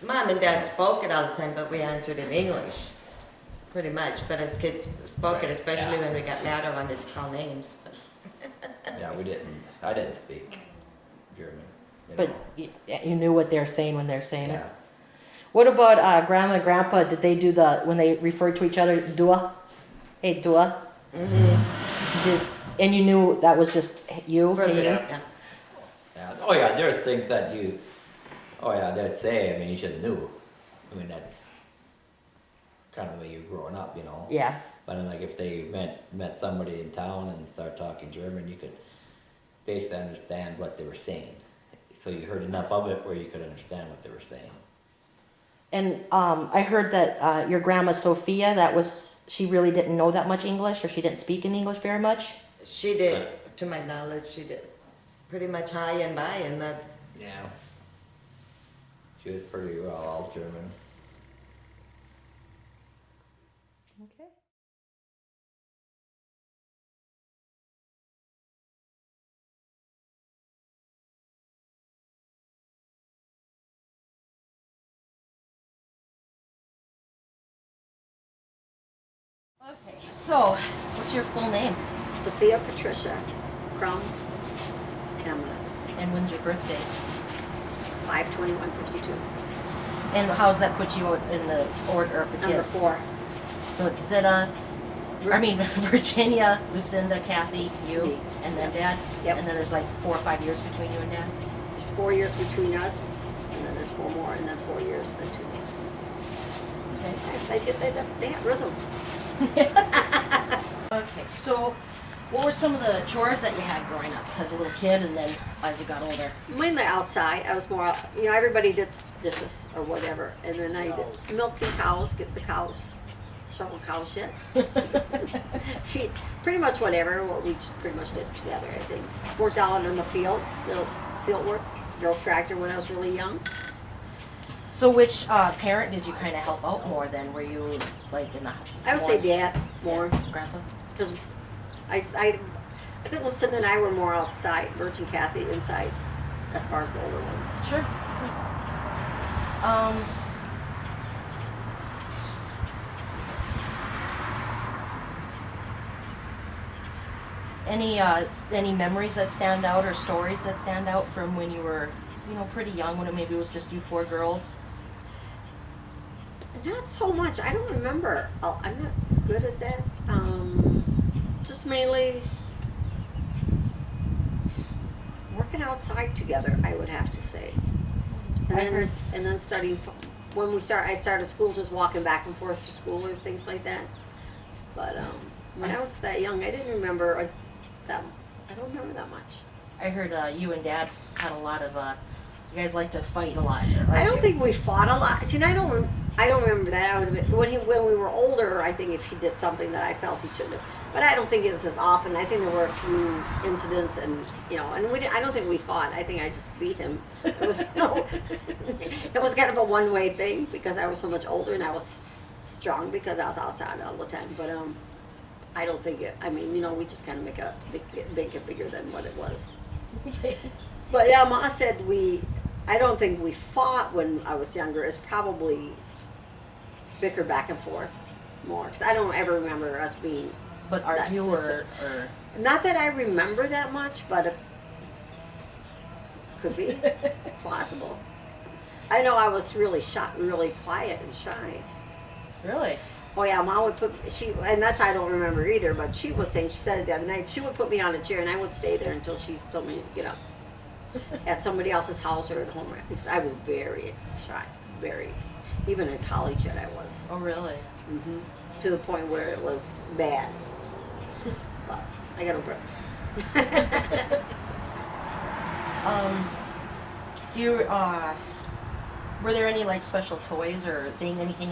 Mom and Dad spoke it all the time, but we answered in English, pretty much. But as kids spoke it, Right, especially yeah. when we got mad or wanted to call names. But Yeah, I didn't speak German. But you knew what they're saying when they're saying it. yeah. What about Grandma and Grandpa? Did they do when they referred to each other, dua? Hey, dua? And you knew that was just you? for the, hey, you? yeah. Yeah. Oh yeah, there are things that they'd say, I mean, you should have knew. I mean, that's kind of the way you're growing up, you know. Yeah. But like if they met somebody in town and start talking German, you could basically understand what they were saying. So you heard enough of it where you could understand what they were saying. And I heard that your grandma Sophia, she really didn't know that much English, or she didn't speak in English very much? She did, to my knowledge, she did pretty much high and by, and that's Yeah. She was pretty well all German. Okay. Okay, so what's your full name? Sophia Patricia Krumm Interviews, And when's your birthday? 5/21/52. And how does that put you in the order of the Number kids? 4. So it's Zita, Virginia, Lucinda, Kathy, you, Me. and then Dad? Yep. And then there's like 4 or 5 years between you and Dad? There's 4 years between us, and then there's 4 more, and then 4 years, then 2 more. Okay. They have rhythm. Okay, so what were some of the chores that you had growing up as a little kid and then as you got older? Mainly outside. I was more, everybody did dishes or whatever, and then I did milking cows, get the cows, shovel cow shit, feed, pretty much whatever. What we just pretty much did together. I think worked out in the field, little field work. Drove tractor when I was really young. So which parent did you kind of help out more then? Were you like in the I would say Dad more, Grandpa? because I think Lucinda and I were more outside. Birch and Kathy inside, as far as the older ones. Sure. Any memories that stand out or stories that stand out from when you were, pretty young, when maybe it was just you 4 girls? Not so much. I don't remember. I'm not good at that. Just mainly working outside together, I would have to say. And then studying. When I started school, just walking back and forth to school or things like that. But when I was that young, I didn't remember that. I don't remember that much. I heard you and Dad had a lot of. You guys like to fight a lot. I don't think we fought a lot. See, I don't remember that. I would have been when we were older. I think if he did something that I felt he shouldn't have, but I don't think it's as often. I think there were a few incidents, and I don't think we fought. I think I just beat him. It was it was kind of a one-way thing because I was so much older and I was strong because I was outside all the time. But I don't think it. I mean, we just kind of make it bigger than what it was. But yeah, Ma said I don't think we fought when I was younger. It's probably bicker back and forth more because I don't ever remember us being. But argue or not that I remember that much, but Could be. Possible. I know I was really really quiet and shy. Really? Oh yeah, Mom would put and that's I don't remember either, but she would say, she said it the other night, she would put me on a chair and I would stay there until she told me to get up. At somebody else's house or at home, because I was very shy, very. Even in college yet I was. Oh, really? To the point where it was bad. But I got over it. Do you, were there any like special toys or anything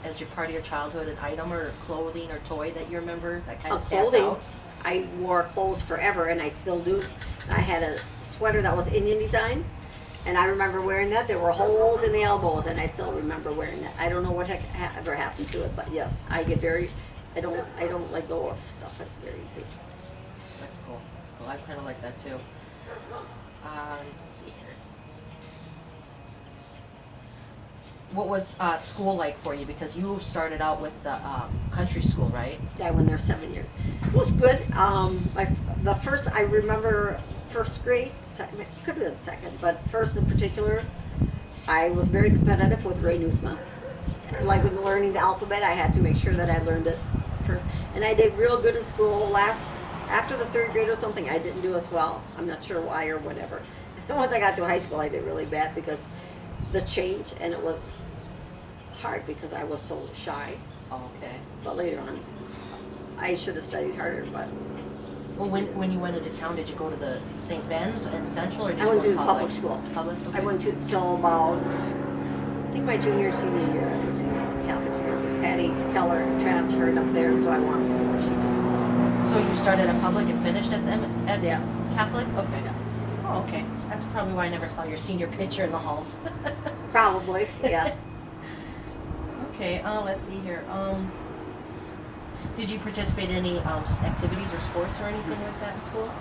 as your part of your childhood, an item or clothing or toy that you remember that kind of stands Clothing. out? I wore clothes forever and I still do. I had a sweater that was Indian design. And I remember wearing that. There were holes in the elbows, and I still remember wearing that. I don't know what ever happened to it, but yes, I get very. I don't let go of stuff very easy. That's cool. That's cool. I kind of like that too. Let's see here. What was school like for you? Because you started out with the country school, right? I went there 7 years. It was good. The first I remember first grade, could have been second, but first in particular, I was very competitive with Ray Newsma. Like with learning the alphabet, I had to make sure that I learned it first. And I did real good in school. After the third grade or something, I didn't do as well. I'm not sure why or whatever. And once I got to high school, I did really bad because the change, and it was hard because I was so shy. Oh, okay. But later on, I should have studied harder, but Well, when you went into town, did you go to the St. Ben's and Central, or did I you went go to the public school. Public? Okay. I went to till about, I think my junior, senior year, I went to Catholic school because Patty Keller transferred up there, so I wanted to know where she did. So you started at public and finished at Yeah. Catholic? Okay. Yeah. Oh, okay. That's probably why I never saw your senior picture in the halls. Probably, yeah. Okay, let's see here. Did you participate in any activities or sports or anything like that in school?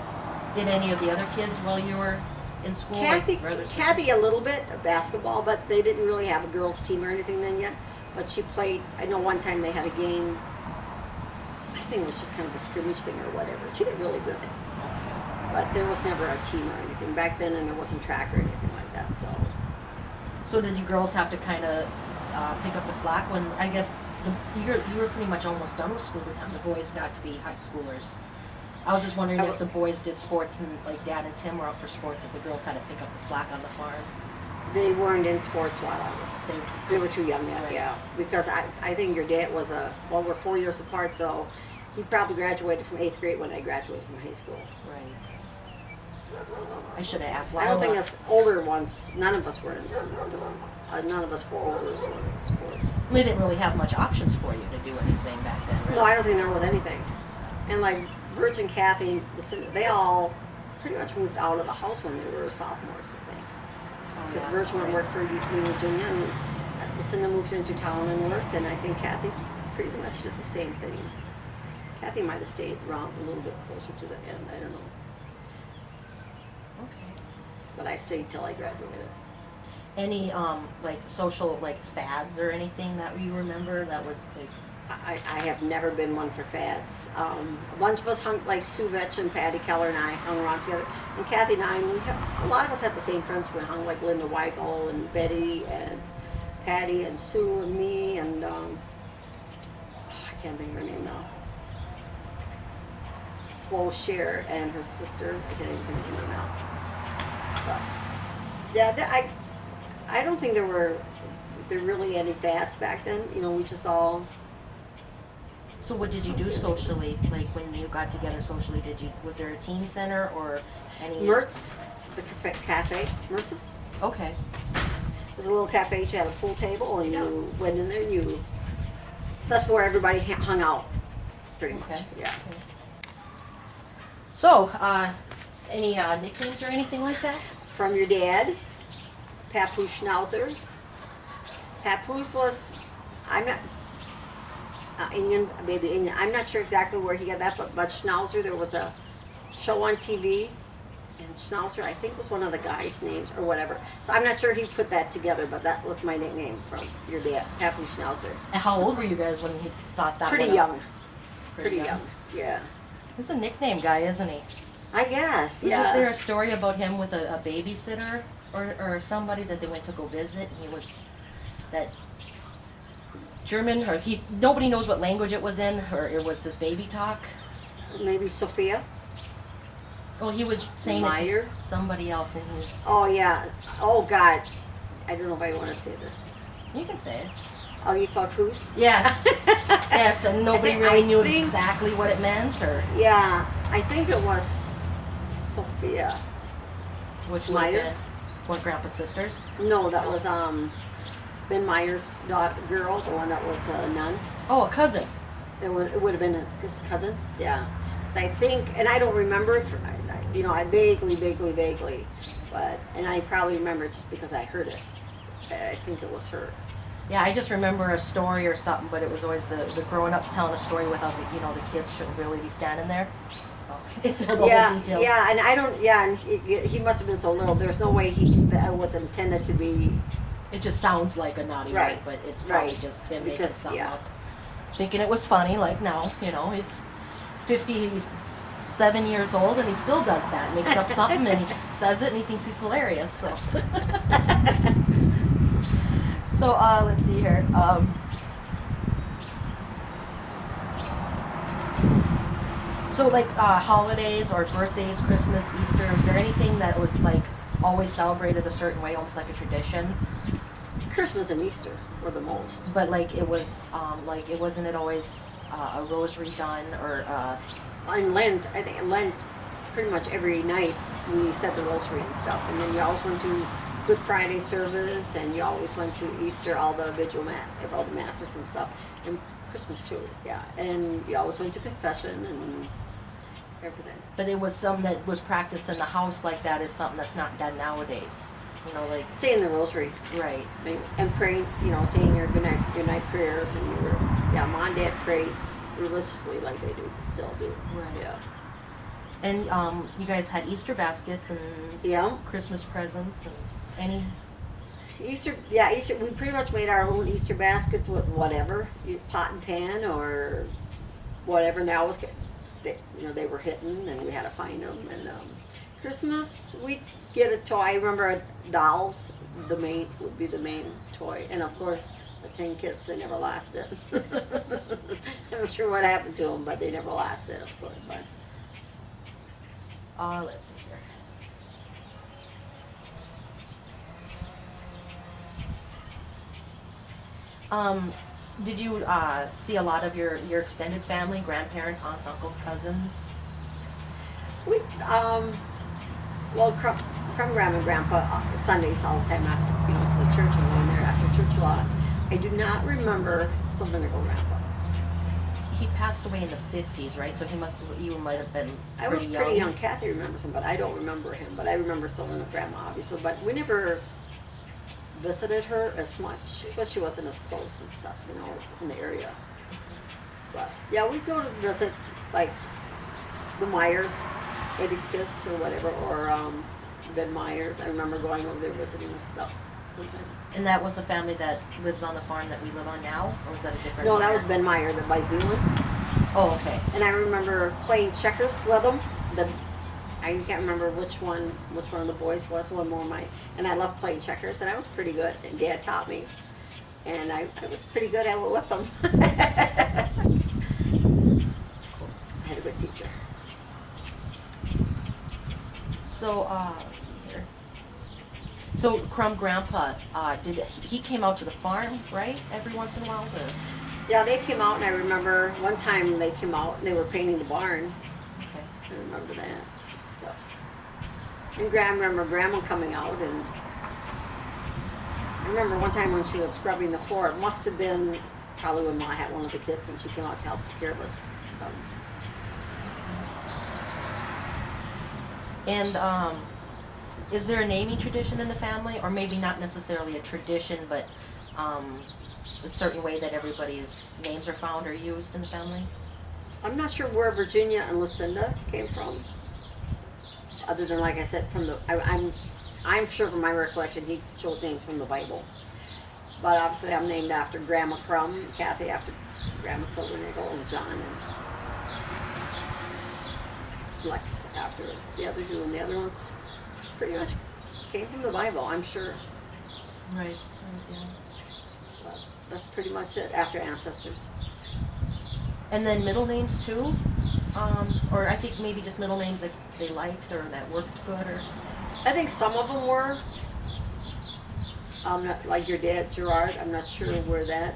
Did any of the other kids while you were in school? Kathy, like brothers, sisters? Kathy a little bit of basketball, but they didn't really have a girls' team or anything then yet. But she played. I know one time they had a game. I think it was just kind of a scrimmage thing or whatever. She did really good, but there was never a team or anything back then, and there wasn't track or anything like that. So did you girls have to kind of pick up the slack when, I guess, you were pretty much almost done with school by the time the boys got to be high schoolers? I was just wondering if the boys did sports and like Dad and Tim were out for sports, if the girls had to pick up the slack on the farm. They weren't in sports while I was. They were too young yet, Right. yeah. Because I think your dad was well, we're 4 years apart, so he probably graduated from 8th grade when I graduated from high school. Right. I should have asked I don't think Lila. us older ones, none of us were in none of us were older were in sports. They didn't really have much options for you to do anything back then, right? No, I don't think there was anything. And like Birch and Kathy, they all pretty much moved out of the house when they were sophomores, I think. Oh, Because yeah. Birch went and worked for New Virginia, and Lucinda moved into town and worked, and I think Kathy pretty much did the same thing. Kathy might have stayed around a little bit closer to the end, I don't know. Okay. But I stayed till I graduated. Any like social like fads or anything that you remember that was like? I have never been one for fads. A bunch of us hung, like Sue Vetch and Patty Keller and I hung around together. And Kathy and I, a lot of us had the same friends. We hung like Linda Weigel and Betty and Patty and Sue and me and I can't think of her name now. Flo Scheer and her sister. I can't even think of her name now. But yeah, I don't think there were really any fads back then. You know, we just all. So what did you do socially? Like when you got together socially, was there a teen center or any? Mertz, the cafe, Mertz's. Okay. There's a little cafe. She had a pool table, and you went in there. And that's where everybody hung out, pretty much. Okay. Yeah. Okay. So, any nicknames or anything like that? From your dad, Papoose Schnauzer. Papoose was, I'm not. Indian, baby Indian. I'm not sure exactly where he got that, but Schnauzer, there was a show on TV, and Schnauzer, I think, was one of the guys' names or whatever. So I'm not sure he put that together, but that was my nickname from your dad, Papoose Schnauzer. And how old were you guys when you thought that? Pretty one up? young. Pretty young. Yeah. He's a nickname guy, isn't he? I guess, Wasn't there yeah. a story about him with a babysitter or somebody that they went to go visit, and he was that German, or nobody knows what language it was in, or it was his baby talk. Maybe Sophia. Well, he was saying it Meyer? to somebody else, and Oh yeah. Oh God. I don't know if I want to say this. you can say it. Augie fuck who's? Yes, yes, and nobody think- really I knew think- exactly what it meant, or Yeah, I think it was Sophia. which would have Meyer? been what Grandpa's sisters. No, that was Ben Meyer's daughter, girl, the one that was a nun. Oh, a cousin. It would have been his cousin. Yeah, because I think, and I don't remember. I vaguely, but and I probably remember it just because I heard it. I think it was her. Yeah, I just remember a story or something, but it was always the grown-ups telling a story without the kids shouldn't really be standing there. So the whole details. Yeah, and I don't. Yeah, and he must have been so little. There's no way that was intended to be. It just sounds like a naughty Right. word, but it's probably Right. just him making Because, something yeah. up. Thinking it was funny, like now, he's 57 years old and he still does that. Makes up something and he says it and he thinks he's hilarious, so. So, let's see here. So like holidays or birthdays, Christmas, Easter, is there anything that was like always celebrated a certain way, almost like a tradition? Christmas and Easter were the most. But like it was, like it wasn't it always a rosary done or In Lent, I think in Lent, pretty much every night we said the rosary and stuff, and then you always went to Good Friday service, and you always went to Easter, all the all the masses and stuff, and Christmas too, yeah. And you always went to confession and everything. but it was something that was practiced in the house like that is something that's not done nowadays. Like Saying the rosary, right. and praying, saying your good night prayers, and Mom and Dad pray religiously like they do, still do. Right. Yeah. And you guys had Easter baskets and Yeah. Christmas presents and any Easter, we pretty much made our own Easter baskets with whatever, pot and pan or whatever, and they always they were hidden, and we had to find them. And Christmas, we'd get a toy. I remember dolls, would be the main toy, and of course the tin kits. They never lasted. I'm not sure what happened to them, but they never lasted, of course. But let's see here. Did you see a lot of your extended family, grandparents, aunts, uncles, cousins? we, well, Krumm Grandma and Grandpa Sundays all the time after, it's a church, and going there after church a lot. I do not remember Sylvanical Grandpa. He passed away in the 50s, right? So you might have been I was pretty young. Kathy remembers him, but I don't remember him. But I remember Sylvanical Grandma, obviously. But we never visited her as much, but she wasn't as close and stuff, as in the area. But yeah, we'd go to visit, like, the Myers, Eddie's kids or whatever, or Ben Myers. I remember going over there visiting and stuff sometimes. And that was the family that lives on the farm that we live on now? Or was that a different No, that was Ben Meyer, the by Zealand. Oh, okay. And I remember playing checkers with them. I can't remember which one of the boys was. One more and I loved playing checkers, and I was pretty good. And Dad taught me, and I was pretty good at it with them. That's cool. I had a good teacher. So, let's see here. So, Krumm Grandpa, he came out to the farm, right? Every once in a while to... Yeah, they came out, and I remember one time they came out and they were painting the barn. Okay. I remember that stuff. And I remember Grandma coming out, and I remember one time when she was scrubbing the floor. It must have been probably when Ma had one of the kids, and she came out to help take care of us. So. And is there a naming tradition in the family, or maybe not necessarily a tradition, but a certain way that everybody's names are found or used in the family? I'm not sure where Virginia and Lucinda came from, other than, like I said, I'm sure from my recollection he chose names from the Bible. But obviously I'm named after Grandma Krumm, Kathy after Grandma Silvernagle, and John. Lex after the other two, and the other ones pretty much came from the Bible, I'm sure. Right. Yeah. But that's pretty much it after ancestors. And then middle names too, or I think maybe just middle names that they liked or that worked good, or. I think some of them were. Like your dad, Gerard. I'm not sure where that.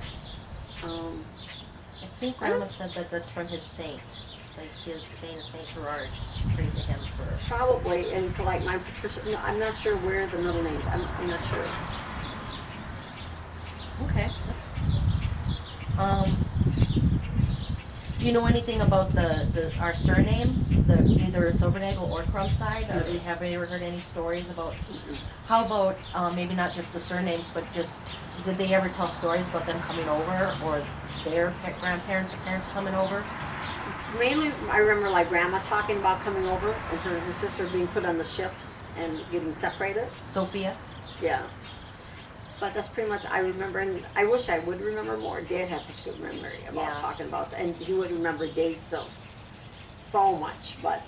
I think Grandma said that that's from his saint, like his saint, Saint Gerard. She prayed to him for. Probably, and like my Patricia. No, I'm not sure where the middle names. I'm not sure. Okay, that's. Do you know anything about our surname, either Silvernagel or Krumm side? Or have you ever heard any stories about? How about maybe not just the surnames, but just did they ever tell stories about them coming over, or their grandparents or parents coming over? Mainly, I remember like Grandma talking about coming over and her sister being put on the ships and getting separated. Sophia. Yeah. But that's pretty much I remember, and I wish I would remember more. Dad has such good memory about talking about, and he would remember dates of so much. But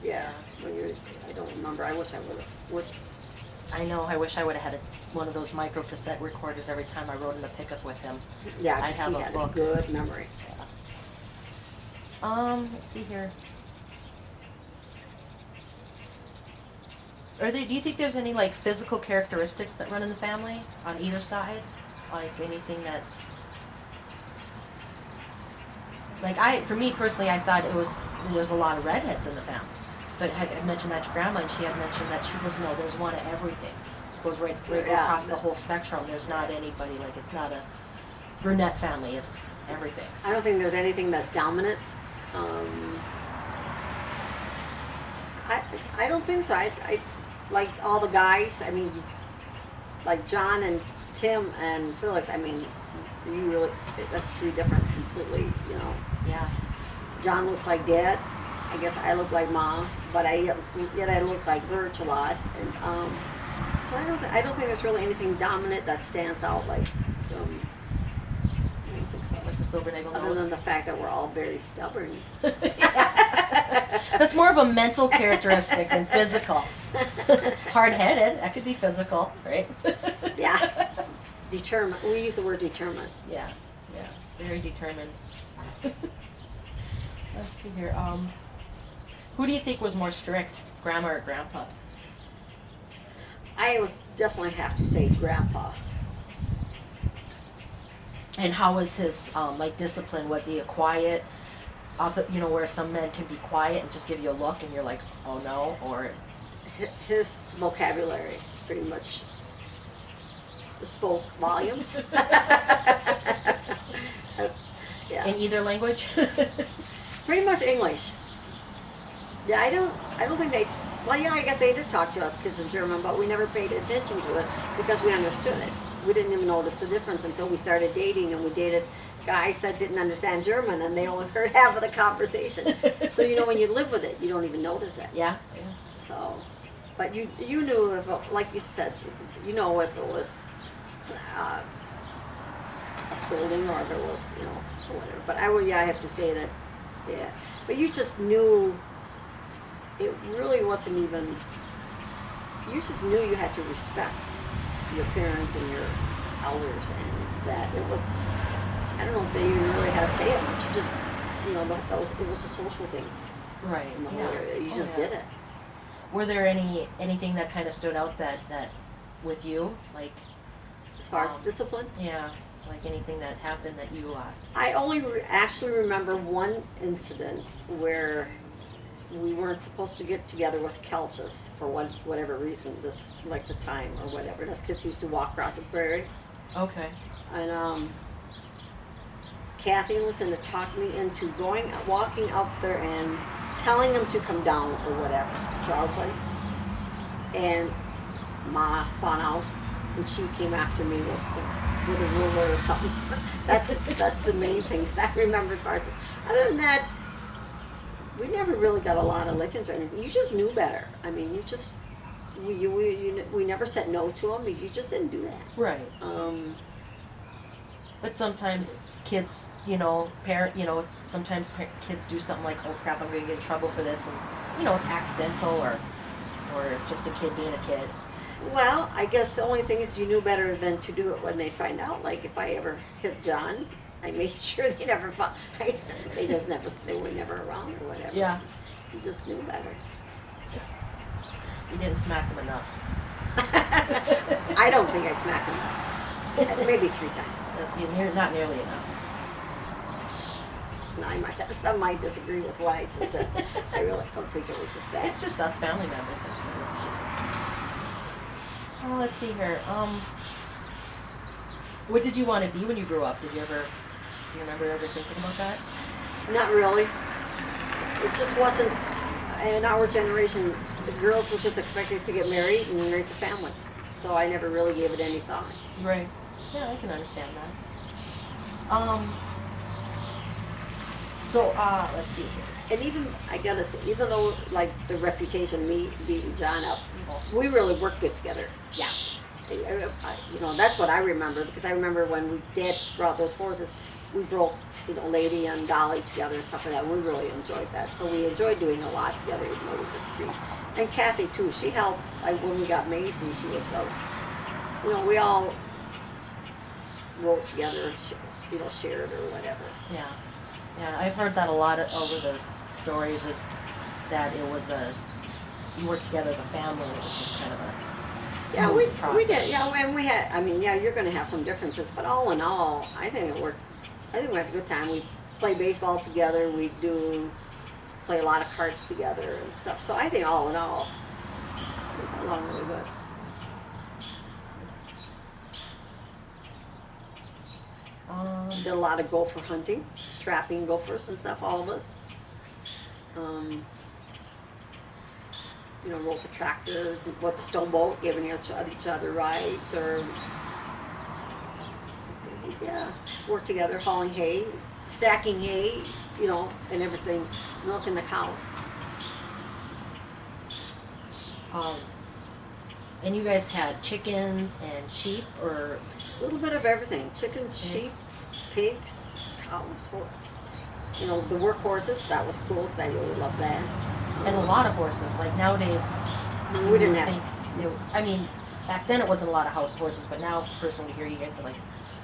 yeah, I don't remember. I wish I would. I know. I wish I would have had one of those micro cassette recorders every time I rode in the pickup with him. Yeah, I have he a had book. a good memory. Let's see here. Do you think there's any like physical characteristics that run in the family on either side? Like anything that's like for me personally, I thought there's a lot of redheads in the family. But I mentioned that to Grandma, and she had mentioned that she goes, no, there's one of everything. It goes right across the whole spectrum. There's not anybody like it's not a brunette family. It's everything. I don't think there's anything that's dominant. I don't think so. I like all the guys. I mean, like John and Tim and Felix. I mean, that's three different completely. You know. Yeah. John looks like Dad. I guess I look like Mom, but I look like Birch a lot. And so I don't think there's really anything dominant that stands out like. I don't think so. Like the Silvernagel Other nose. than the fact that we're all very stubborn. That's more of a mental characteristic than physical. Hard-headed, that could be physical, right? Yeah. Determined. We use the word determined. Yeah, very determined. Let's see here. Who do you think was more strict, Grandma or Grandpa? I would definitely have to say Grandpa. And how was his like discipline? Was he a quiet? Where some men can be quiet and just give you a look, and you're like, oh no, or His vocabulary pretty much spoke volumes. Yeah. in either language. Pretty much English. Yeah, I don't think they. Well, yeah, I guess they did talk to us kids in German, but we never paid attention to it because we understood it. We didn't even notice the difference until we started dating, and we dated guys that didn't understand German, and they only heard half of the conversation. So when you live with it, you don't even notice it. Yeah. So, but you knew if, like you said, if it was a scolding or if it was, or whatever. But I have to say that, yeah. But you just knew. It really wasn't even. You just knew you had to respect your parents and your elders, and that it was. I don't know if they even really had to say it much. You just, it was a social thing Right. in the whole area. You just did it. Were there anything that kind of stood out that with you, like As far as discipline, yeah, like anything that happened that you I only actually remember one incident where we weren't supposed to get together with Kelchus for whatever reason, like the time or whatever. Us kids used to walk across the prairie, okay. and Kathy was in to talk me into walking up there and telling them to come down or whatever to our place. And Ma found out, and she came after me with a ruler or something. That's the main thing that I remember as far as. Other than that, we never really got a lot of lickings or anything. You just knew better. I mean, we never said no to them. You just didn't do that. Right. But sometimes kids, sometimes kids do something like, oh crap, I'm going to get in trouble for this, and it's accidental or just a kid being a kid. Well, I guess the only thing is you knew better than to do it when they find out. Like if I ever hit John, I made sure they never found. They were never around or whatever. Yeah, You just knew better. you didn't smack them enough. I don't think I smacked him that much. Maybe 3 times. That's not nearly enough. No, some might disagree with what I just said. I really don't think it was as bad. It's just us family members. That's nice. Oh, let's see here. What did you want to be when you grew up? Do you remember ever thinking about that? Not really. It just wasn't, in our generation, the girls were just expected to get married and raise a family. So I never really gave it any thought. Right. Yeah, I can understand that. So, let's see here. And even, I gotta say, even though, like, the reputation, me beating John up, we really worked good together. Yeah. That's what I remember, because I remember when Dad brought those horses, we broke, Lady and Dolly together and stuff like that, and we really enjoyed that. So we enjoyed doing a lot together, even though we disagreed. And Kathy, too, she helped, when we got Macy, she was so, we all wrote together, shared or whatever. Yeah. Yeah, I've heard that a lot over the stories, is that it was you worked together as a family, and it was just kind of a smooth process. We did, and we had, you're gonna have some differences, but all in all, I think it worked. I think we had a good time. We play baseball together, we play a lot of cards together and stuff, so I think all in all, we got along really good. Did a lot of gopher hunting, trapping gophers and stuff, all of us. Rode the tractor, rode the stone boat, giving each other rides, or work together, hauling hay, stacking hay, and everything, milking the cows. And you guys had chickens and sheep, or A little bit of everything: chickens, sheep, pigs, cows, the workhorses. That was cool because I really loved that. and a lot of horses. Like nowadays, We didn't have. back then it wasn't a lot of house horses, but now, personally, here you guys have like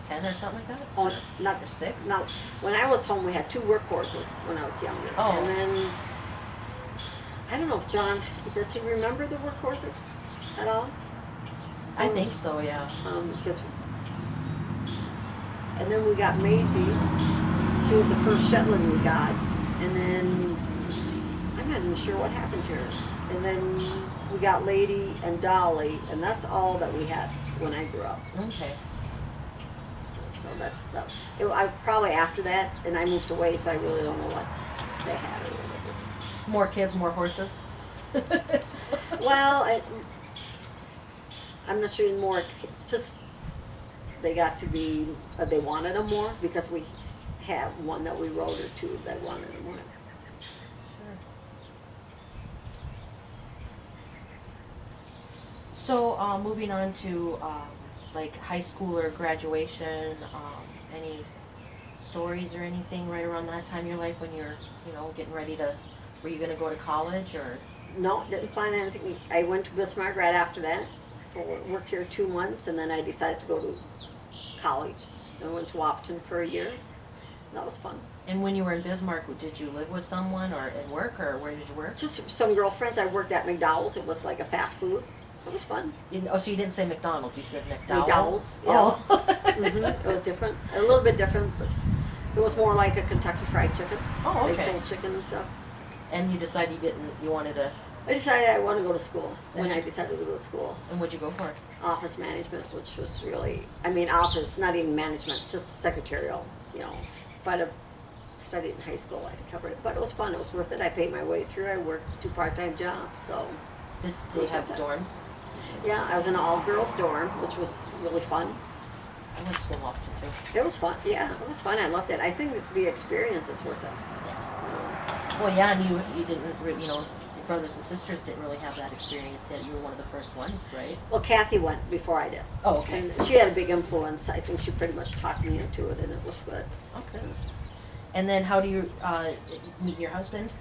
10 or something like that. Oh, not Or 6. No, when I was home, we had 2 workhorses when I was younger. Oh. And then, I don't know if John, does he remember the workhorses at all? I think so. Yeah. Because, and then we got Maisie. She was the first Shetland we got. And then, I'm not even sure what happened to her. And then we got Lady and Dolly, and that's all that we had when I grew up. Okay. So that's that. I probably after that, and I moved away, so I really don't know what they had or whatever. More kids, more horses. Well, I'm not sure anymore. Just they got to be. They wanted them more because we had one that we rode or 2 that wanted them more. So, moving on to like high school or graduation, any stories or anything right around that time in your life when you're, getting ready to, were you going to go to college or? No, didn't plan anything. I went to Bismarck right after that. Worked here 2 months, and then I decided to go to college. I went to Wapton for a year. That was fun. And when you were in Bismarck, did you live with someone or in work, or where did you work? Just some girlfriends. I worked at McDowell's. It was like a fast food. It was fun. So you didn't say McDonald's, you said McDowell? McDowell's, yeah. Oh. It was different. A little bit different, but it was more like a Kentucky Fried Chicken. Oh, okay. They sold chicken and stuff. And you decided you wanted to, I decided I wanted to go to school. Then What'd I you- decided to go to school. and what'd you go for? Office management, which was really, office, not even management, just secretarial, If I'd have studied in high school, I'd have covered it. But it was fun. It was worth it. I paid my way through. I worked 2 part-time jobs, so. Did It they was have worth it. dorms? Yeah, I was in an all-girls dorm, which was really fun. I went to school in Washington too. It was fun. Yeah, it was fun. I loved it. I think that the experience is worth it. Well, yeah, and you didn't, your brothers and sisters didn't really have that experience yet. You were one of the first ones, right? Well, Kathy went before I did. Oh, okay. And she had a big influence. I think she pretty much talked me into it, and it was good. Okay. And then how do you meet your husband?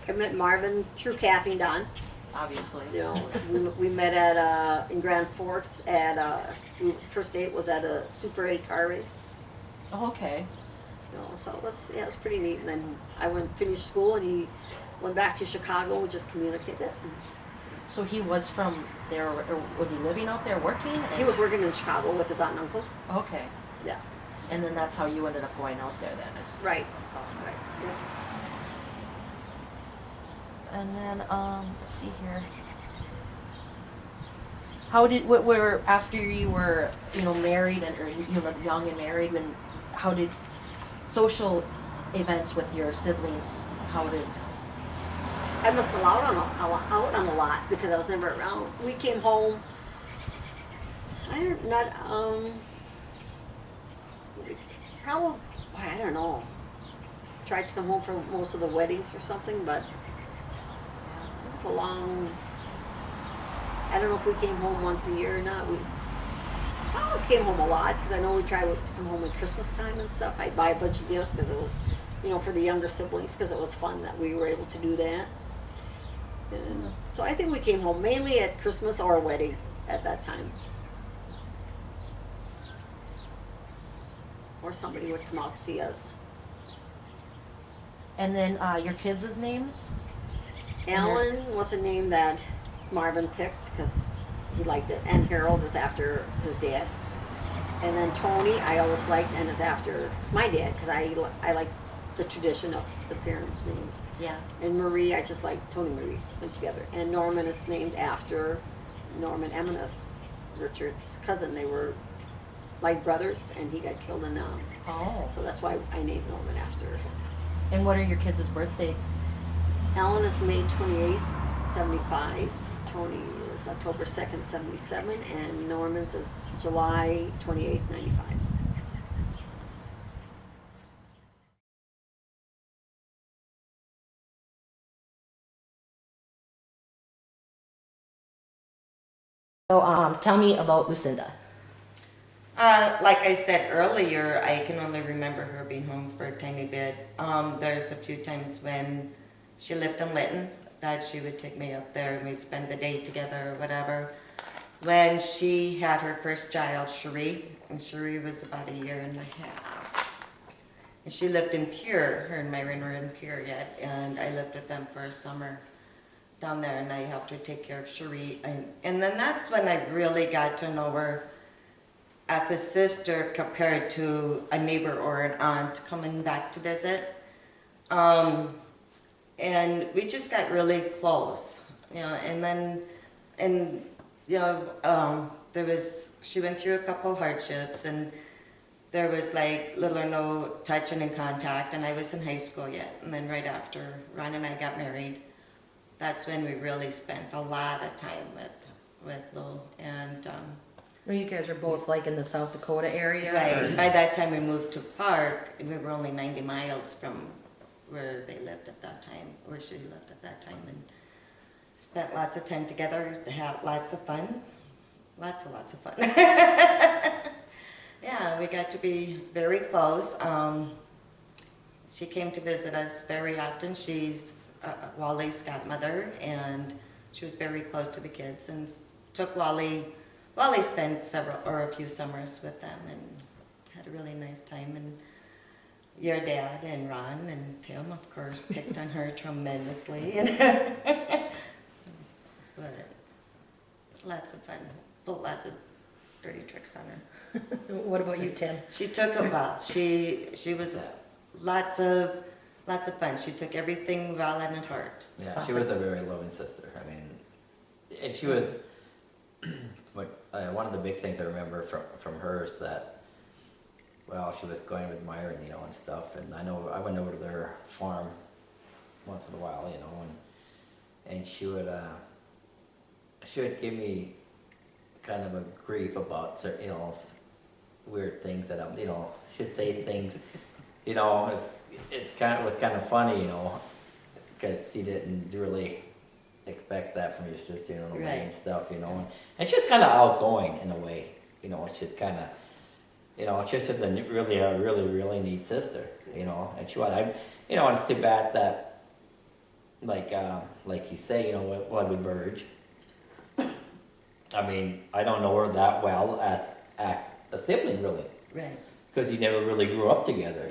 I met Marvin through Kathy and Don. Obviously. You know, we met at in Grand Forks at first date was at a Super 8 car race. Oh, okay. You know, so it was pretty neat. And then I finished school, and he went back to Chicago. We just communicated. So he was from there, or was he living out there working? He was working in Chicago with his aunt and uncle. Okay. Yeah. And then that's how you ended up going out there then. Right. Right. Yeah. And then, let's see here. How did, where, after you were, married or you were young and married, how did social events with your siblings, I must have out on a lot because I was never around. We came home. Probably, I don't know. Tried to come home for most of the weddings or something, but it was a long. I don't know if we came home once a year or not. We probably came home a lot because I know we tried to come home at Christmas time and stuff. I'd buy a bunch of gifts because it was, for the younger siblings because it was fun that we were able to do that. And so I think we came home mainly at Christmas or a wedding at that time. Or somebody would come out to see us. and then your kids' names? Alan was a name that Marvin picked because he liked it, and Harold is after his dad. And then Tony, I always liked, and it's after my dad because I like the tradition of the parents' names. Yeah. And Marie, I just like Tony Marie went together. And Norman is named after Norman Emineth, Richard's cousin. They were like brothers, and he got killed in Nam. Oh. So that's why I named Norman after him. And what are your kids' birth dates? Alan is May 28th, 75. Tony is October 2nd, 77. And Norman's is July 28th, 95. So tell me about Lucinda. Like I said earlier, I can only remember her being home for a tiny bit. There's a few times when she lived in Lytton that she would take me up there and we'd spend the day together or whatever. When she had her first child, Cherie, and Cherie was about 1.5 years. And she lived in Pure, her and Myron were in Pure yet, and I lived with them for a summer down there, and I helped her take care of Cherie. And then that's when I really got to know her as a sister compared to a neighbor or an aunt coming back to visit. And we just got really close, and then, she went through a couple hardships, and there was like little or no touching and contact, and I was in high school yet. And then right after Ron and I got married, that's when we really spent a lot of time with Lou. And Well, you guys are both like in the South Dakota area? right, by that time we moved to Clark, and we were only 90 miles from where they lived at that time, where she lived at that time, and spent lots of time together, had lots of fun, lots of fun. Yeah, we got to be very close. She came to visit us very often. She's Wally's godmother, and she was very close to the kids, and took Wally spent a few summers with them and had a really nice time. And your dad and Ron and Tim, of course, picked on her tremendously. But lots of fun, but lots of dirty tricks on her. What about you, Tim? She took it well. She was lots of fun. She took everything well in her heart. Yeah, she was a very loving sister. I mean, and she was. One of the big things I remember from her is that, well, she was going with Myron, and stuff. And I know I went over to their farm once in a while, and she would give me kind of a grief about certain, weird things that she'd say things, it was kind of funny, because she didn't really expect that from your sister, the way and stuff, and she's kind of outgoing in a way, she's kind of, she's just a really neat sister, and she was, and it's too bad that like you say, you know, what with Burge. I mean, I don't know her that well as a sibling, really, Right. because you never really grew up together.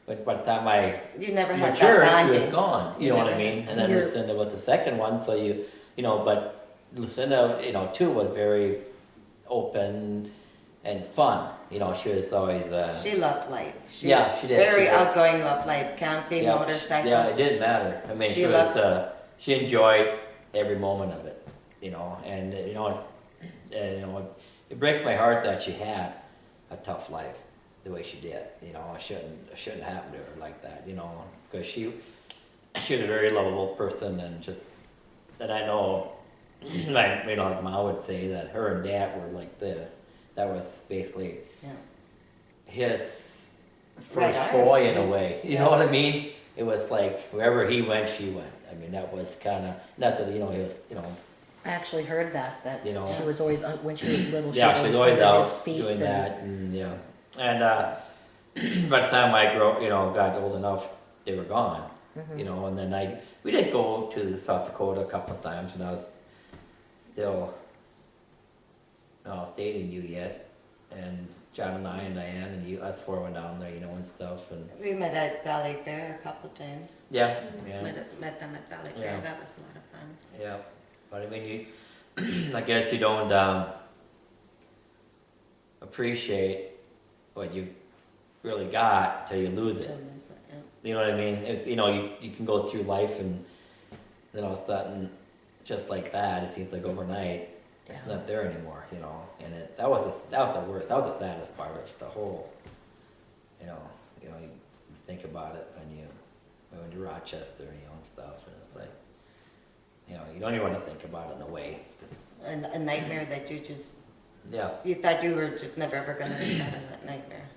But by the time I You never had matured, that she was bonding. gone. You know what I Never. mean? And then You're- Lucinda was the second one, so you know, but Lucinda, you know, too, was very open and fun. You know, she was always. She loved life. She Yeah, she did. Very She was. outgoing, loved life. Camping, Yeah, motorcycle. Yeah, it didn't matter. I mean, She she was. loved- She enjoyed every moment of it. You know, and it breaks my heart that she had a tough life the way she did. You know, it shouldn't happen to her like that. You know, because she was a very lovable person, and I know, like, you know, like Ma would say that her and Dad were like this. That was basically Yeah. his Right, first I- boy in a way. You know what I mean? It was like wherever he went, she went. I mean, that was kind of not that, you know, he was, you know. I actually heard that You know. she was always when she was little. She Yeah, was she's always always under his out feet doing and that, and yeah. And by the time I got old enough, they were gone. Mm-hmm. You know, and then we did go to South Dakota a couple of times when I was still dating you yet, and John and I and Diane and us four went down there, you know, and stuff, and We met at Valley Fair a couple times. yeah. Met them at Valley Fair. Yeah. That was a lot of fun. Yeah, but I mean, I guess you don't appreciate what you really got till you lose it. Yeah. You know what I mean? It's, you know, you can go through life and then all of a sudden, just like that, it seems like overnight, it's Yeah. not there anymore. You know, and that was the worst. That was the saddest part of the whole. You think about it when you went to Rochester, you know, and stuff, and it's like, you know, you don't even want to think about it in a way. A nightmare that Yeah, you thought you were just never ever going to get out of that nightmare.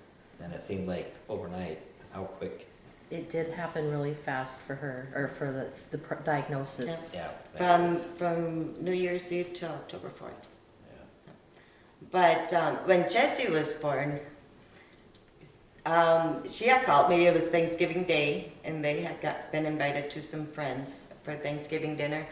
and it seemed like overnight, how quick. it did happen really fast for her, or for the diagnosis. Yeah. that was- From New Year's Eve till October 4th. yeah. But when Jessie was born, she had called me. It was Thanksgiving Day, and they had been invited to some friends for Thanksgiving dinner.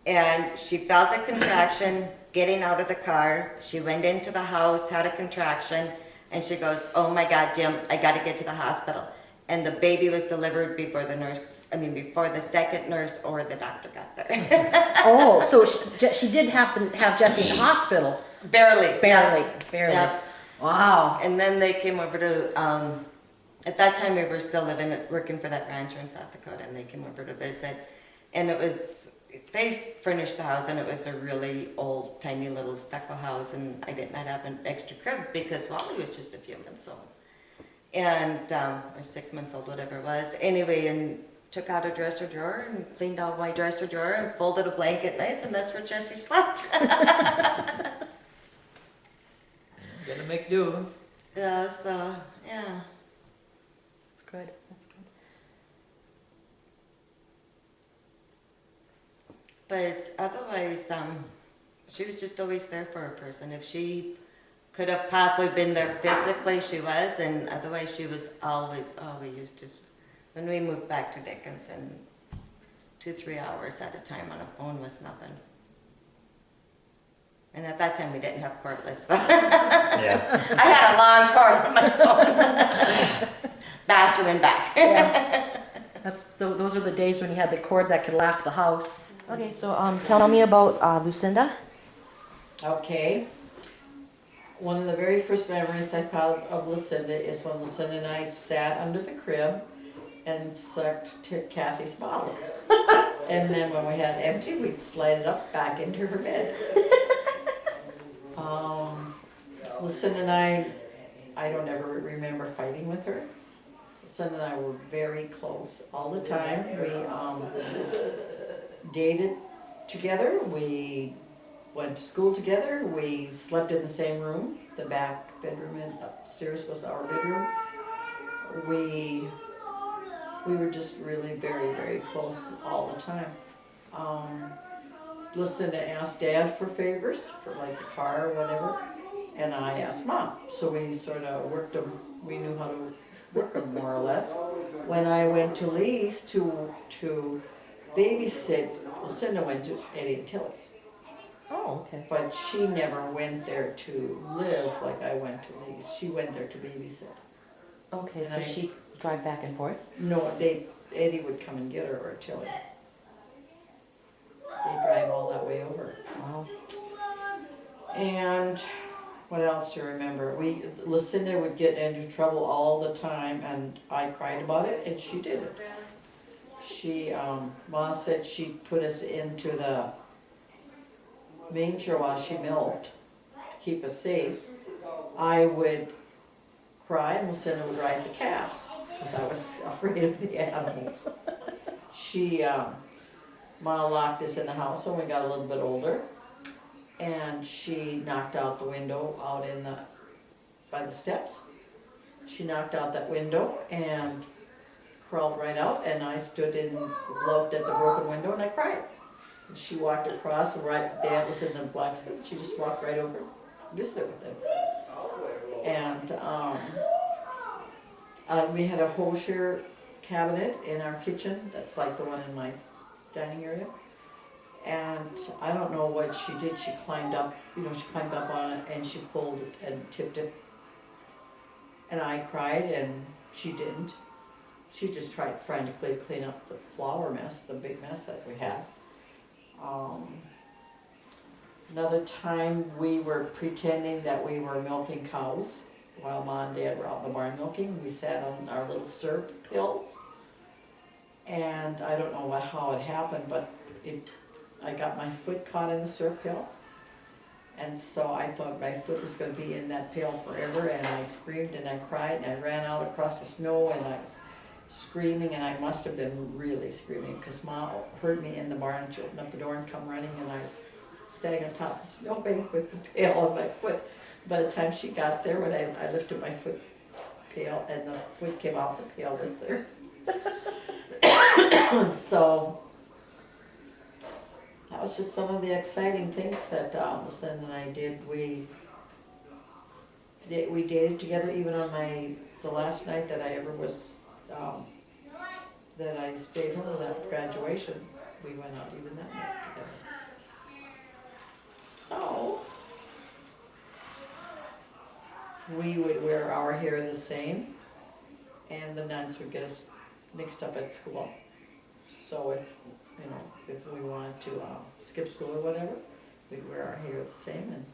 And she felt a contraction getting out of the car. She went into the house, had a contraction, and she goes, "Oh my God, Jim, I got to get to the hospital." And the baby was delivered before before the second nurse or the doctor got there. Oh, so she did happen have Jessie in the hospital. Barely. Barely. Yeah. Wow. And then they came over to, at that time we were still working for that rancher in South Dakota, and they came over to visit. And they furnished the house, and it was a really old, tiny little stucco house, and I did not have an extra crib because Wally was just a few months old. And, or 6 months old, whatever it was. Anyway, and took out a dresser drawer and cleaned out my dresser drawer and folded a blanket nice, and that's where Jessie slept. Gotta make do. Yeah, so, yeah. That's good. That's good. But otherwise, she was just always there for a person. If she could have possibly been there physically, she was, and otherwise she was always, we used to, when we moved back to Dickinson, 2-3 hours at a time on a phone was nothing. And at that time we didn't have cordless, so Yeah. I had a long cord on my phone. Bathroom and back. Yeah. Those are the days when you had the cord that could lap the house. Okay, so tell me about Lucinda. Okay. One of the very first memories I've got of Lucinda is when Lucinda and I sat under the crib and sucked Kathy's bottle. And then when we had it empty, we'd slide it up back into her bed. Lucinda and I don't ever remember fighting with her. Lucinda and I were very close all the time. We dated together. We went to school together. We slept in the same room. The back bedroom and upstairs was our bedroom. We were just really very, very close all the time. Lucinda asked Dad for favors, for like the car or whatever, and I asked Mom. So we sort of worked them. We knew how to work them more or less. when I went to Lee's to babysit, Lucinda went to Eddie and Tilly's. Oh, okay. But she never went there to live like I went to Lee's. She went there to babysit. Okay, And so I- she drive back and forth? No, Eddie would come and get her, or Tilly. They drive all that way over. Wow. And what else do you remember? Lucinda would get into trouble all the time, and I cried about it, and she didn't. Ma said she'd put us into the manger while she milked to keep us safe. I would cry, and Lucinda would ride the calves because I was afraid of the animals. Ma locked us in the house when we got a little bit older, and she knocked out the window out by the steps. She knocked out that window and crawled right out, and I stood and looked at the broken window and I cried. And she walked across, and Dad was in the blacksmith. She just walked right over and visited with him. And we had a hosier cabinet in our kitchen. That's like the one in my dining area. And I don't know what she did. She climbed up, she climbed up on it and she pulled it and tipped it. And I cried and she didn't. She just tried frantically to clean up the flour mess, the big mess that we had. Another time we were pretending that we were milking cows while Mom and Dad were out in the barn milking. We sat on our little syrup pills. And I don't know how it happened, but I got my foot caught in the syrup pail. And so I thought my foot was going to be in that pail forever, and I screamed and I cried and I ran out across the snow and I was screaming, and I must have been really screaming because Mom heard me in the barn and she opened up the door and come running, and I was standing on top of the snowbank with the pail on my foot. By the time she got there, when I lifted my foot pail and the foot came out, the pail was there. So that was just some of the exciting things that Lucinda and I did. We dated together even on the last night that I ever was, that I stayed home with that graduation. We went out even that night together. So we would wear our hair the same, and the nuns would get us mixed up at school. So if we wanted to skip school or whatever, we'd wear our hair the same, and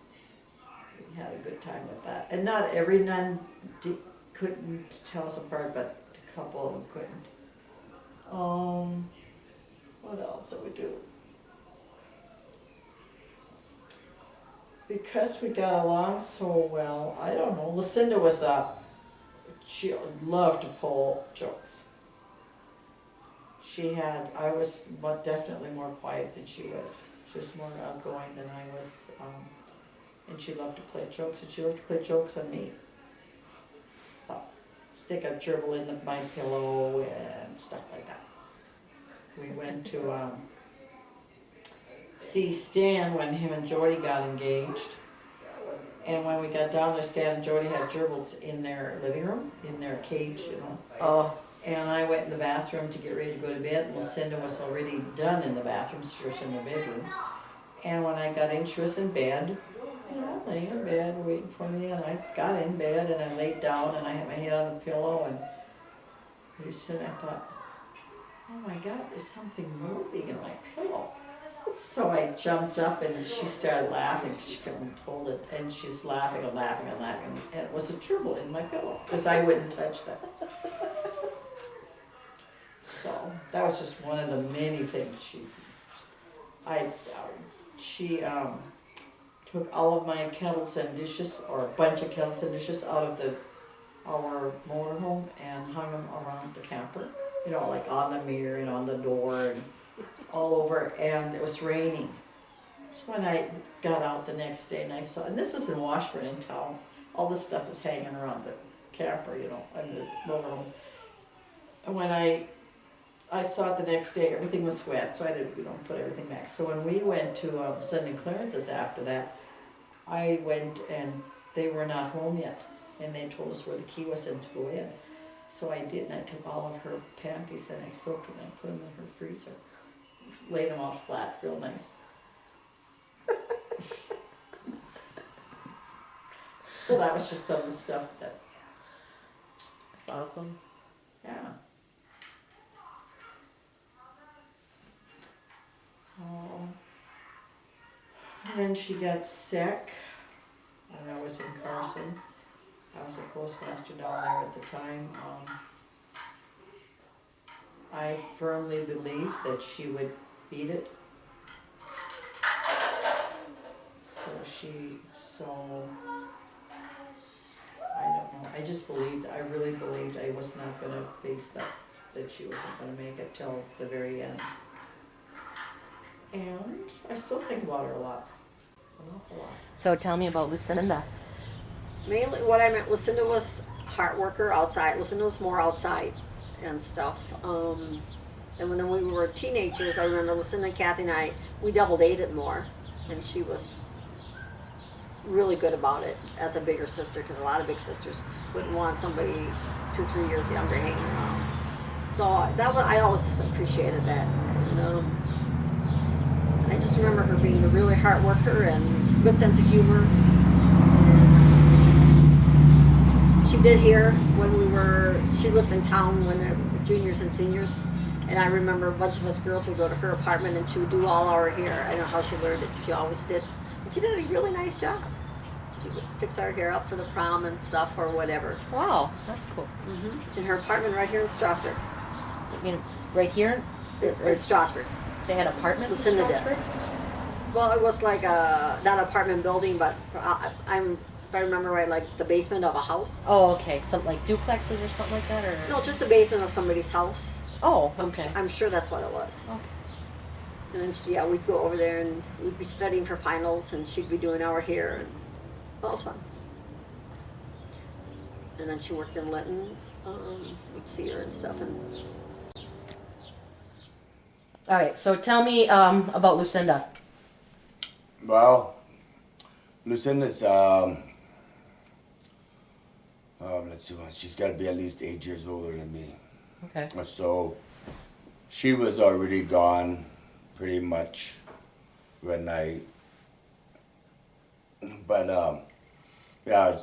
we had a good time with that. And not every nun couldn't tell us apart, but a couple of them couldn't. What else did we do? Because we got along so well, I don't know, Lucinda she loved to pull jokes. I was definitely more quiet than she was. She was more outgoing than I was, and she loved to play jokes, and she loved to play jokes on me. So, stick a gerbil in my pillow and stuff like that. We went to see Stan when him and Jordy got engaged. And when we got down there, Stan and Jordy had gerbils in their living room, in their cage, Oh, And I went in the bathroom to get ready to go to bed, and Lucinda was already done in the bathroom, she was in the bedroom. And when I got in, she was in bed, laying in bed, waiting for me, and I got in bed, and I laid down, and I had my head on the pillow, and pretty soon I thought, oh my God, there's something moving in my pillow. So I jumped up, and she started laughing, she couldn't hold it, and she's laughing and laughing and laughing, and it was a gerbil in my pillow, because I wouldn't touch that. So that was just one of the many things she took all of my kettles and dishes, or a bunch of kettles and dishes, out of our motorhome and hung them around the camper, like on the mirror and on the door and all over, and it was raining. So when I got out the next day and I saw, and this is in Washburn in town, all this stuff is hanging around the camper, and the motorhome. And when I saw it the next day, everything was wet, so I didn't, put everything back. So when we went to Sunday clearances after that, I went and they were not home yet, and they told us where the key was and to go in. So I did, and I took all of her panties and I soaked them and put them in her freezer. Laid them all flat, real nice. So that was just some of the stuff that, That's awesome. yeah. Oh. And then she got sick when I was in Carson. I was a postmaster down there at the time. I firmly believed that she would beat it. So I don't know. I just believed, I really believed I was not gonna face that she wasn't gonna make it till the very end. And I still think about her a lot, an awful lot. So tell me about Lucinda. Mainly what I meant, Lucinda was hard worker outside. Lucinda was more outside and stuff. And when we were teenagers, I remember Lucinda and Kathy and I, we double dated more. And she was really good about it as a bigger sister, because a lot of big sisters wouldn't want somebody 2-3 years younger hanging around. So that was, I always appreciated that. And I just remember her being a really hard worker and good sense of humor. She did here when she lived in town when we were juniors and seniors. And I remember a bunch of us girls would go to her apartment and she would do all our hair. I don't know how she learned it, she always did. And she did a really nice job. She would fix our hair up for the prom and stuff or whatever. Wow, that's cool. In her apartment right here in Strasburg. I mean, right here, In Strasburg. they had apartments in Lucinda did. Strasburg? Well, it was like not an apartment building, but if I remember right, like the basement of a house. Oh, okay. Something like duplexes or something like that, or? No, just the basement of somebody's house. Oh, okay. I'm sure that's what it was. Okay. And then we'd go over there and we'd be studying for finals, and she'd be doing our hair, and that was fun. And then she worked in Linton. We'd see her and stuff. And All right. So tell me about Lucinda. Well, Lucinda's, let's see, she's got to be at least 8 years older than me. Okay. So she was already gone pretty much when yeah,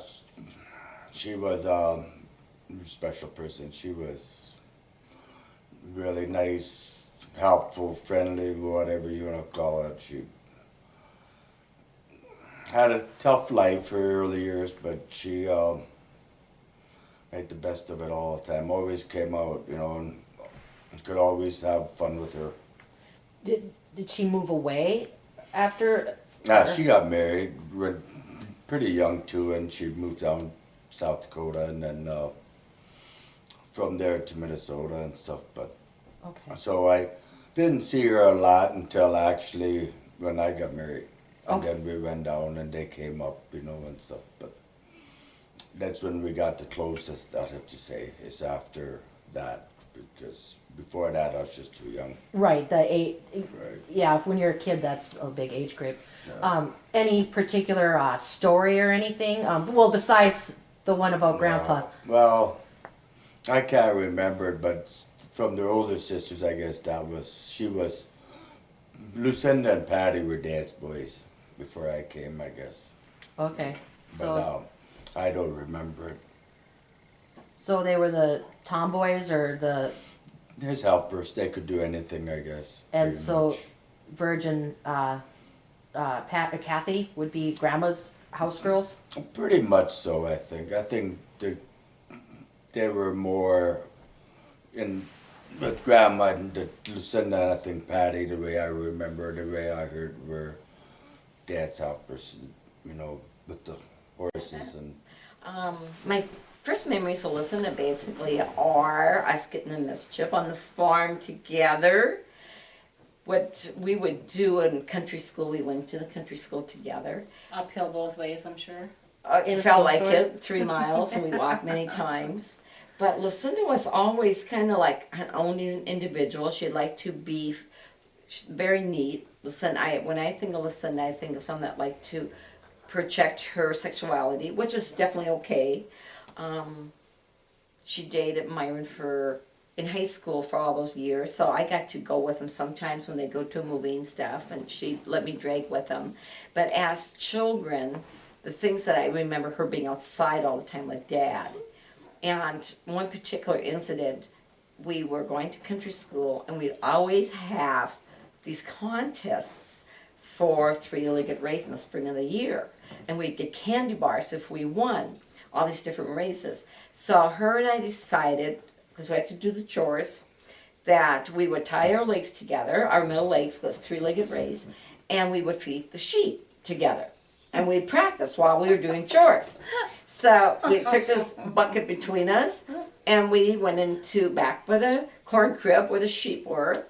she was a special person. She was really nice, helpful, friendly, whatever you want to call it. She had a tough life for her early years, but she made the best of it all the time. Always came out, and could always have fun with her. Did she move away after? Yeah, she got married pretty young too, and she moved down South Dakota, and then from there to Minnesota and stuff. But Okay. so I didn't see her a lot until actually when I got married, and Okay. then we went down and they came up, and stuff. But that's when we got the closest, I have to say, is after that, because before that I was just too young. Right. Right. Yeah. When you're a kid, that's a big age group. Yeah. Any particular story or anything? Well, besides the one about Grandpa. Well, I can't remember it, but from the older sisters, I guess she was, Lucinda and Patty were Dad's boys before I came, I guess. Okay. So. But I don't remember it. So they were the tomboys or the His helpers, they could do anything, I guess. and pretty so much. Virgin Kathy would be Grandma's house girls. Pretty much so, I think. I think they were more with Grandma and Lucinda, and I think Patty, the way I remember, the way I heard, were Dad's helpers, with the horses and. My first memories of Lucinda basically are us getting in mischief on the farm together. What we would do in country school, we went to the country school together. Uphill both ways, I'm sure. It felt like it, 3 miles, and we walked many times. But Lucinda was always kind of like an own individual. She'd like to be very neat. When I think of Lucinda, I think of someone that liked to protect her sexuality, which is definitely okay. she dated Myron in high school for all those years, so I got to go with them sometimes when they go to a movie and stuff, and she let me drag with them. But as children, the things that I remember her being outside all the time with Dad. And one particular incident, we were going to country school, and we'd always have these contests for three-legged race in the spring of the year. And we'd get candy bars if we won all these different races. So her and I decided, because we had to do the chores, that we would tie our legs together. Our middle legs was three-legged race, and we would feed the sheep together. And we'd practice while we were doing chores. So we took this bucket between us, and we went into back by the corn crib where the sheep were,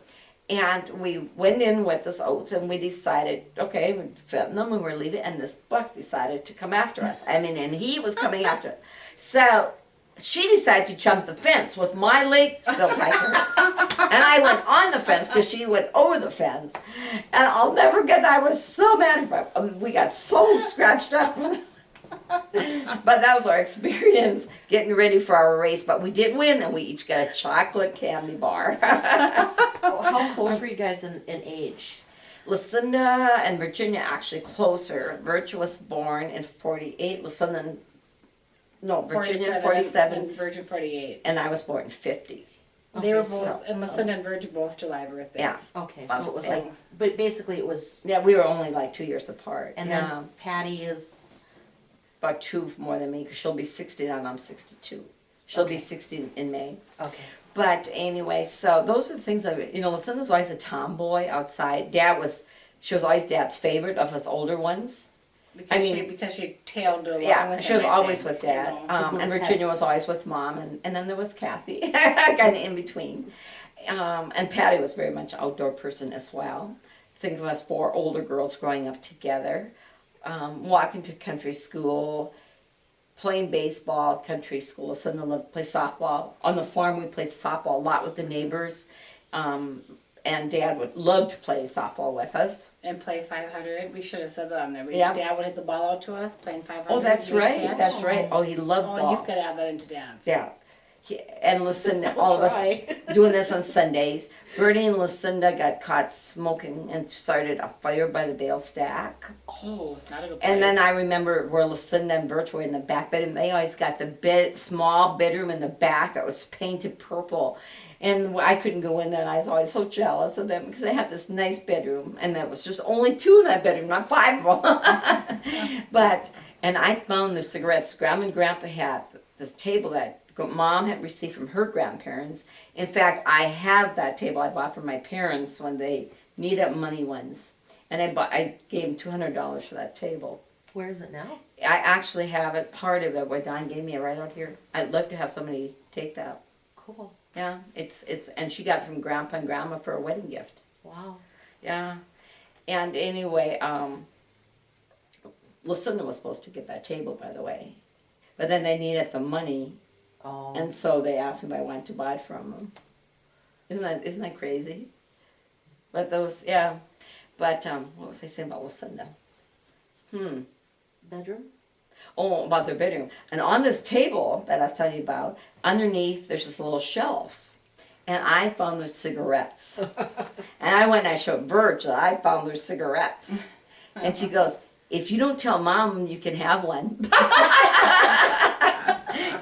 and we went in with this oats, and we decided, okay, we're fitting them, and we're leaving, and this buck decided to come after us. I mean, and he was coming after us. So she decided to jump the fence with my leg still tied to hers. And I went on the fence because she went over the fence. And I'll never forget, I was so mad at her. We got so scratched up. But that was our experience getting ready for our race. But we did win, and we each got a chocolate candy bar. How close were you guys in age? Lucinda and Virginia actually closer. Virgil was born in 48. Lucinda, no, Virginia 47. And Virgin 48. And I was born in 50. They were Okay, both, so- and Lucinda and Virgin both July birthdays. Yeah. Okay, Well, so it was yeah. like, but basically it was, Yeah, we were only like 2 years apart. and yeah. then Patty is, About 2 more than me, because she'll be 60 now, and I'm 62. She'll be Okay. 60 in May. okay. But anyway, so those are the things that, Lucinda was always a tomboy outside. She was always Dad's favorite of us older ones. Because she tailed along Yeah, with she him, was I always think, with Dad. you know. And His Virginia little was always with Mom, and then there was Kathy, kind of in between. And Patty was very much an outdoor person as well. Think of us 4 older girls growing up together, walking to country school, playing baseball, country school. Son loved to play softball. On the farm, we played softball a lot with the neighbors. And Dad would love to play softball with us. And play 500. We should have said that on there. Yeah. Dad would hit the ball out to us, playing 500. Oh, that's We'd right. catch. That's right. Oh, he loved Oh, ball. you've got to add that into Dad's. Yeah. And Lucinda, all of us doing this on Sundays. Bernie and Lucinda got caught smoking and started a fire by the bale stack. Oh, not a good place. And then I remember where Lucinda and Birch were in the back bedroom. They always got the small bedroom in the back that was painted purple. And I couldn't go in there, and I was always so jealous of them because they had this nice bedroom, and there was just only 2 in that bedroom, not 5 of them. And I found the cigarettes. Grandma and Grandpa had this table that Mom had received from her grandparents. In fact, I have that table I bought from my parents when they needed money ones. And I gave them $200 for that table. Where is it now? I actually have it, part of it, where Don gave me it right out here. I'd love to have somebody take that. Cool. Yeah, and she got it from Grandpa and Grandma for a wedding gift. Wow. Yeah. And anyway, Lucinda was supposed to get that table, by the way. But then they needed the money, Oh. and so they asked me if I wanted to buy it from them. Isn't that crazy? But those, yeah. But what was I saying about Lucinda? Bedroom? Oh, about their bedroom. And on this table that I was telling you about, underneath there's this little shelf. And I found their cigarettes. And I went and I showed Virg that I found their cigarettes. And she goes, if you don't tell Mom, you can have one. Because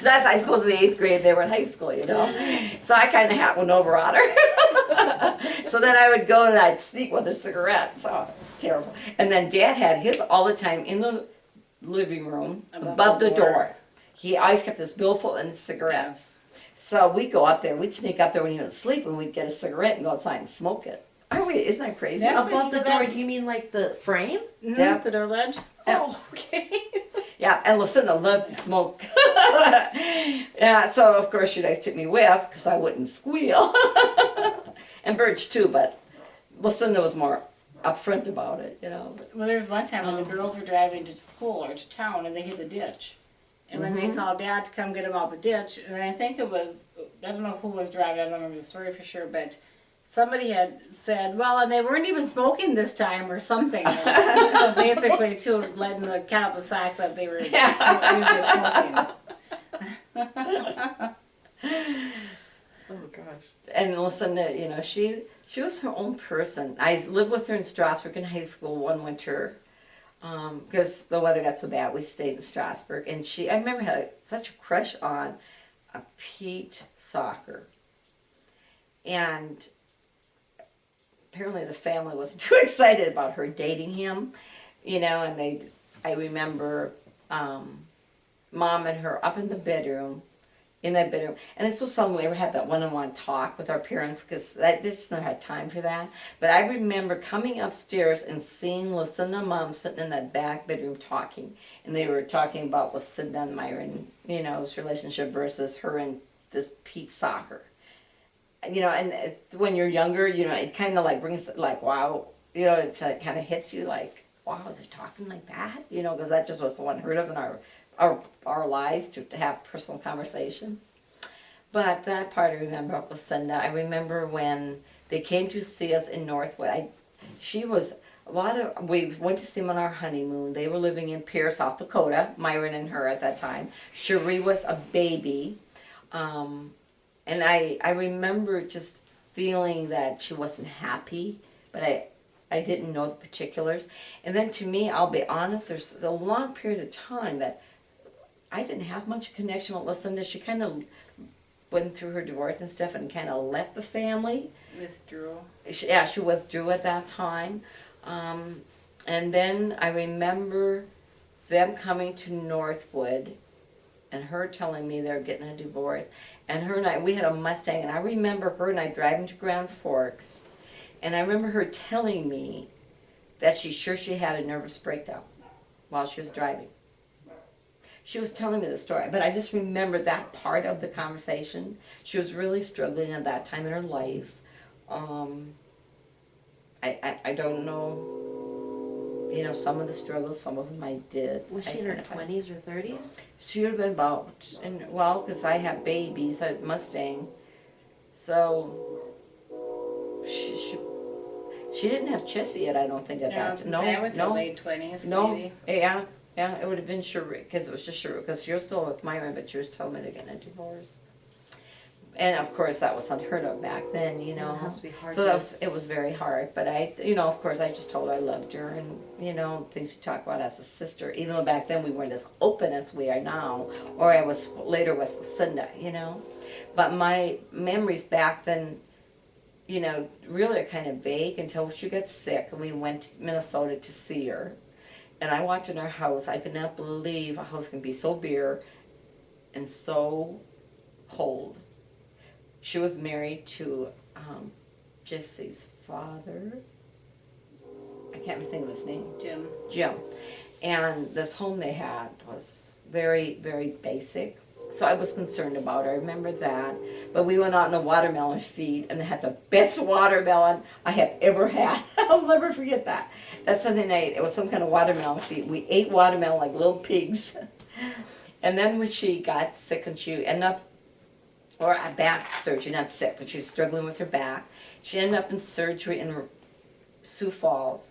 that's, I suppose, in the 8th grade, they were in high school, So I kind of had one over on her. So then I would go and I'd sneak with her cigarettes. Oh, terrible. And then Dad had his all the time in the living room above the door. He always kept his billfold and his cigarettes. So we'd go up there, we'd sneak up there when he was asleep, and we'd get a cigarette and go outside and smoke it. Isn't that crazy? That's Above the what door, you- do you mean like the frame? Yeah. The door ledge. Oh, okay. Yeah, and Lucinda loved to smoke. Yeah, so of course you guys took me with because I wouldn't squeal. And Birch too, but Lucinda was more upfront about it, Well, there was one time when the girls were driving to school or to town and they hit the ditch. And then they called Dad to come get them out the ditch. And I think it was, I don't know who was driving, I don't remember the story for sure, but somebody had said, well, and they weren't even smoking this time or something. So basically, too, letting the cat out the sack that they were usually smoking. Oh gosh. And Lucinda, you know, she was her own person. I lived with her in Strasburg in high school one winter because the weather got so bad. We stayed in Strasburg, and I remember had such a crush on a Pete Soccer, and apparently the family wasn't too excited about her dating him, you know. And I remember Mom and her up in the bedroom. In that bedroom, and it's so seldom we ever had that one-on-one talk with our parents because they just never had time for that. But I remember coming upstairs and seeing Lucinda and Mom sitting in that back bedroom talking, and they were talking about Lucinda and Myron, you know, his relationship versus her and this Pete Soccer. You know, and when you're younger, you know, it kind of like brings like wow, you know, it kind of hits you like wow, they're talking like that, you know, because that just was so unheard of in our lives to have personal conversation. But that part I remember of Lucinda. I remember when they came to see us in Northwood. We went to see them on our honeymoon. They were living in Pierre, South Dakota, Myron and her at that time. Cherie was a baby. And I remember just feeling that she wasn't happy, but I didn't know the particulars. And then to me, I'll be honest, there's a long period of time that I didn't have much connection with Lucinda. She kind of went through her divorce and stuff and kind of left the family. Withdrew. She withdrew at that time. And then I remember them coming to Northwood and her telling me they're getting a divorce. And her and I, we had a Mustang, and I remember her and I driving to Grand Forks. And I remember her telling me that she's sure she had a nervous breakdown while she was driving. She was telling me the story, but I just remember that part of the conversation. She was really struggling at that time in her life. I don't know, you know, some of the struggles, some of them I did. Was she in her 20s or 30s? She would have been about, because I have babies, I have Mustang, so she didn't have Chessie yet, I don't think, at that time. I would say late 20s, maybe. Yeah, it would have been Cherie, because it was just Cherie, because she was still with Myron, but she was telling me they're getting a divorce. And of course, that was unheard of back then, you know. It has to be hard. So it was very hard. But of course, I just told her I loved her, and things you talk about as a sister. Even though back then we weren't as open as we are now, or I was later with Lucinda, But my memories back then, really are kind of vague until she got sick, and we went to Minnesota to see her. And I walked in her house. I could not believe a house can be so bare and so cold. She was married to Jesse's father. I can't even think of his name. Jim. And this home they had was very, very basic. So I was concerned about her. I remember that. But we went out on a watermelon feed, and they had the best watermelon I have ever had. I'll never forget that. That Sunday night, it was some kind of watermelon feed. We ate watermelon like little pigs. And then when she got sick and she ended up, or a back surgery, not sick, but she was struggling with her back. She ended up in surgery in Sioux Falls.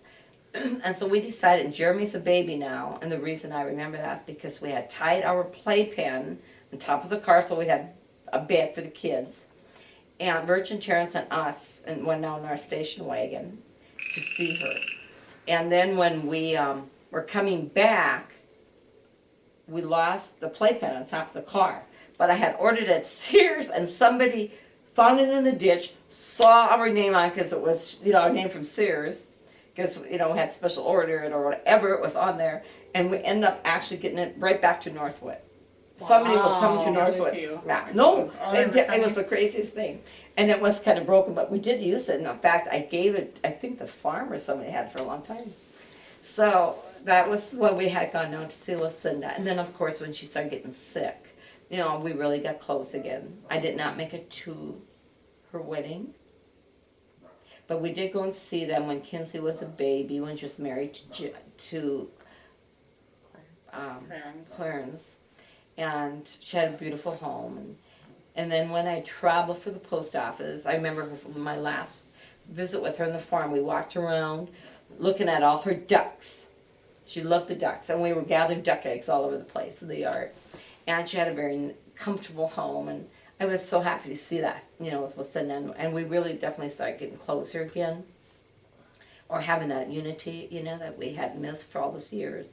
And so we decided, and Jeremy's a baby now, and the reason I remember that is because we had tied our playpen on top of the car, so we had a bed for the kids. And Virgin Terrence and us and went down in our station wagon to see her. And then when we were coming back, we lost the playpen on top of the car. But I had ordered it at Sears, and somebody found it in the ditch, saw our name on it because it was, our name from Sears, because, we had special order it or whatever it was on there, and we ended up actually getting it right back to Northwood. Wow. Somebody was coming to Northwood. Yeah. No, it was the craziest thing. And it was kind of broken, but we did use it. And in fact, I gave it, I think the farm or somebody had it for a long time. So that was when we had gone down to see Lucinda. And then, of course, when she started getting sick, we really got close again. I did not make it to her wedding. But we did go and see them when Kinsley was a baby, when she was married to Clarence. And she had a beautiful home. And then when I traveled for the post office, I remember my last visit with her on the farm, we walked around looking at all her ducks. She loved the ducks, and we were gathering duck eggs all over the place in the yard. And she had a very comfortable home, and I was so happy to see that, you know, with Lucinda, and we really definitely started getting closer again, or having that unity, you know, that we had missed for all those years.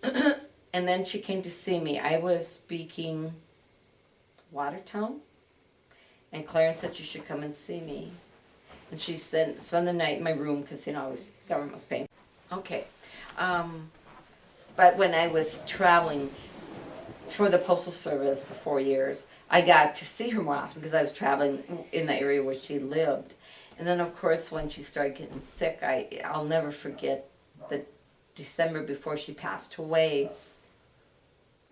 And then she came to see me. I was speaking Watertown, and Clarence said, you should come and see me. And she said, spend the night in my room, because, you know, I was, government was paying. Okay. But when I was traveling for the Postal Service for 4 years, I got to see her more often because I was traveling in the area where she lived. And then, of course, when she started getting sick, I'll never forget the December before she passed away.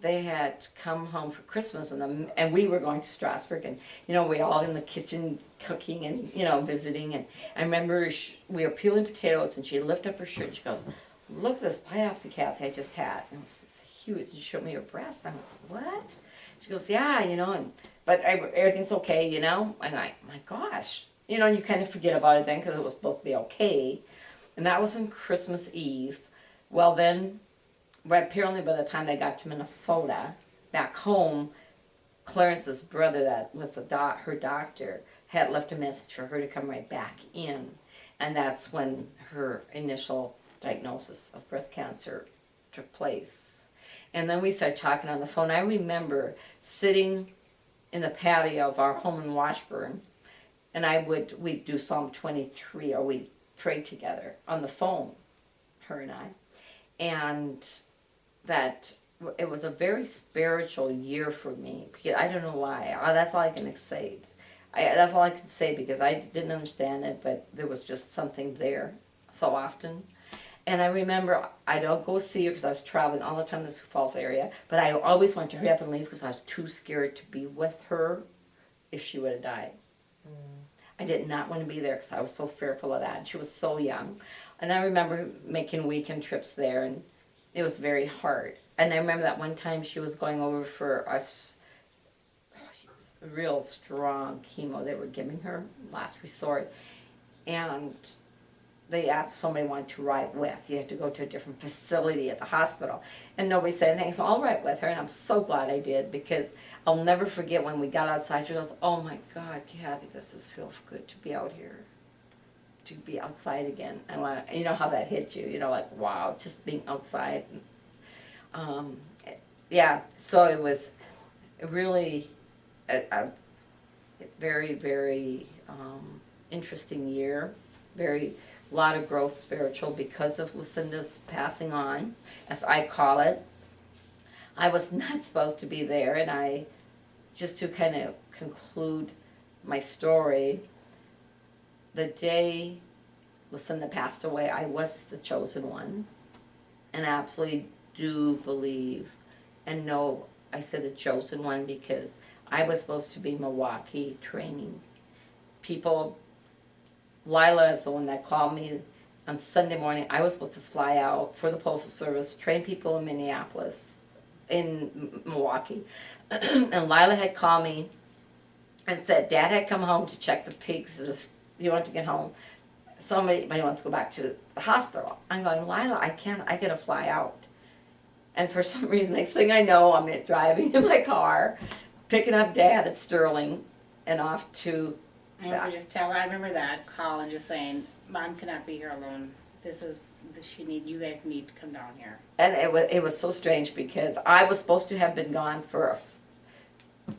They had come home for Christmas, and we were going to Strasbourg, and you know, we all in the kitchen cooking and, you know, visiting. And I remember we were peeling potatoes, and she lifted up her shirt. And she goes, "Look at this biopsy, Kathy, I just had." And it was huge. She showed me her breast. I'm like, "What?" She goes, "Yeah, you know, but everything's okay, you know." I'm like, "My gosh," you know, and you kind of forget about it then because it was supposed to be okay. And that was on Christmas Eve. Well, then. But apparently by the time they got to Minnesota, back home, Clarence's brother, that was her doctor, had left a message for her to come right back in. And that's when her initial diagnosis of breast cancer took place. And then we started talking on the phone. I remember sitting in the patio of our home in Washburn, and we'd do Psalm 23, or we'd pray together on the phone, her and I. And that it was a very spiritual year for me, because I don't know why. That's all I can say. That's all I can say, because I didn't understand it, but there was just something there so often. And I remember I don't go see her because I was traveling all the time in the Sioux Falls area, but I always wanted to hurry up and leave because I was too scared to be with her if she would have died. I did not want to be there because I was so fearful of that. And she was so young. And I remember making weekend trips there, and it was very hard. And I remember that one time she was going over for us real strong chemo they were giving her, last resort. And they asked if somebody wanted to ride with. You have to go to a different facility at the hospital. And nobody said anything, so I'll ride with her. And I'm so glad I did, because I'll never forget when we got outside, she goes, "Oh my God, Kathy, feels good to be out here. To be outside again." And you know how that hit you, you know, like, wow, just being outside. Yeah, so it was really a very, very interesting year. A lot of growth spiritual because of Lucinda's passing on, as I call it. I was not supposed to be there, and just to kind of conclude my story, the day Lucinda passed away, I was the chosen one, and I absolutely do believe and know I said the chosen one because I was supposed to be in Milwaukee training people. Lila is the one that called me on Sunday morning. I was supposed to fly out for the Postal Service, train people in Minneapolis, in Milwaukee. And Lila had called me and said Dad had come home to check the pigs. He wanted to get home. Somebody wants to go back to the hospital. I'm going, Lila, I gotta fly out. And for some reason, next thing I know, I'm driving in my car, picking up Dad at Sterling, and off to. I remember that call and just saying, "Mom cannot be here alone. You guys need to come down here." And it was so strange because I was supposed to have been gone for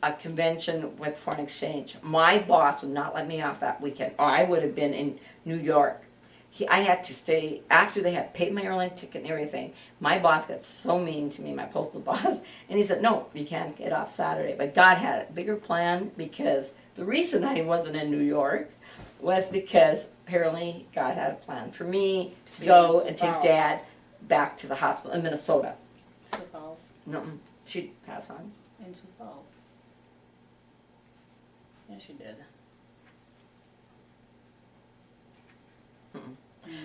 a convention with Foreign Exchange. My boss would not let me off that weekend, or I would have been in New York. I had to stay after they had paid my airline ticket and everything. My boss got so mean to me, my postal boss, and he said, "No, you can't get off Saturday." But God had a bigger plan, because the reason I wasn't in New York was because apparently God had a plan for me to go and take Dad back to the hospital in Minnesota. Sioux Falls. No, she'd pass on. In Sioux Falls. Yeah, she did.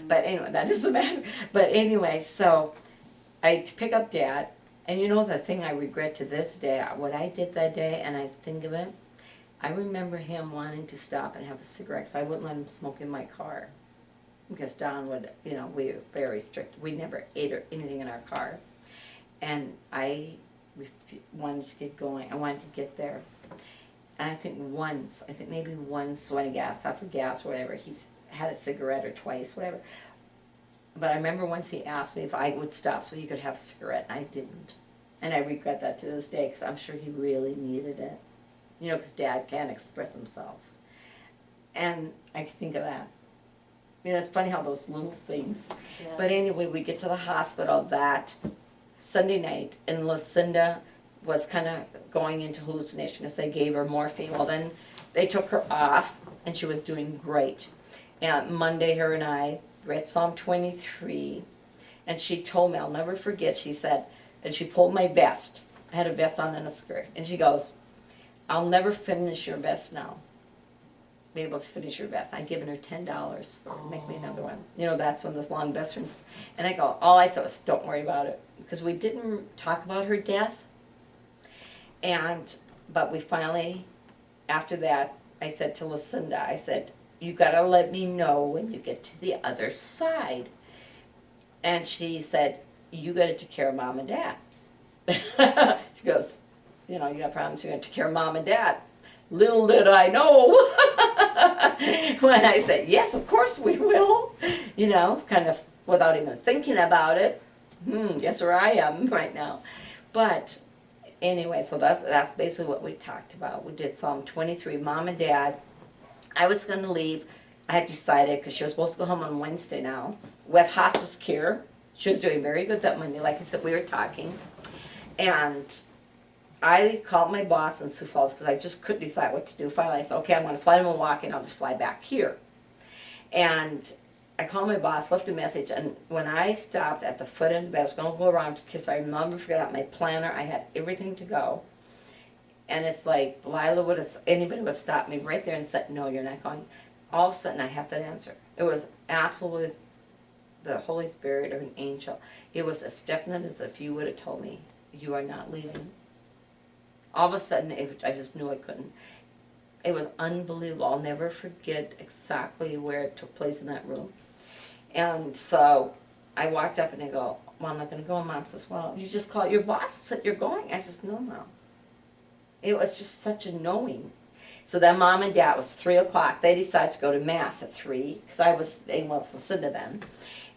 But anyway, that doesn't matter. But anyway, so I pick up Dad, and you know the thing I regret to this day, what I did that day, and I think of it, I remember him wanting to stop and have a cigarette, so I wouldn't let him smoke in my car. Because Don would, you know, we were very strict. We never ate or anything in our car. And I wanted to get going. I wanted to get there. And I think maybe once when he got stopped for gas or whatever, he's had a cigarette or twice, whatever. But I remember once he asked me if I would stop so he could have a cigarette, and I didn't. And I regret that to this day, because I'm sure he really needed it. You know, because Dad can't express himself. And I think of that. You know, it's funny how those little things. Yeah. But anyway, we get to the hospital that Sunday night, and Lucinda was kind of going into hallucination because they gave her morphine. Well, then they took her off, and she was doing great. And Monday, her and I read Psalm 23, and she told me, I'll never forget, she said, and she pulled my vest. I had a vest on and a skirt. And she goes, I'll never finish your vest now. Be able to finish your vest. I'd given her $10 for make me another one. You know, that's when this long vest was. And I go, all I said was, don't worry about it. Because we didn't talk about her death. But we finally, after that, I said to Lucinda, I said, you gotta let me know when you get to the other side. And she said, you gotta take care of Mom and Dad. She goes, you know, you got problems, you're gonna take care of Mom and Dad. Little did I know when I said, yes, of course we will, you know, kind of without even thinking about it. Guess where I am right now. But anyway, so that's basically what we talked about. We did Psalm 23, Mom and Dad. I was going to leave. I had decided, because she was supposed to go home on Wednesday now, with hospice care. She was doing very good that Monday. Like I said, we were talking. And I called my boss in Sioux Falls because I just couldn't decide what to do. Finally, I said, okay, I'm going to fly to Milwaukee and I'll just fly back here. And I called my boss, left a message, and when I stopped at the foot of the bed, I was going to go around to kiss her. I remember, forgot my planner. I had everything to go. And it's like, anybody would stop me right there and said, no, you're not going. All of a sudden, I have that answer. It was absolutely the Holy Spirit or an angel. It was as definite as if you would have told me, you are not leaving. All of a sudden, I just knew I couldn't. It was unbelievable. I'll never forget exactly where it took place in that room. And so I walked up and I go, well, I'm not going to go. And Mom says, well, you just called your boss and said you're going. I says, no, Mom. It was just such a knowing. So then Mom and Dad, was 3 o'clock. They decided to go to Mass at 3, because I was staying with Lucinda then.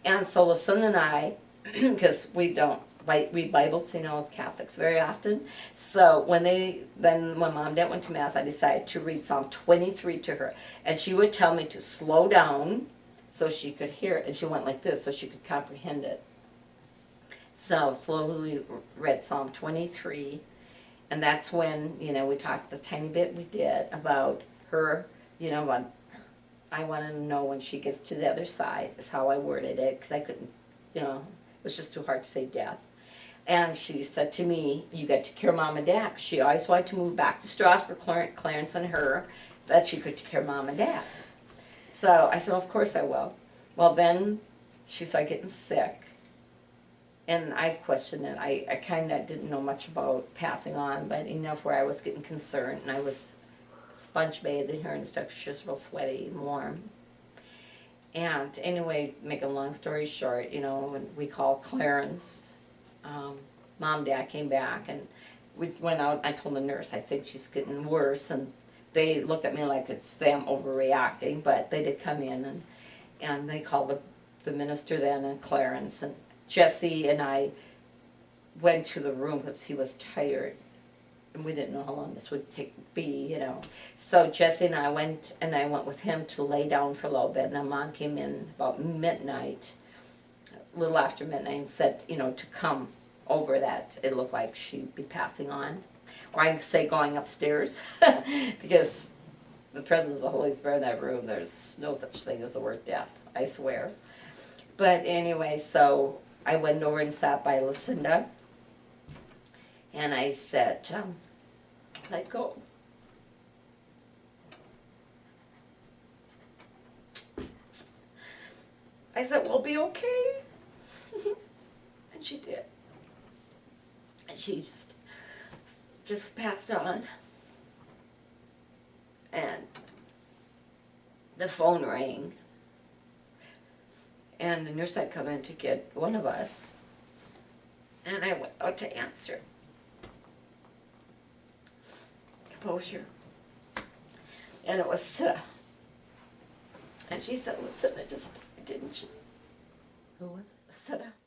And so Lucinda and I, because we don't read Bibles, you know, as Catholics very often. So when Mom and Dad went to Mass, I decided to read Psalm 23 to her. And she would tell me to slow down so she could hear it. And she went like this so she could comprehend it. So slowly read Psalm 23. And that's when, you know, we talked the tiny bit we did about her, you know, I want to know when she gets to the other side, is how I worded it, because I couldn't, you know, it was just too hard to say death. And she said to me, you got to take care of Mom and Dad, because she always wanted to move back to Strasburg, Clarence and her, that she could take care of Mom and Dad. So I said, well, of course I will. Well, then she started getting sick. And I questioned it. I kind of didn't know much about passing on, but enough where I was getting concerned, and I was sponge bathing her and stuff. She was real sweaty and warm. And anyway, make a long story short, you know, when we called Clarence, Mom, Dad came back, and we went out. I told the nurse, I think she's getting worse, and they looked at me like it's them overreacting, but they did come in, and they called the minister then, and Clarence, and Jesse and I went to the room because he was tired, and we didn't know how long this would be, you know. So Jesse and I went with him to lay down for a little bit, and then Mom came in about midnight, a little after midnight, and said, you know, to come over, that it looked like she'd be passing on, or I can say going upstairs, because the presence of the Holy Spirit in that room, there's no such thing as the word death, I swear. But anyway, so I went over and sat by Lucinda, and I said, let go. I said, we'll be okay. And she did. And she just passed on. And the phone rang. And the nurse had come in to get one of us. And I went out to answer. Composure. and it was and she said, listen, it just didn't. Who was it?